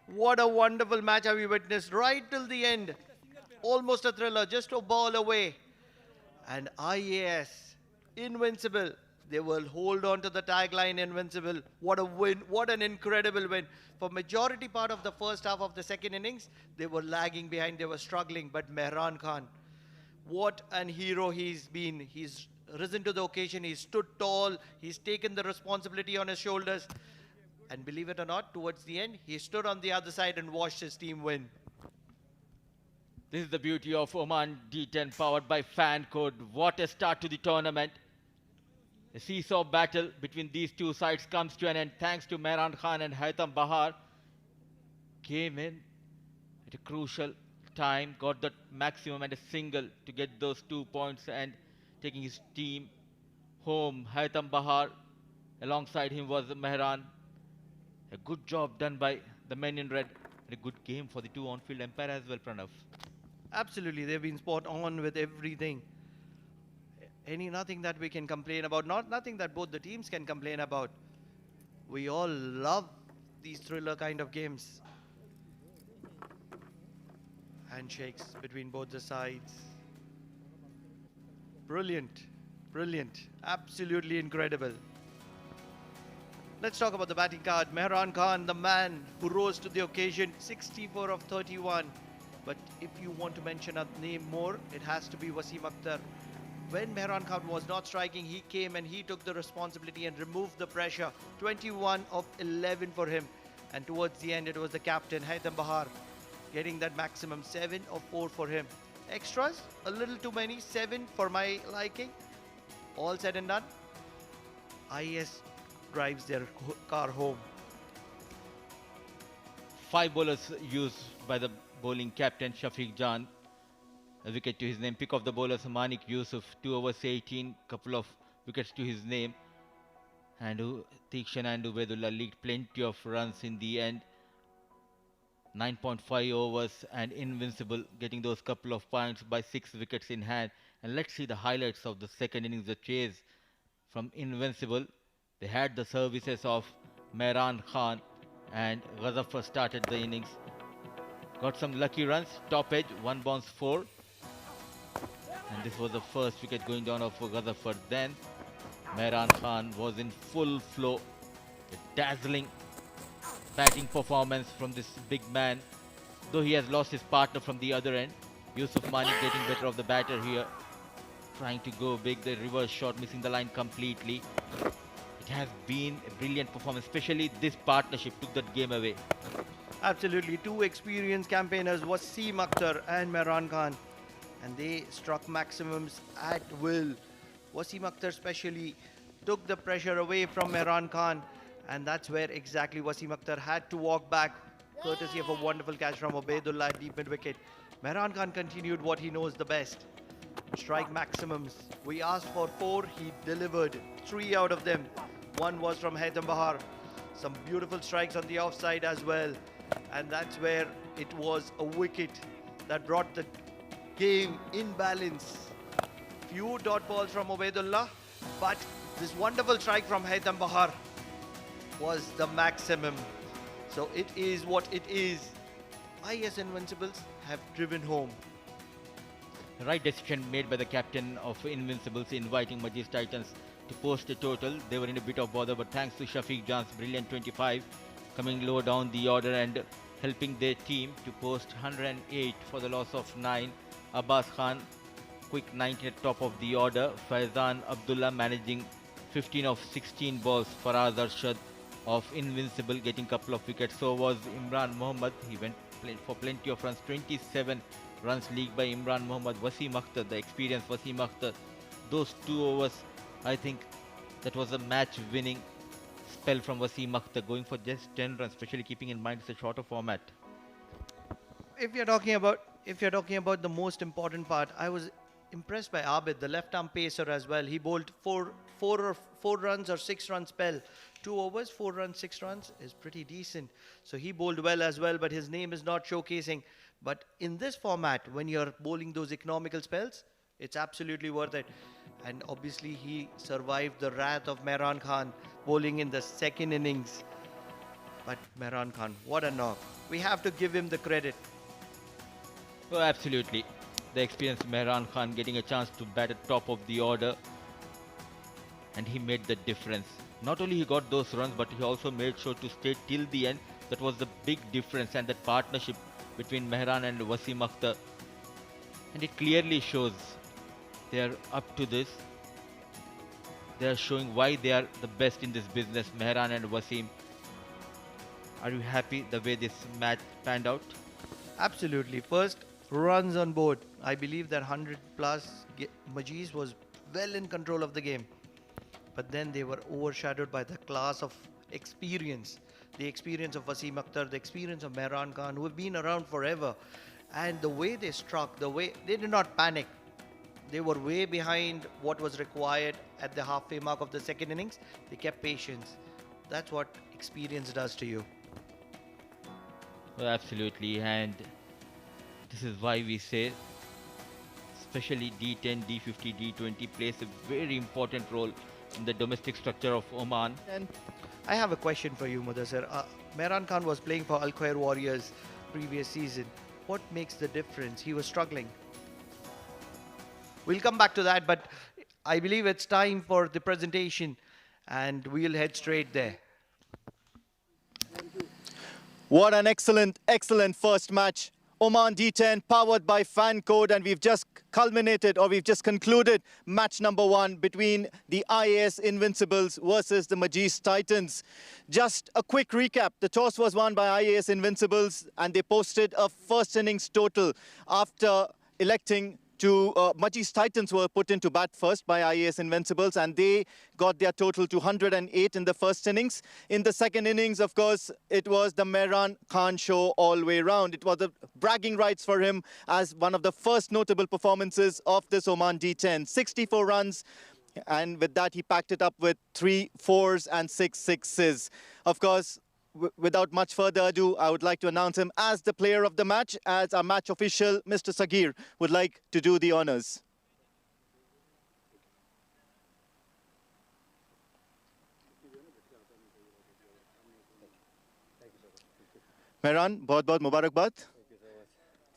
What a wonderful match have we witnessed right till the end. Almost a thriller, just a ball away. And IAS, invincible. They will hold on to the tagline, invincible. What a win. What an incredible win. For majority part of the first half of the second innings, they were lagging behind. They were struggling. But Mehran Khan, what an hero he's been. He's risen to the occasion. He's stood tall. He's taken the responsibility on his shoulders. And believe it or not, towards the end, he stood on the other side and watched his team win. This is the beauty of Oman D10 powered by Fan Code. What a start to the tournament. The seesaw battle between these two sides comes to an end thanks to Mehran Khan and Haytham Bahar. Came in at a crucial time, got the maximum and a single to get those 2 points and taking his team home. Haytham Bahar, alongside him was Mehran. A good job done by the men in red. And a good game for the 2 on-field umpire as well, Pranav. Absolutely, they've been spot on with everything. Nothing that we can complain about, nothing that both the teams can complain about. We all love these thriller kind of games. Handshakes between both the sides. Brilliant, brilliant, absolutely incredible. Let's talk about the batting card. Mehran Khan, the man who rose to the occasion, 64 of 31. But if you want to mention a name more, it has to be Wasim Akhtar. When Mehran Khan was not striking, he came and he took the responsibility and removed the pressure. 21 of 11 for him. And towards the end, it was the captain, Haytham Bahar, getting that maximum. 7 of 4 for him. Extras, a little too many. 7 for my liking. All said and done, IAS drives their car home. 5 bowlers used by the bowling captain Shafiq Jan. A wicket to his name. Pick of the bowlers Manik Yusuf, 2 overs 18, couple of wickets to his name. And Tikshan and Ubedullah leaked plenty of runs in the end. 9.5 overs and invincible, getting those couple of points by 6 wickets in hand. And let's see the highlights of the second innings, the chase from invincible. They had the services of Mehran Khan, and Ghazaffar started the innings. Got some lucky runs, top edge, 1 bounce 4. And this was the first wicket going down of Ghazaffar. Then Mehran Khan was in full flow. A dazzling batting performance from this big man. Though he has lost his partner from the other end. Yusuf Mani getting better of the batter here. trying to go big, the reverse shot missing the line completely. It has been a brilliant performance, especially this partnership took that game away. Absolutely, two experienced campaigners, Wasim Akhtar and Mehran Khan, and they struck maximums at will. Wasim Akhtar especially took the pressure away from Mehran Khan, and that's where exactly Wasim Akhtar had to walk back, courtesy of a wonderful catch from Ubaidullah at deep mid-wicket. Mehran Khan continued what he knows the best, strike maximums. We asked for 4, he delivered 3 out of them. One was from Haitham Bahar. Some beautiful strikes on the offside as well. And that's where it was a wicket that brought the game in balance. Few dot balls from Ubaidullah, but this wonderful strike from Haitham Bahar was the maximum. So it is what it is. IAS Invincibles have driven home. The right decision made by the captain of Invincibles, inviting Majees Titans to post a total. They were in a bit of bother, but thanks to Shafiq Jan's brilliant 25, coming low down the order and helping their team to post 108 for the loss of 9. Abbas Khan, quick 19 at top of the order. Faizan Abdullah managing 15 of 16 balls. Faraz Arshad of Invincible getting couple of wickets. So was Imran Mohammad. He went for plenty of runs. 27 runs leagued by Imran Mohammad. Wasim Akhtar, the experienced Wasim Akhtar. Those 2 overs, I think that was a match-winning spell from Wasim Akhtar, going for just 10 runs, especially keeping in mind it's a shorter format. If you're talking about the most important part, I was impressed by Abid, the left-arm pacer as well. He bowled four runs or 6 run spell. 2 overs, 4 runs, 6 runs is pretty decent. So he bowled well as well, but his name is not showcasing. But in this format, when you're bowling those economical spells, it's absolutely worth it. And obviously he survived the wrath of Mehran Khan bowling in the second innings. But Mehran Khan, what a knock. We have to give him the credit. Oh, absolutely. The experienced Mehran Khan getting a chance to bat at top of the order, and he made the difference. Not only he got those runs, but he also made sure to stay till the end. That was the big difference, and that partnership between Mehran and Wasim Akhtar. And it clearly shows they are up to this. They are showing why they are the best in this business, Mehran and Wasim. Are you happy the way this match panned out? Absolutely. First, runs on board. I believe that 100 plus Majees was well in control of the game. But then they were overshadowed by the class of experience. The experience of Wasim Akhtar, the experience of Mehran Khan, who have been around forever. And the way they struck, the way they did not panic. They were way behind what was required at the halfway mark of the second innings. They kept patience. That's what experience does to you. Well, absolutely, and this is why we say especially D10, D50, D20 plays a very important role in the domestic structure of Oman. And I have a question for you, Mudassir. Mehran Khan was playing for Al Khair Warriors previous season. What makes the difference? He was struggling. We'll come back to that, but I believe it's time for the presentation and we'll head straight there. What an excellent first match. Oman D10 powered by Fan Code, and we've just concluded match number 1 between the IAS Invincibles versus the Majees Titans. Just a quick recap. The toss was won by IAS Invincibles and they posted a first innings total after electing to Majees Titans were put into bat first by IAS Invincibles, and they got their total to 108 in the first innings. In the second innings, of course, it was the Mehran Khan show all the way round. It was the bragging rights for him as one of the first notable performances of this Oman D10. 64 runs, and with that he packed it up with 3 4s and 6 6s. Of course, without much further ado, I would like to announce him as the player of the match, as our match official, Mr. Sagir, would like to do the honors. Mehran, बहुत-बहुत मुबारकबाद.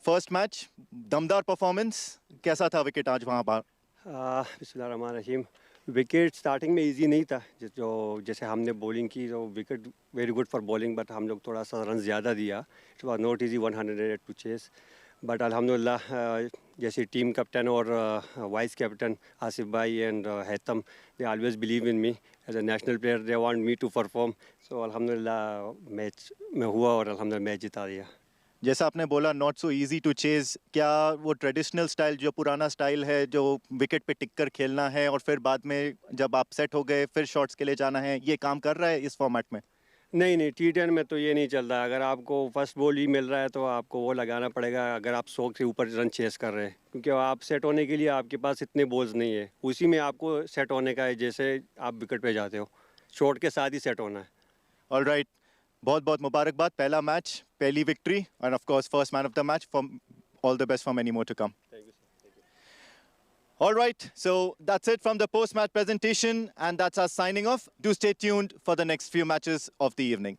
First match, दमदार performance. कैसा था wicket आज वहाँ पर? बिस्मिल्लाहिर्रहमानिर्रहीम. Wicket starting में इजी नहीं था, जो जैसे हमने बॉलिंग की तो wicket very good for bowling, but हम लोग थोड़ा सा रन ज़्यादा दिया. It was not easy 108 to chase, but अल्हम्दुलिल्लाह जैसे टीम कैप्टन और वाइस कैप्टन आसिफ भाई and Haitham, they always believe in me as a national player, they want me to perform. So अल्हम्दुलिल्लाह मैच में हुआ और अल्हम्दुलिल्लाह मैच जिता दिया. जैसा आपने बोला not so easy to chase, क्या वो ट्रेडिशनल स्टाइल जो पुराना स्टाइल है जो विकेट पे टिक कर खेलना है और फिर बाद में जब आप सेट हो गए फिर शॉट्स के लिए जाना है, ये काम कर रहा है इस फॉर्मेट में? नहीं नहीं, T10 में तो ये नहीं चल रहा. अगर आपको फर्स्ट बॉल ही मिल रहा है तो आपको वो लगाना पड़ेगा अगर आप 100 से ऊपर रन चेस कर रहे हैं, क्योंकि आप सेट होने के लिए आपके पास इतने बॉल्स नहीं है. उसी में आपको सेट होने का है जैसे आप विकेट पे जाते हो, शॉट के साथ ही सेट होना है. ऑल राइट, बहुत बहुत मुबारकबाद, पहला मैच, पहली victory and of course first man of the match. For all the best for many more to come. All right, so that's it from the post-match presentation, and that's us signing off. Do stay tuned for the next few matches of the evening.